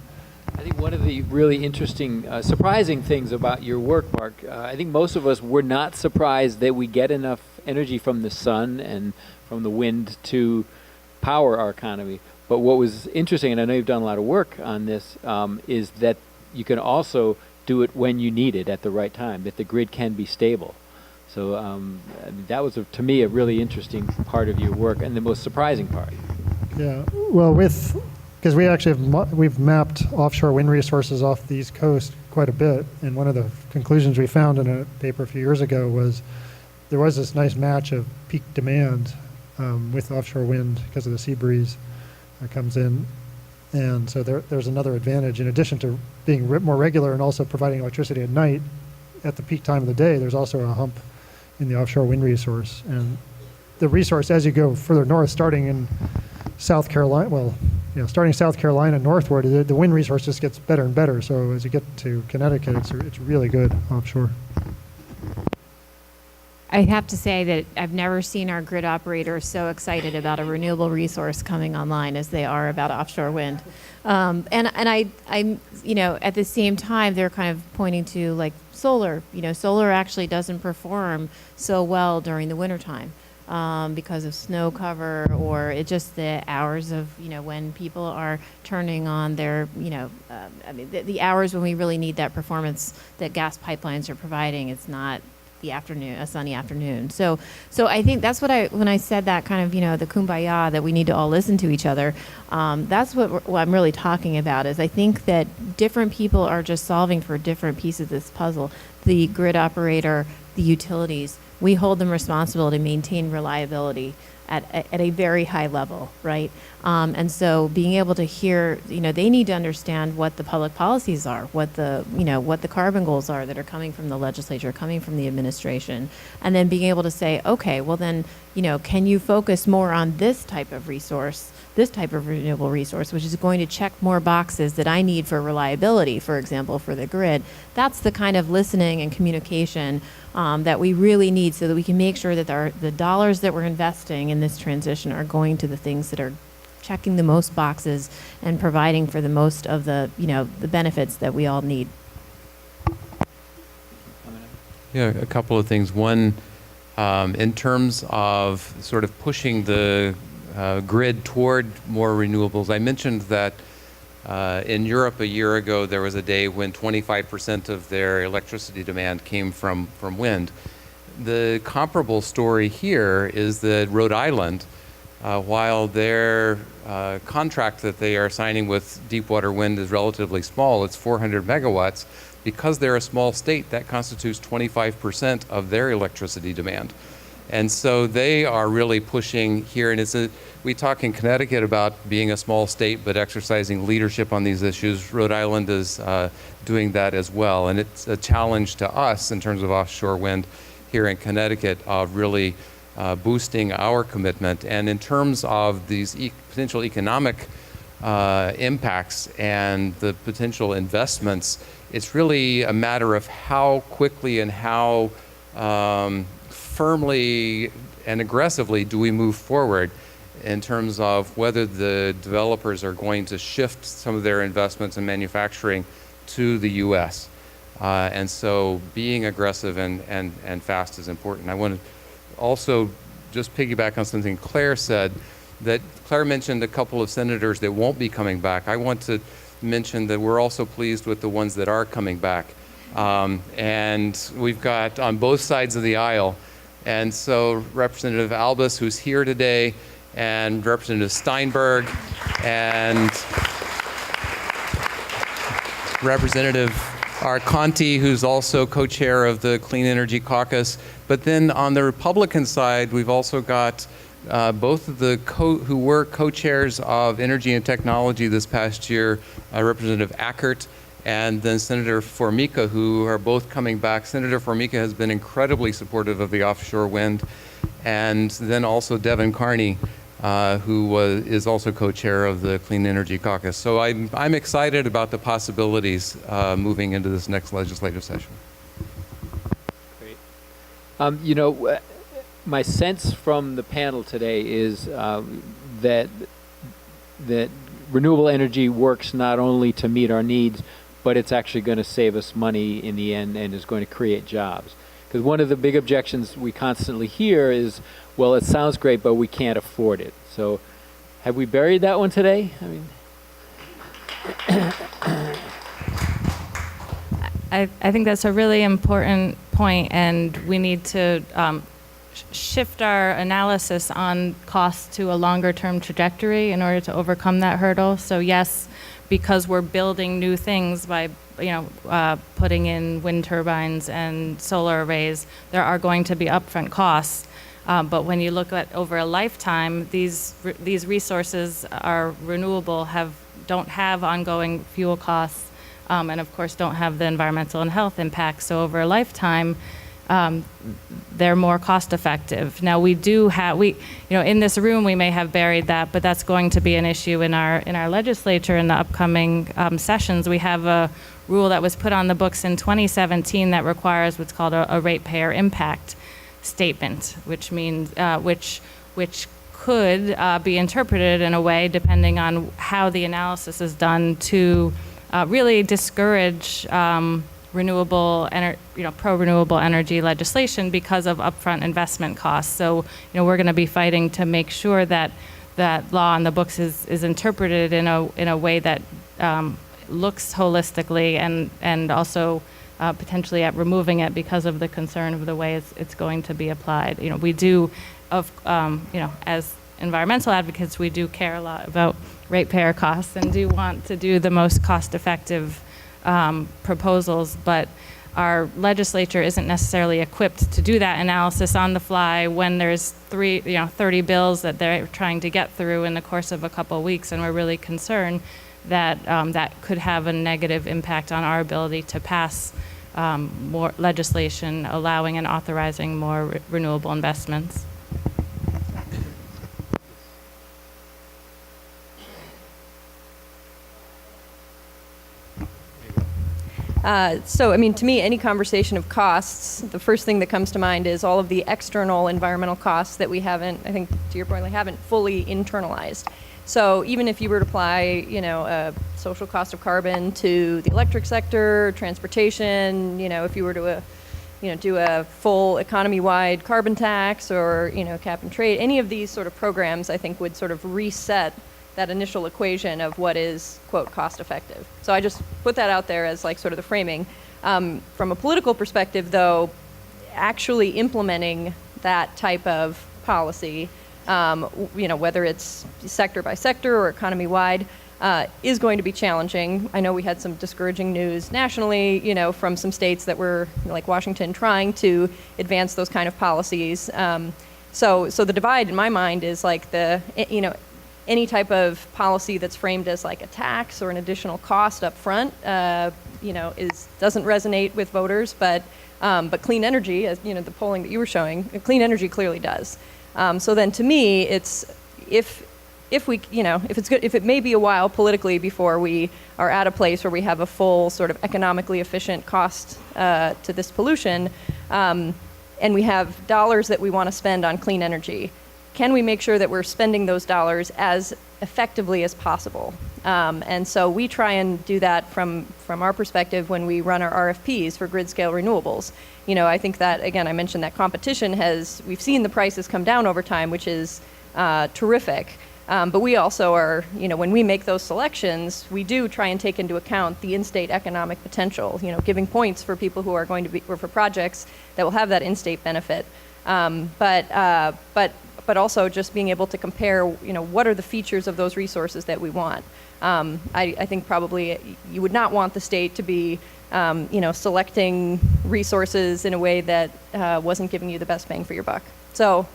I think one of the really interesting, surprising things about your work, Mark, I think most of us were not surprised that we get enough energy from the sun and from the wind to power our economy. But what was interesting, and I know you've done a lot of work on this, is that you can also do it when you need it at the right time, that the grid can be stable. So that was, to me, a really interesting part of your work and the most surprising part. Yeah, well, with because we actually we've mapped offshore wind resources off the East Coast quite a bit, and one of the conclusions we found in a paper a few years ago was there was this nice match of peak demand with offshore wind because of the sea breeze that comes in. And so there's another advantage. In addition to being more regular and also providing electricity at night, at the peak time of the day, there's also a hump in the offshore wind resource. And the resource, as you go further north, starting in South Carolina, starting South Carolina northward, the wind resource just gets better and better. So as you get to Connecticut, it's really good offshore. I have to say that I've never seen our grid operators so excited about a renewable resource coming online as they are about offshore wind. And I'm, at the same time, they're kind of pointing to like solar. Solar actually doesn't perform so well during the wintertime because of snow cover or it just the hours of, when people are turning on their, the hours when we really need that performance that gas pipelines are providing. It's not a sunny afternoon. So I think that's when I said that kind of, the kumbaya that we need to all listen to each other. That's what I'm really talking about is I think that different people are just solving for different pieces of this puzzle. The grid operator, the utilities, we hold them responsible to maintain reliability at a very high level, right? And so being able to hear, they need to understand what the public policies are, what the carbon goals are that are coming from the legislature, coming from the administration, and then being able to say, okay, well then, can you focus more on this type of resource, this type of renewable resource, which is going to check more boxes that I need for reliability, for example, for the grid. That's the kind of listening and communication that we really need so that we can make sure that the dollars that we're investing in this transition are going to the things that are checking the most boxes and providing for the most of the benefits that we all need. Yeah, a couple of things. One, in terms of sort of pushing the grid toward more renewables, I mentioned that in Europe a year ago there was a day when 25% of their electricity demand came from wind. The comparable story here is that Rhode Island, while their contract that they are signing with Deepwater Wind is relatively small, it's 400 megawatts, because they're a small state, that constitutes 25% of their electricity demand. And so they are really pushing here, and we talk in Connecticut about being a small state but exercising leadership on these issues. Rhode Island is doing that as well, and it's a challenge to us in terms of offshore wind here in Connecticut of really boosting our commitment. And in terms of these potential economic impacts and the potential investments, it's really a matter of how quickly and how firmly and aggressively do we move forward in terms of whether the developers are going to shift some of their investments in manufacturing to the U.S. And so being aggressive and fast is important. I want to also just piggyback on something Claire said, that Claire mentioned a couple of senators that won't be coming back. I want to mention that we're also pleased with the ones that are coming back. And we've got on both sides of the aisle. And so Representative Albus, who's here today, and Representative Steinberg, and Representative Arconti, who's also co-chair of the Clean Energy Caucus. But then on the Republican side, we've also got both of the who were co-chairs of Energy and Technology this past year, Representative Ackert and then Senator Formica, who are both coming back. Senator Formica has been incredibly supportive of the offshore wind. And then also Devin Carney, who is also co-chair of the Clean Energy Caucus. So I'm excited about the possibilities moving into this next legislative session. Great. My sense from the panel today is that renewable energy works not only to meet our needs, but it's actually going to save us money in the end and is going to create jobs. Because one of the big objections we constantly hear is, well, it sounds great, but we can't afford it. So have we buried that one today? I mean, I think that's a really important point, and we need to shift our analysis on costs to a longer-term trajectory in order to overcome that hurdle. So yes, because we're building new things by putting in wind turbines and solar arrays, there are going to be upfront costs. But when you look at over a lifetime, these resources are renewable, don't have ongoing fuel costs, and of course don't have the environmental and health impacts. So over a lifetime, they're more cost effective. Now we do have, in this room we may have buried that, but that's going to be an issue in our legislature in the upcoming sessions. We have a rule that was put on the books in 2017 that requires what's called a ratepayer impact statement, which means which could be interpreted in a way, depending on how the analysis is done, to really discourage pro-renewable energy legislation because of upfront investment costs. So, we're going to be fighting to make sure that that law on the books is interpreted in a way that looks holistically and also potentially at removing it because of the concern of the way it's going to be applied. We do, as environmental advocates, we do care a lot about ratepayer costs and do want to do the most cost-effective proposals, but our legislature isn't necessarily equipped to do that analysis on the fly when there's 30 bills that they're trying to get through in the course of a couple of weeks, and we're really concerned that that could have a negative impact on our ability to pass more legislation allowing and authorizing more renewable investments. To me, any conversation of costs, the first thing that comes to mind is all of the external environmental costs that we haven't, I think, to your point, haven't fully internalized. So even if you were to apply, a social cost of carbon to the electric sector, transportation, if you were to, do a full economy-wide carbon tax or, cap and trade, any of these sort of programs, I think, would sort of reset that initial equation of what is, quote, cost effective. So I just put that out there as sort of the framing. From a political perspective, though, actually implementing that type of policy, whether it's sector by sector or economy wide, is going to be challenging. I know we had some discouraging news nationally, from some states that were, like Washington, trying to advance those kind of policies. So the divide in my mind is any type of policy that's framed as a tax or an additional cost up front, doesn't resonate with voters. But clean energy, as the polling that you were showing, clean energy clearly does. So then, to me, it's if it may be a while politically before we are at a place where we have a full sort of economically efficient cost to this pollution, and we have dollars that we want to spend on clean energy. Can we make sure that we're spending those dollars as effectively as possible? And so we try and do that from our perspective when we run our RFPs for grid scale renewables. I think that, again, I mentioned that competition we've seen the prices come down over time, which is terrific. But we also are, when we make those selections, we do try and take into account the in-state economic potential, giving points for people who are going to be, or for projects that will have that in-state benefit. But also just being able to compare, what are the features of those resources that we want. I think probably you would not want the state to be, selecting resources in a way that wasn't giving you the best bang for your buck. So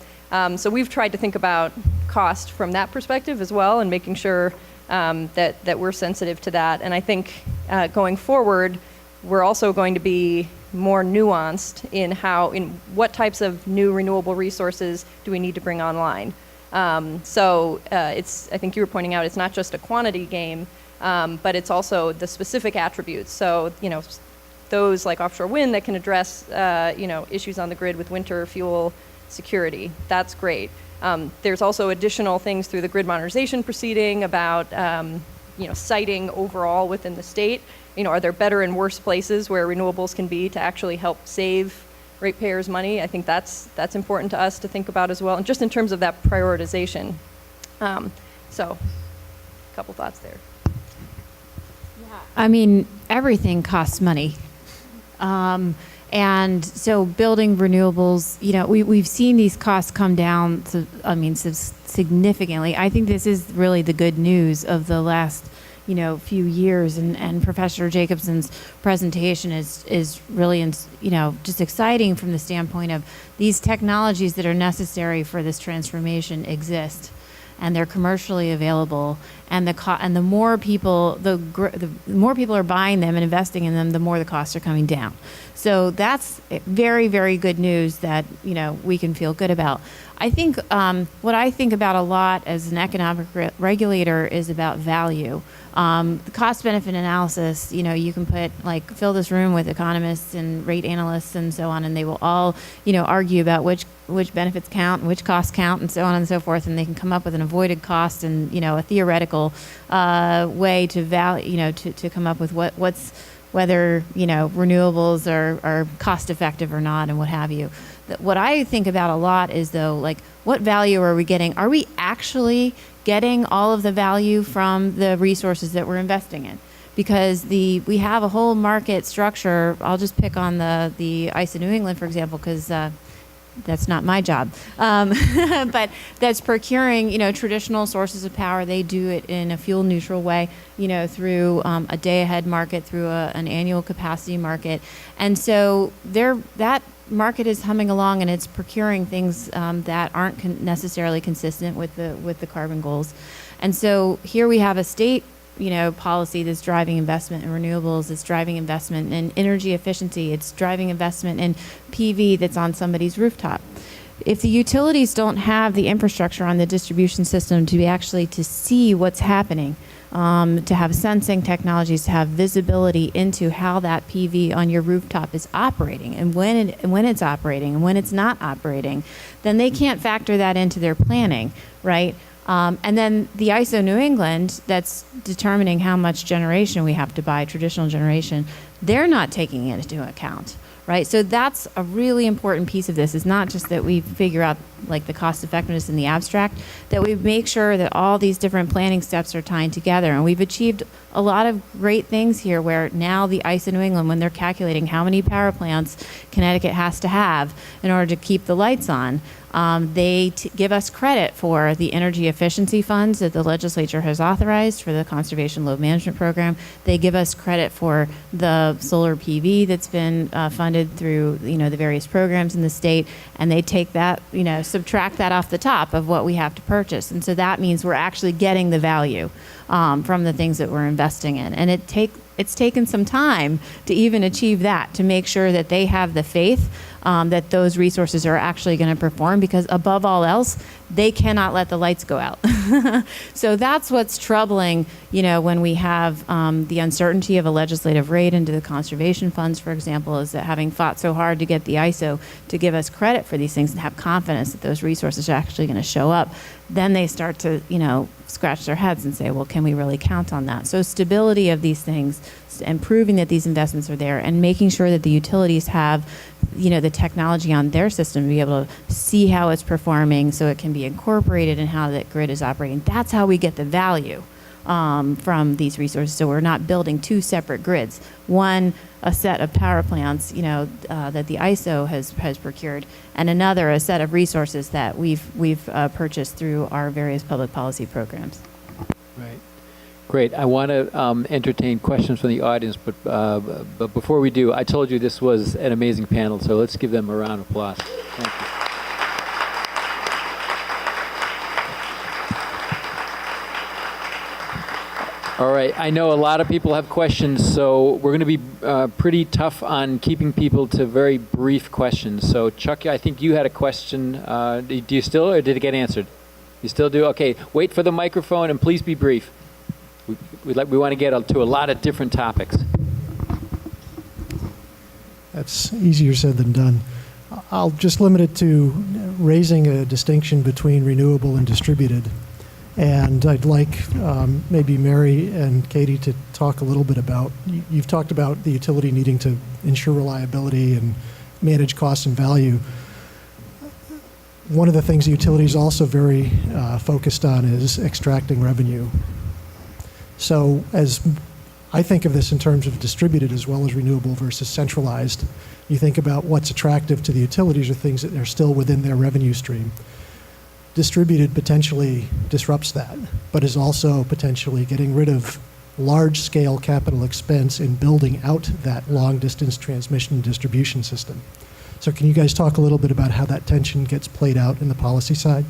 we've tried to think about cost from that perspective as well, and making sure that we're sensitive to that. And I think going forward, we're also going to be more nuanced in what types of new renewable resources do we need to bring online. I think you were pointing out, it's not just a quantity game, but it's also the specific attributes. So, those like offshore wind that can address, issues on the grid with winter fuel security, that's great. There's also additional things through the grid modernization proceeding about, siting overall within the state. Are there better and worse places where renewables can be to actually help save ratepayers money? I think that's important to us to think about as well, and just in terms of that prioritization. So, a couple thoughts there. I mean, everything costs money. And so building renewables, we've seen these costs come down significantly. I think this is really the good news of the last, few years. And Professor Jacobson's presentation is really, just exciting from the standpoint of these technologies that are necessary for this transformation exist, and they're commercially available. And the more people, the more people are buying them and investing in them, the more the costs are coming down. So that's very, very good news that we can feel good about. I think what I think about a lot as an economic regulator is about value. The cost-benefit analysis. You can fill this room with economists and rate analysts and so on, and they will all argue about which benefits count and which costs count and so on and so forth, and they can come up with an avoided cost and a theoretical way to to come up with whether renewables are cost effective or not and what have you. What I think about a lot is what value are we getting? Are we actually getting all of the value from the resources that we're investing in? Because we have a whole market structure. I'll just pick on the ICE of New England, for example, because that's not my job. But that's procuring, traditional sources of power. They do it in a fuel neutral way, through a day ahead market, through an annual capacity market. And so that market is humming along, and it's procuring things that aren't necessarily consistent with the carbon goals. And so here we have a state policy that's driving investment in renewables, it's driving investment in energy efficiency, it's driving investment in PV that's on somebody's rooftop. If the utilities don't have the infrastructure on the distribution system to see what's happening, to have sensing technologies, to have visibility into how that PV on your rooftop is operating and when it's operating and when it's not operating, then they can't factor that into their planning, right? And then the ISO New England, that's determining how much generation we have to buy, traditional generation, they're not taking it into account, right? So that's a really important piece of this. Is not just that we figure out the cost effectiveness in the abstract, that we make sure that all these different planning steps are tying together. And we've achieved a lot of great things here where now the ISO New England, when they're calculating how many power plants Connecticut has to have in order to keep the lights on, they give us credit for the energy efficiency funds that the legislature has authorized for the Conservation Load Management Program. They give us credit for the solar PV that's been funded through the various programs in the state, and they take that, subtract that off the top of what we have to purchase. And so that means we're actually getting the value from the things that we're investing in. And it's taken some time to even achieve that, to make sure that they have the faith that those resources are actually going to perform, because above all else, they cannot let the lights go out. So that's what's troubling, when we have the uncertainty of a legislative rate into the conservation funds, for example, is that having fought so hard to get the ISO to give us credit for these things and have confidence that those resources are actually going to show up, then they start to, scratch their heads and say, well, can we really count on that? So stability of these things and proving that these investments are there, and making sure that the utilities have the technology on their system to be able to see how it's performing so it can be incorporated in how that grid is operating. That's how we get the value from these resources. So we're not building two separate grids. One, a set of power plants, that the ISO has procured, and another, a set of resources that we've purchased through our various public policy programs. Right. Great. I want to entertain questions from the audience, but before we do, I told you this was an amazing panel, so let's give them a round of applause. Thank you. All right. I know a lot of people have questions, so we're going to be pretty tough on keeping people to very brief questions. So, Chuck, I think you had a question. Do you still, or did it get answered? You still do? Okay. Wait for the microphone, and please be brief. We want to get to a lot of different topics. That's easier said than done. I'll just limit it to raising a distinction between renewable and distributed. And I'd like maybe Mary and Katie to talk a little bit about, you've talked about the utility needing to ensure reliability and manage cost and value. One of the things the utility is also very focused on is extracting revenue. So as I think of this in terms of distributed as well as renewable versus centralized. You think about what's attractive to the utilities are things that are still within their revenue stream. Distributed potentially disrupts that, but is also potentially getting rid of large-scale capital expense in building out that long-distance transmission and distribution system. So can you guys talk a little bit about how that tension gets played out in the policy side?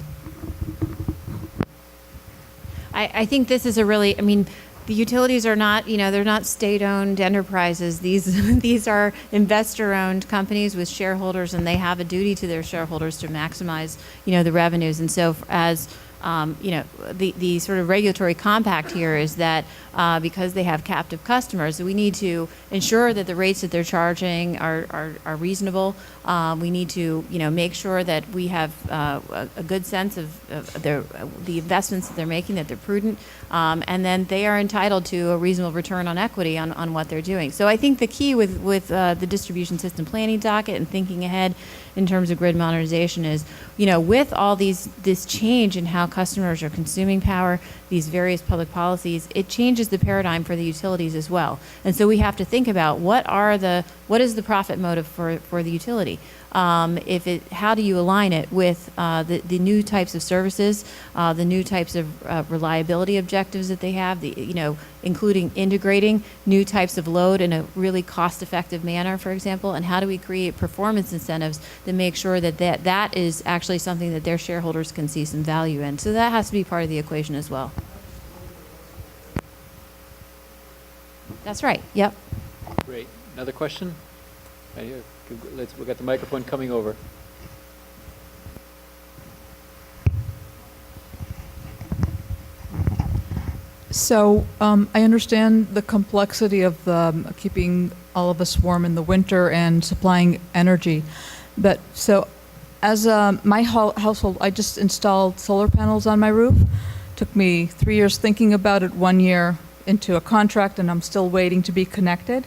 I think this is a really, I mean, the utilities are not, they're not state-owned enterprises. These are investor-owned companies with shareholders, and they have a duty to their shareholders to maximize, the revenues. And so as the sort of regulatory compact here is that because they have captive customers, we need to ensure that the rates that they're charging are reasonable. We need to, make sure that we have a good sense of the investments that they're making, that they're prudent, and then they are entitled to a reasonable return on equity on what they're doing. So I think the key with the distribution system planning docket and thinking ahead in terms of grid modernization is, with all this change in how customers are consuming power, these various public policies, it changes the paradigm for the utilities as well. And so we have to think about what is the profit motive for the utility? How do you align it with the new types of services, the new types of reliability objectives that they have, including integrating new types of load in a really cost-effective manner, for example, and how do we create performance incentives that make sure that is actually something that their shareholders can see some value in. So that has to be part of the equation as well. That's right. Yep. Great. Another question? Right here. We've got the microphone coming over. So I understand the complexity of keeping all of us warm in the winter and supplying energy. But so as my household, I just installed solar panels on my roof. Took me 3 years thinking about it, 1 year into a contract, and I'm still waiting to be connected.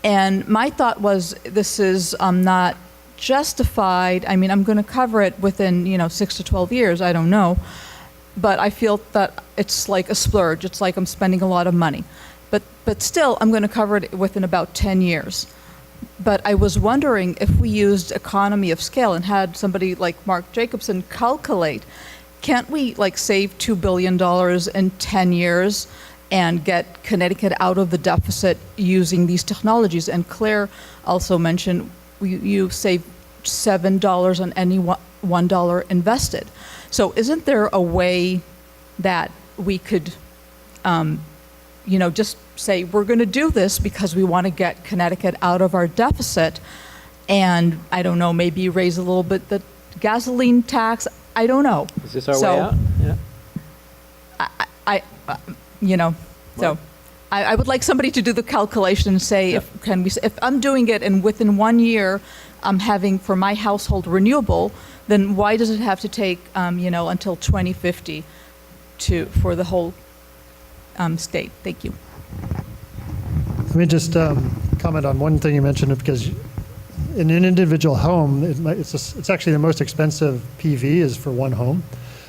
And my thought was, this is not justified. I mean, I'm going to cover it within 6 to 12 years. I don't know. But I feel that it's like a splurge. It's like I'm spending a lot of money. But still, I'm going to cover it within about 10 years. But I was wondering if we used economy of scale and had somebody like Mark Jacobson calculate, can't we save $2 billion in 10 years and get Connecticut out of the deficit using these technologies? And Claire also mentioned you save $7 on any $1 invested. So isn't there a way that we could, just say, we're going to do this because we want to get Connecticut out of our deficit, and I don't know, maybe raise a little bit the gasoline tax? I don't know. Is this our way out? Yeah. So I would like somebody to do the calculation and say, if I'm doing it and within 1 year I'm having for my household renewable, then why does it have to take, until 2050 for the whole state? Thank you. Let me just comment on one thing you mentioned, because in an individual home, it's actually the most expensive PV is for one home.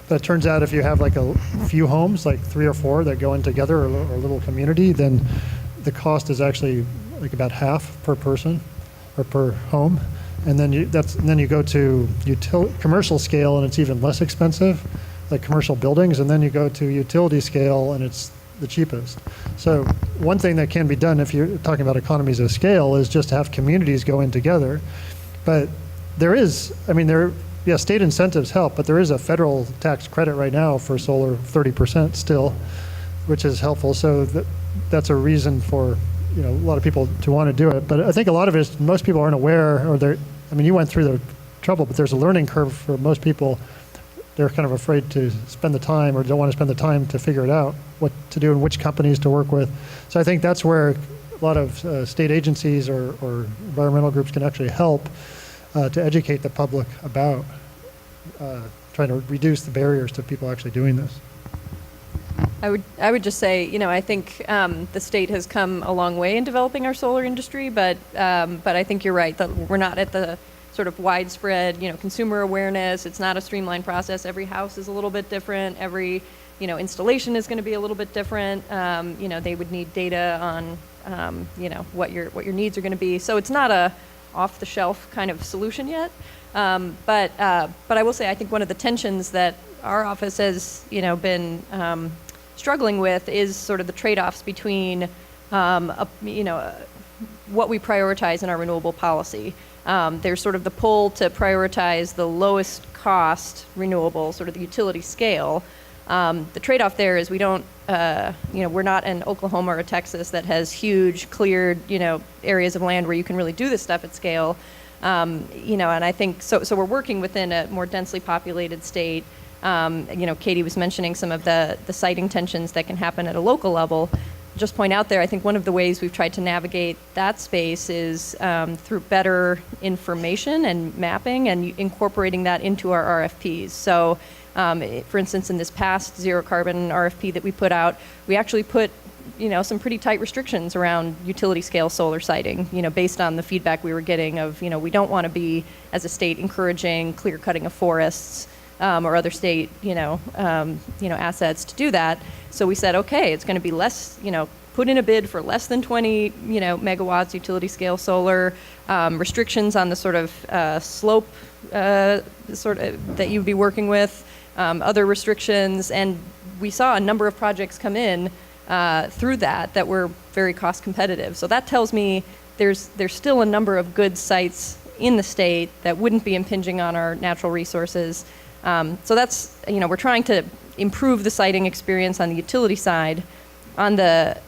But it turns out if you have a few homes, like 3 or 4 that go in together, or a little community, then the cost is actually about half per person or per home. And then you go to commercial scale, and it's even less expensive, like commercial buildings. And then you go to utility scale, and it's the cheapest. So one thing that can be done if you're talking about economies of scale is just to have communities go in together. But state incentives help, but there is a federal tax credit right now for solar, 30% still, which is helpful. So that's a reason for a lot of people to want to do it. But I think a lot of it is most people aren't aware, or you went through the trouble, but there's a learning curve for most people. They're kind of afraid to spend the time, or don't want to spend the time to figure it out, what to do and which companies to work with. So I think that's where a lot of state agencies or environmental groups can actually help to educate the public about trying to reduce the barriers to people actually doing this. I would just say, I think the state has come a long way in developing our solar industry, but I think you're right that we're not at the sort of widespread, consumer awareness. It's not a streamlined process. Every house is a little bit different. Every installation is going to be a little bit different. They would need data on, what your needs are going to be. So it's not a off-the-shelf kind of solution yet. But I will say, I think one of the tensions that our office has, been struggling with is sort of the trade-offs between, what we prioritize in our renewable policy. There's sort of the pull to prioritize the lowest cost renewable, sort of the utility scale. The trade-off there is we don't, we're not in Oklahoma or Texas that has huge cleared, areas of land where you can really do this stuff at scale. And I think, so we're working within a more densely populated state. Katie was mentioning some of the siting tensions that can happen at a local level. Just point out there, I think one of the ways we've tried to navigate that space is through better information and mapping and incorporating that into our RFPs. So, for instance, in this past zero carbon RFP that we put out, we actually put some pretty tight restrictions around utility scale solar siting, based on the feedback we were getting of, we don't want to be, as a state, encouraging clear cutting of forests or other state, assets to do that. So we said, okay, it's going to be less, put in a bid for less than 20, megawatts utility scale solar, restrictions on the sort of slope that you'd be working with, other restrictions, and we saw a number of projects come in through that were very cost competitive. So that tells me there's still a number of good sites in the state that wouldn't be impinging on our natural resources. So that's, we're trying to improve the siting experience on the utility side. On the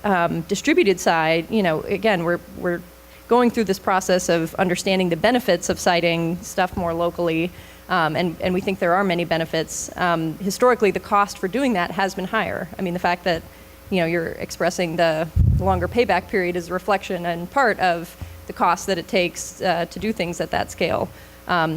distributed side, again, we're going through this process of understanding the benefits of siting stuff more locally, and we think there are many benefits. Historically, the cost for doing that has been higher. I mean, the fact that you're expressing the longer payback period is a reflection and part of the cost that it takes to do things at that scale.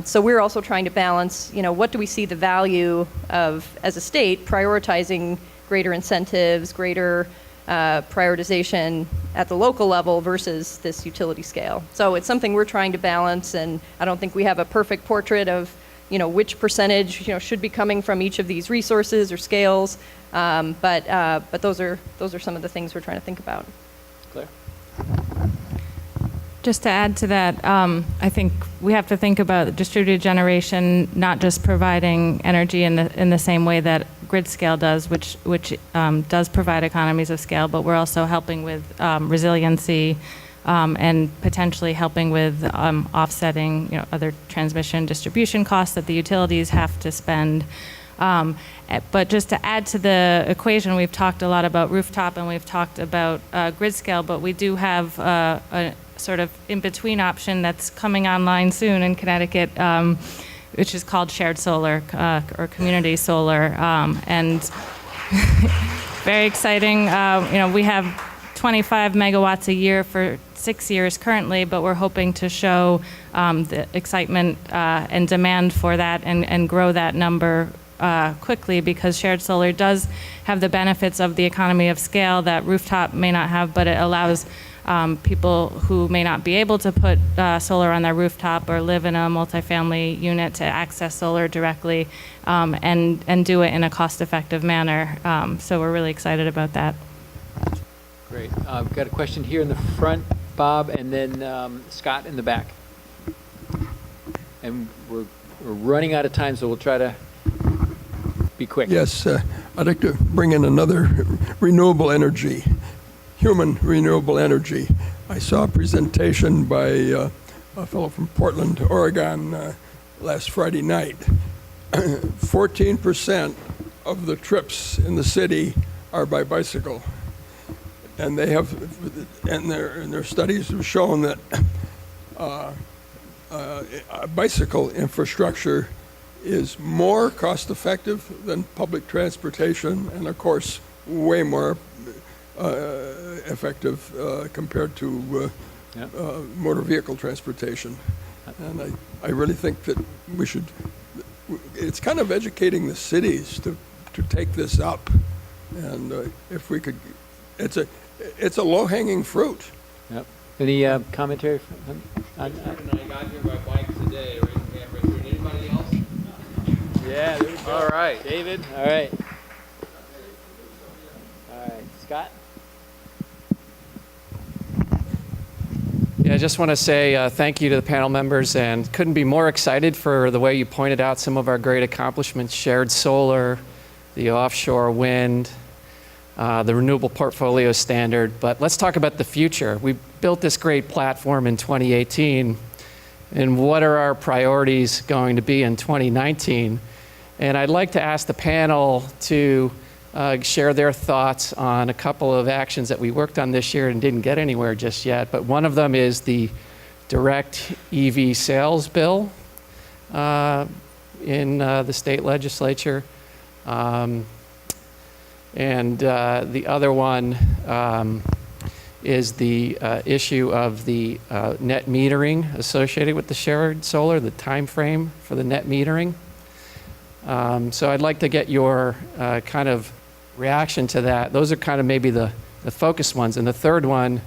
So we're also trying to balance, what do we see the value of, as a state, prioritizing greater incentives, greater prioritization at the local level versus this utility scale. So it's something we're trying to balance, and I don't think we have a perfect portrait of, which percentage, should be coming from each of these resources or scales. But those are some of the things we're trying to think about. Claire? Just to add to that, I think we have to think about distributed generation not just providing energy in the same way that grid scale does, which does provide economies of scale, but we're also helping with resiliency and potentially helping with offsetting other transmission distribution costs that the utilities have to spend. But just to add to the equation, we've talked a lot about rooftop and we've talked about grid scale, but we do have a sort of in-between option that's coming online soon in Connecticut, which is called shared solar or community solar, and very exciting. We have 25 megawatts a year for 6 years currently, but we're hoping to show the excitement and demand for that and grow that number quickly, because shared solar does have the benefits of the economy of scale that rooftop may not have, but it allows people who may not be able to put solar on their rooftop or live in a multifamily unit to access solar directly and do it in a cost-effective manner. So we're really excited about that. Great. We've got a question here in the front, Bob, and then Scott in the back. And we're running out of time, so we'll try to be quick. Yes, I'd like to bring in another renewable energy, human renewable energy. I saw a presentation by a fellow from Portland, Oregon, last Friday night. 14% of the trips in the city are by bicycle. And they have, and their studies have shown that bicycle infrastructure is more cost effective than public transportation, and of course way more effective compared to motor vehicle transportation. And I really think that we should, it's kind of educating the cities to take this up. And if we could, it's a low-hanging fruit. Yep. Any commentary on I got here by bike today. Anybody else? Yeah. There we go. All right. David. All right. Scott? Yeah, I just want to say thank you to the panel members, and couldn't be more excited for the way you pointed out some of our great accomplishments: shared solar, the offshore wind, the renewable portfolio standard. But let's talk about the future. We built this great platform in 2018, and what are our priorities going to be in 2019? And I'd like to ask the panel to share their thoughts on a couple of actions that we worked on this year and didn't get anywhere just yet. But one of them is the direct EV sales bill in the state legislature. And the other one is the issue of the net metering associated with the shared solar, the time frame for the net metering. So I'd like to get your kind of reaction to that. Those are kind of maybe the focus ones. And the third one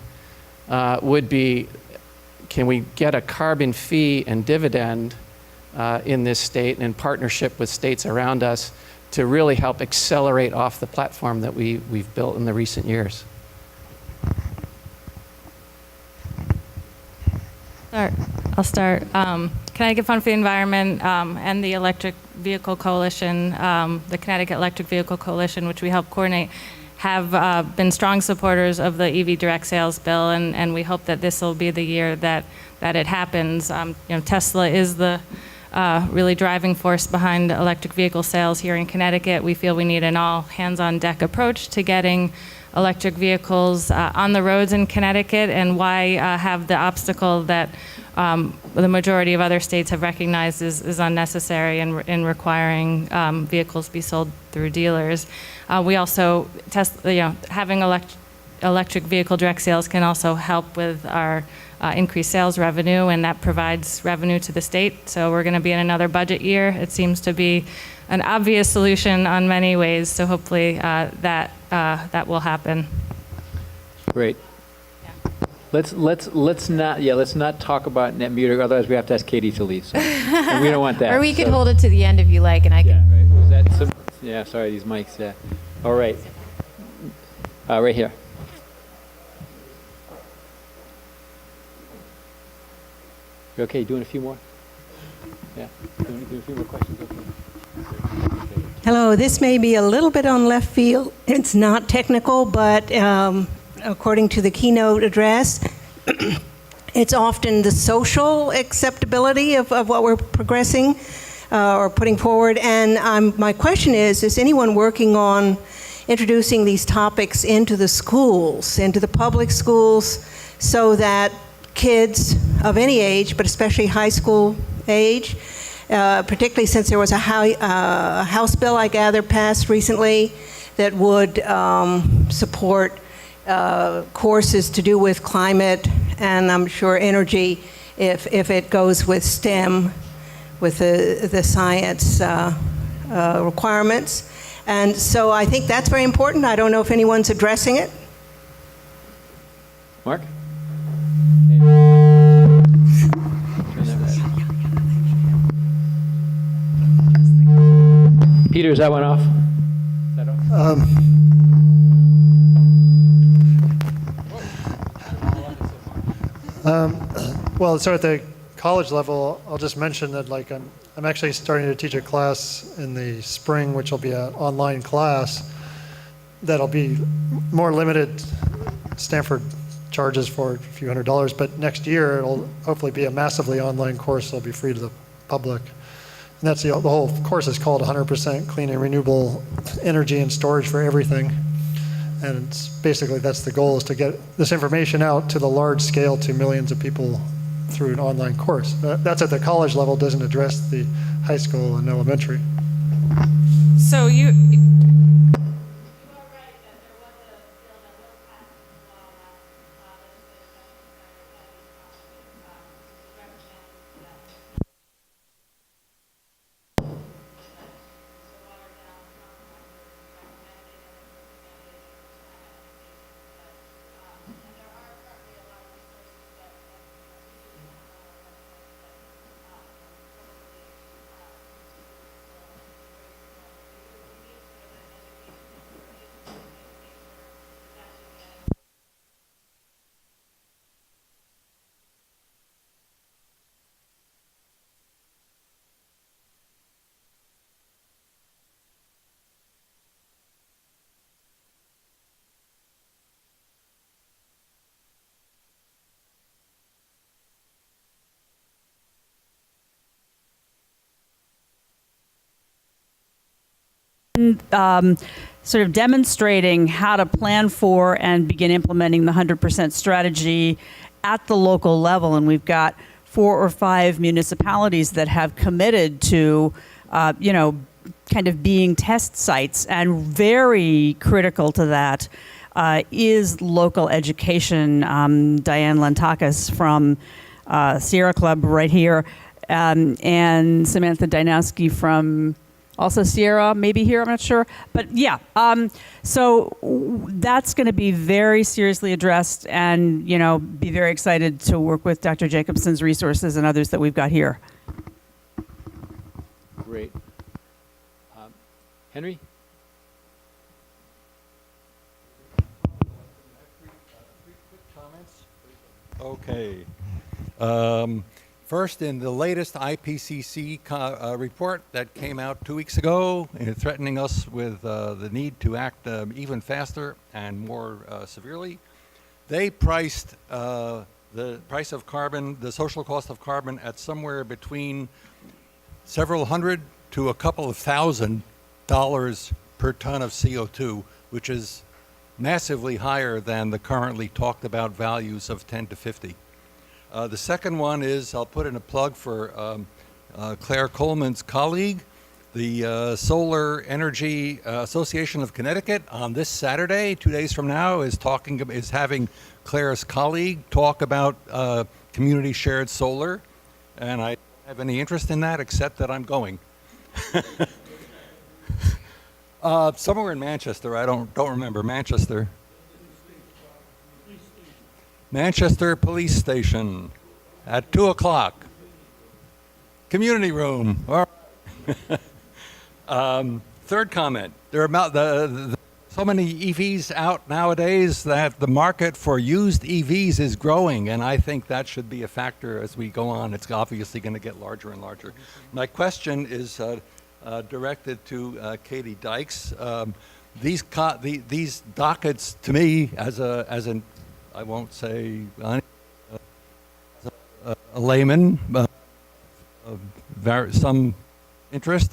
would be, can we get a carbon fee and dividend in this state and in partnership with states around us to really help accelerate off the platform that we've built in the recent years? I'll start. Connecticut Fund for the Environment and the Electric Vehicle Coalition, the Connecticut Electric Vehicle Coalition, which we help coordinate, have been strong supporters of the EV direct sales bill, and we hope that this will be the year that it happens. Tesla is the really driving force behind electric vehicle sales here in Connecticut. We feel we need an all hands-on-deck approach to getting electric vehicles on the roads in Connecticut, and why have the obstacle that the majority of other states have recognized is unnecessary in requiring vehicles be sold through dealers. We also having electric vehicle direct sales can also help with our increased sales revenue, and that provides revenue to the state. So we're going to be in another budget year. It seems to be an obvious solution on many ways. So hopefully that will happen. Great. Let's not talk about net metering. Otherwise, we have to ask Katie to leave. So. And we don't want that. Or we could hold it to the end if you like, and I can. Yeah, right. Was that some? Yeah. Sorry, these mics. Yeah. All right. Right here. You okay? Doing a few more? Yeah. Doing a few more questions. Okay. Hello, this may be a little bit on left field. It's not technical, but according to the keynote address, it's often the social acceptability of what we're progressing or putting forward. And my question is anyone working on introducing these topics into the schools, into the public schools, so that kids of any age, but especially high school age, particularly since there was a House bill, I gather, passed recently that would support courses to do with climate and I'm sure energy if it goes with STEM, with the science requirements. And so I think that's very important. I don't know if anyone's addressing it. Mark? Peter, is that one off? Is that off? Well, so at the college level, I'll just mention that I'm actually starting to teach a class in the spring, which will be an online class that'll be more limited. Stanford charges for a few $100s, but next year it'll hopefully be a massively online course that'll be free to the public. And that's the whole course is called 100% Clean and Renewable Energy and Storage for Everything. And it's basically that's the goal, is to get this information out to the large scale to millions of people through an online course. That's at the college level, doesn't address the high school and elementary. So you. sort of demonstrating how to plan for and begin implementing the 100% strategy at the local level. And we've got 4 or 5 municipalities that have committed to, kind of being test sites. And very critical to that is local education. Diane Lantakis from Sierra Club right here, and Samantha Dynowski from also Sierra, maybe here, I'm not sure. But yeah, so that's going to be very seriously addressed, and, be very excited to work with Dr. Jacobson's resources and others that we've got here. Great. Henry? Okay. First, in the latest IPCC report that came out 2 weeks ago, threatening us with the need to act even faster and more severely, they priced the price of carbon, the social cost of carbon, at somewhere between several hundred to a couple of $1,000 per ton of CO2, which is massively higher than the currently talked about values of 10 to 50. The second one is, I'll put in a plug for Claire Coleman's colleague, the Solar Energy Association of Connecticut, on this Saturday, 2 days from now, is having Claire's colleague talk about community shared solar, and I don't have any interest in that except that I'm going. Somewhere in Manchester, I don't remember. Manchester Police Station at 2 o'clock. Community room. Third comment. There are about so many EVs out nowadays that the market for used EVs is growing, and I think that should be a factor as we go on. It's obviously going to get larger and larger. My question is directed to Katie Dykes. These dockets, to me, as an I won't say a layman, some interest,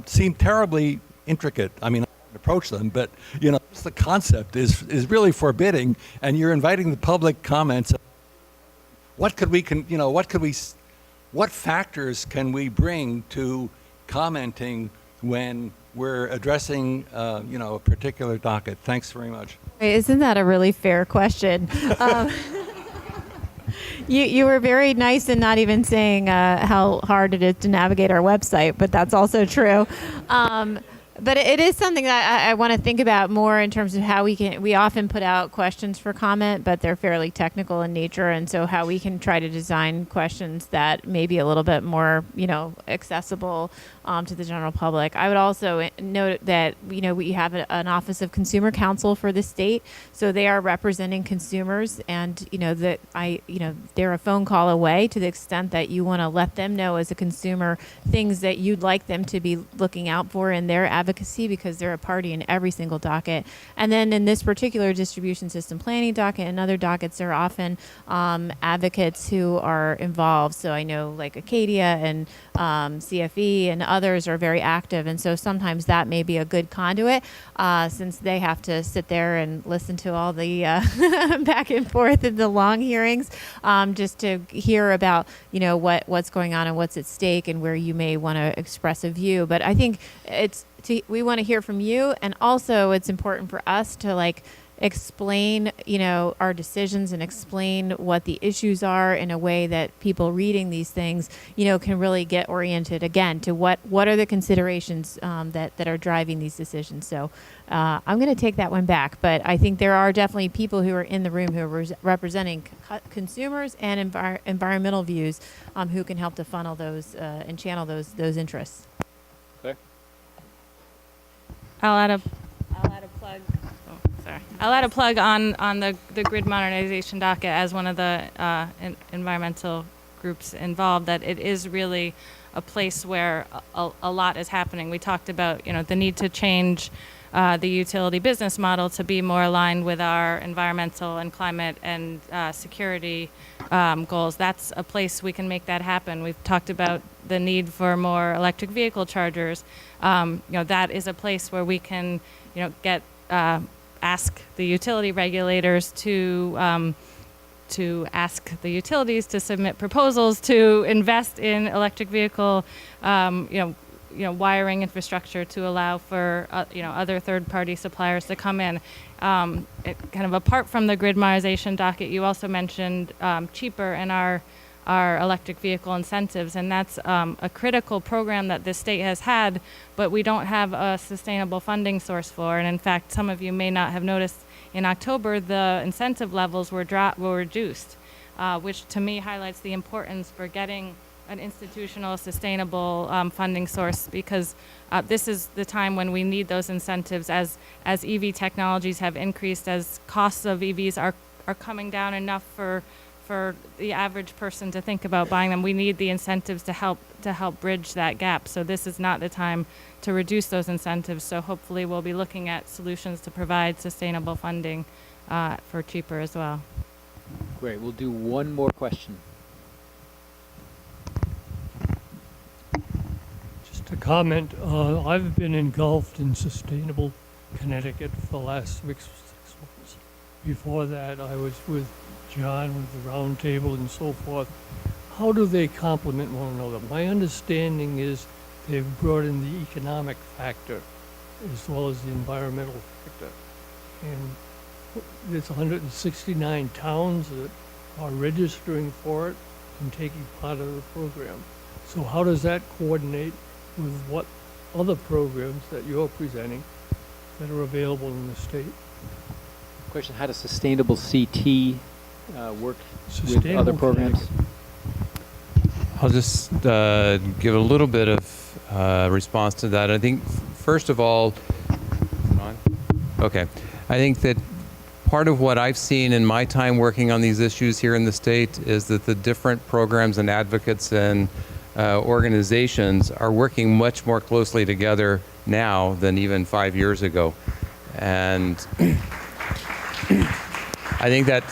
seem terribly intricate. I mean, I don't approach them, but just the concept is really forbidding, and you're inviting the public comments. What factors can we bring to commenting when we're addressing, a particular docket? Thanks very much. Isn't that a really fair question? You were very nice in not even saying how hard it is to navigate our website, but that's also true. But it is something that I want to think about more in terms of how we often put out questions for comment, but they're fairly technical in nature. And so how we can try to design questions that may be a little bit more, accessible to the general public. I would also note that, we have an Office of Consumer Counsel for the state. So they are representing consumers, and, they're a phone call away to the extent that you want to let them know as a consumer things that you'd like them to be looking out for in their advocacy, because they're a party in every single docket. And then in this particular distribution system planning docket and other dockets, there are often advocates who are involved. So I know like Acadia and CFE and others are very active. And so sometimes that may be a good conduit since they have to sit there and listen to all the back and forth in the long hearings, just to hear about, what's going on and what's at stake and where you may want to express a view. But I think we want to hear from you, and also it's important for us to explain, our decisions and explain what the issues are in a way that people reading these things, can really get oriented again to what are the considerations that are driving these decisions. So I'm going to take that one back, but I think there are definitely people who are in the room who are representing consumers and environmental views who can help to funnel those and channel those interests. Claire? I'll add a plug. Oh, sorry. I'll add a plug on the grid modernization docket as one of the environmental groups involved, that it is really a place where a lot is happening. We talked about the need to change the utility business model to be more aligned with our environmental and climate and security goals. That's a place we can make that happen. We've talked about the need for more electric vehicle chargers. That is a place where we can, ask the utility regulators to ask the utilities to submit proposals to invest in electric vehicle, wiring infrastructure to allow for other third-party suppliers to come in. Kind of apart from the grid modernization docket, you also mentioned cheaper and our electric vehicle incentives, and that's a critical program that this state has had, but we don't have a sustainable funding source for. And in fact, some of you may not have noticed, in October, the incentive levels were reduced, which to me highlights the importance for getting an institutional, sustainable funding source, because this is the time when we need those incentives as EV technologies have increased, as costs of EVs are coming down enough for the average person to think about buying them. We need the incentives to help bridge that gap. So this is not the time to reduce those incentives. So hopefully we'll be looking at solutions to provide sustainable funding for cheaper as well. Great. We'll do one more question. Just a comment. I've been engulfed in sustainable Connecticut for the last 6 months. Before that, I was with John with the Roundtable and so forth. How do they complement one another? My understanding is they've brought in the economic factor as well as the environmental factor. And there's 169 towns that are registering for it and taking part of the program. So how does that coordinate with what other programs that you're presenting that are available in the state? Question: how does sustainable CT work with other programs? I'll just give a little bit of response to that. I think, first of all, I think that part of what I've seen in my time working on these issues here in the state is that the different programs and advocates and organizations are working much more closely together now than even 5 years ago. And I think that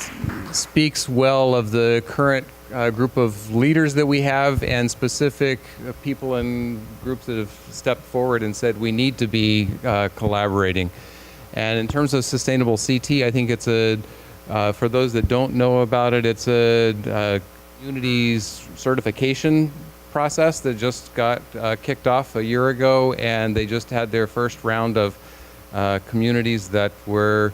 speaks well of the current group of leaders that we have, and specific people and groups that have stepped forward and said we need to be collaborating. And in terms of sustainable CT, I think it's for those that don't know about it, it's a communities certification process that just got kicked off a year ago, and they just had their first round of communities that were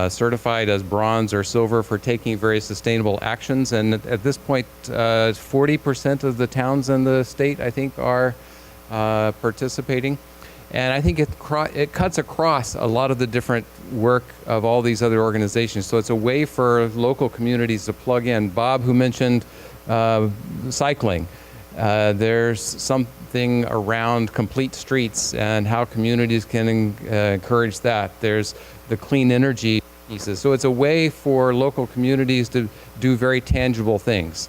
certified as bronze or silver for taking very sustainable actions. And at this point, 40% of the towns in the state, I think, are participating. And I think it cuts across a lot of the different work of all these other organizations. So it's a way for local communities to plug in. Bob, who mentioned cycling, there's something around complete streets and how communities can encourage that. There's the clean energy pieces. So it's a way for local communities to do very tangible things.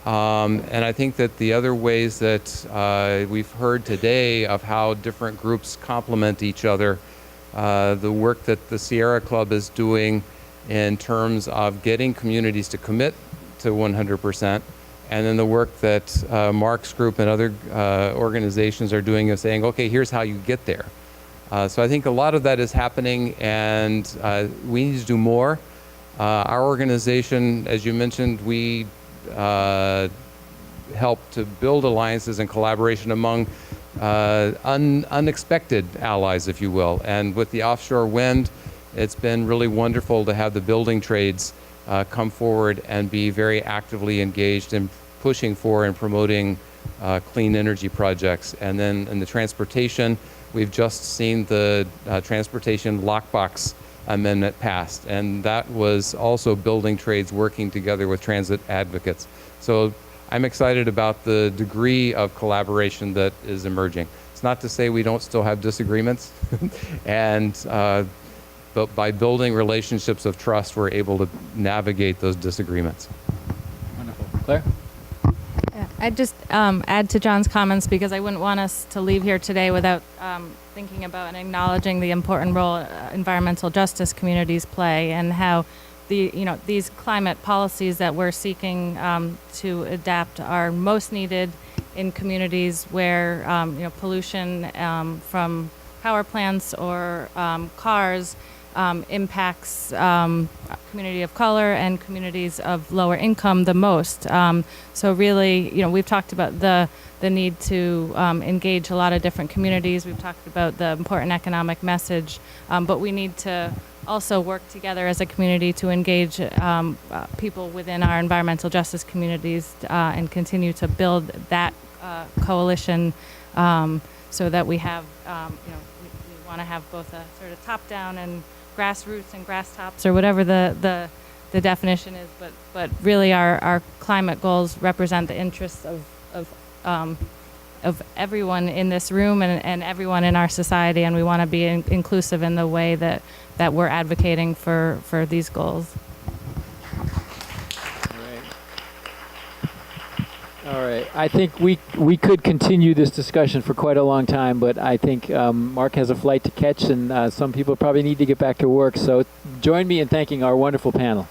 And I think that the other ways that we've heard today of how different groups complement each other, the work that the Sierra Club is doing in terms of getting communities to commit to 100%, and then the work that Mark's group and other organizations are doing is saying, okay, here's how you get there. So I think a lot of that is happening, and we need to do more. Our organization, as you mentioned, we help to build alliances and collaboration among unexpected allies, if you will. And with the offshore wind, it's been really wonderful to have the building trades come forward and be very actively engaged in pushing for and promoting clean energy projects. And then in the transportation, we've just seen the transportation lockbox amendment passed, and that was also building trades working together with transit advocates. So I'm excited about the degree of collaboration that is emerging. It's not to say we don't still have disagreements, but by building relationships of trust, we're able to navigate those disagreements. Wonderful. Claire? I'd just add to John's comments because I wouldn't want us to leave here today without thinking about and acknowledging the important role environmental justice communities play and how these climate policies that we're seeking to adapt are most needed in communities where pollution from power plants or cars impacts community of color and communities of lower income the most. So really, we've talked about the need to engage a lot of different communities. We've talked about the important economic message, but we need to also work together as a community to engage people within our environmental justice communities and continue to build that coalition so that we have, we want to have both a sort of top-down and grassroots and grass tops or whatever the definition is, but really our climate goals represent the interests of everyone in this room and everyone in our society, and we want to be inclusive in the way that we're advocating for these goals. All right. I think we could continue this discussion for quite a long time, but I think Mark has a flight to catch, and some people probably need to get back to work. So join me in thanking our wonderful panel.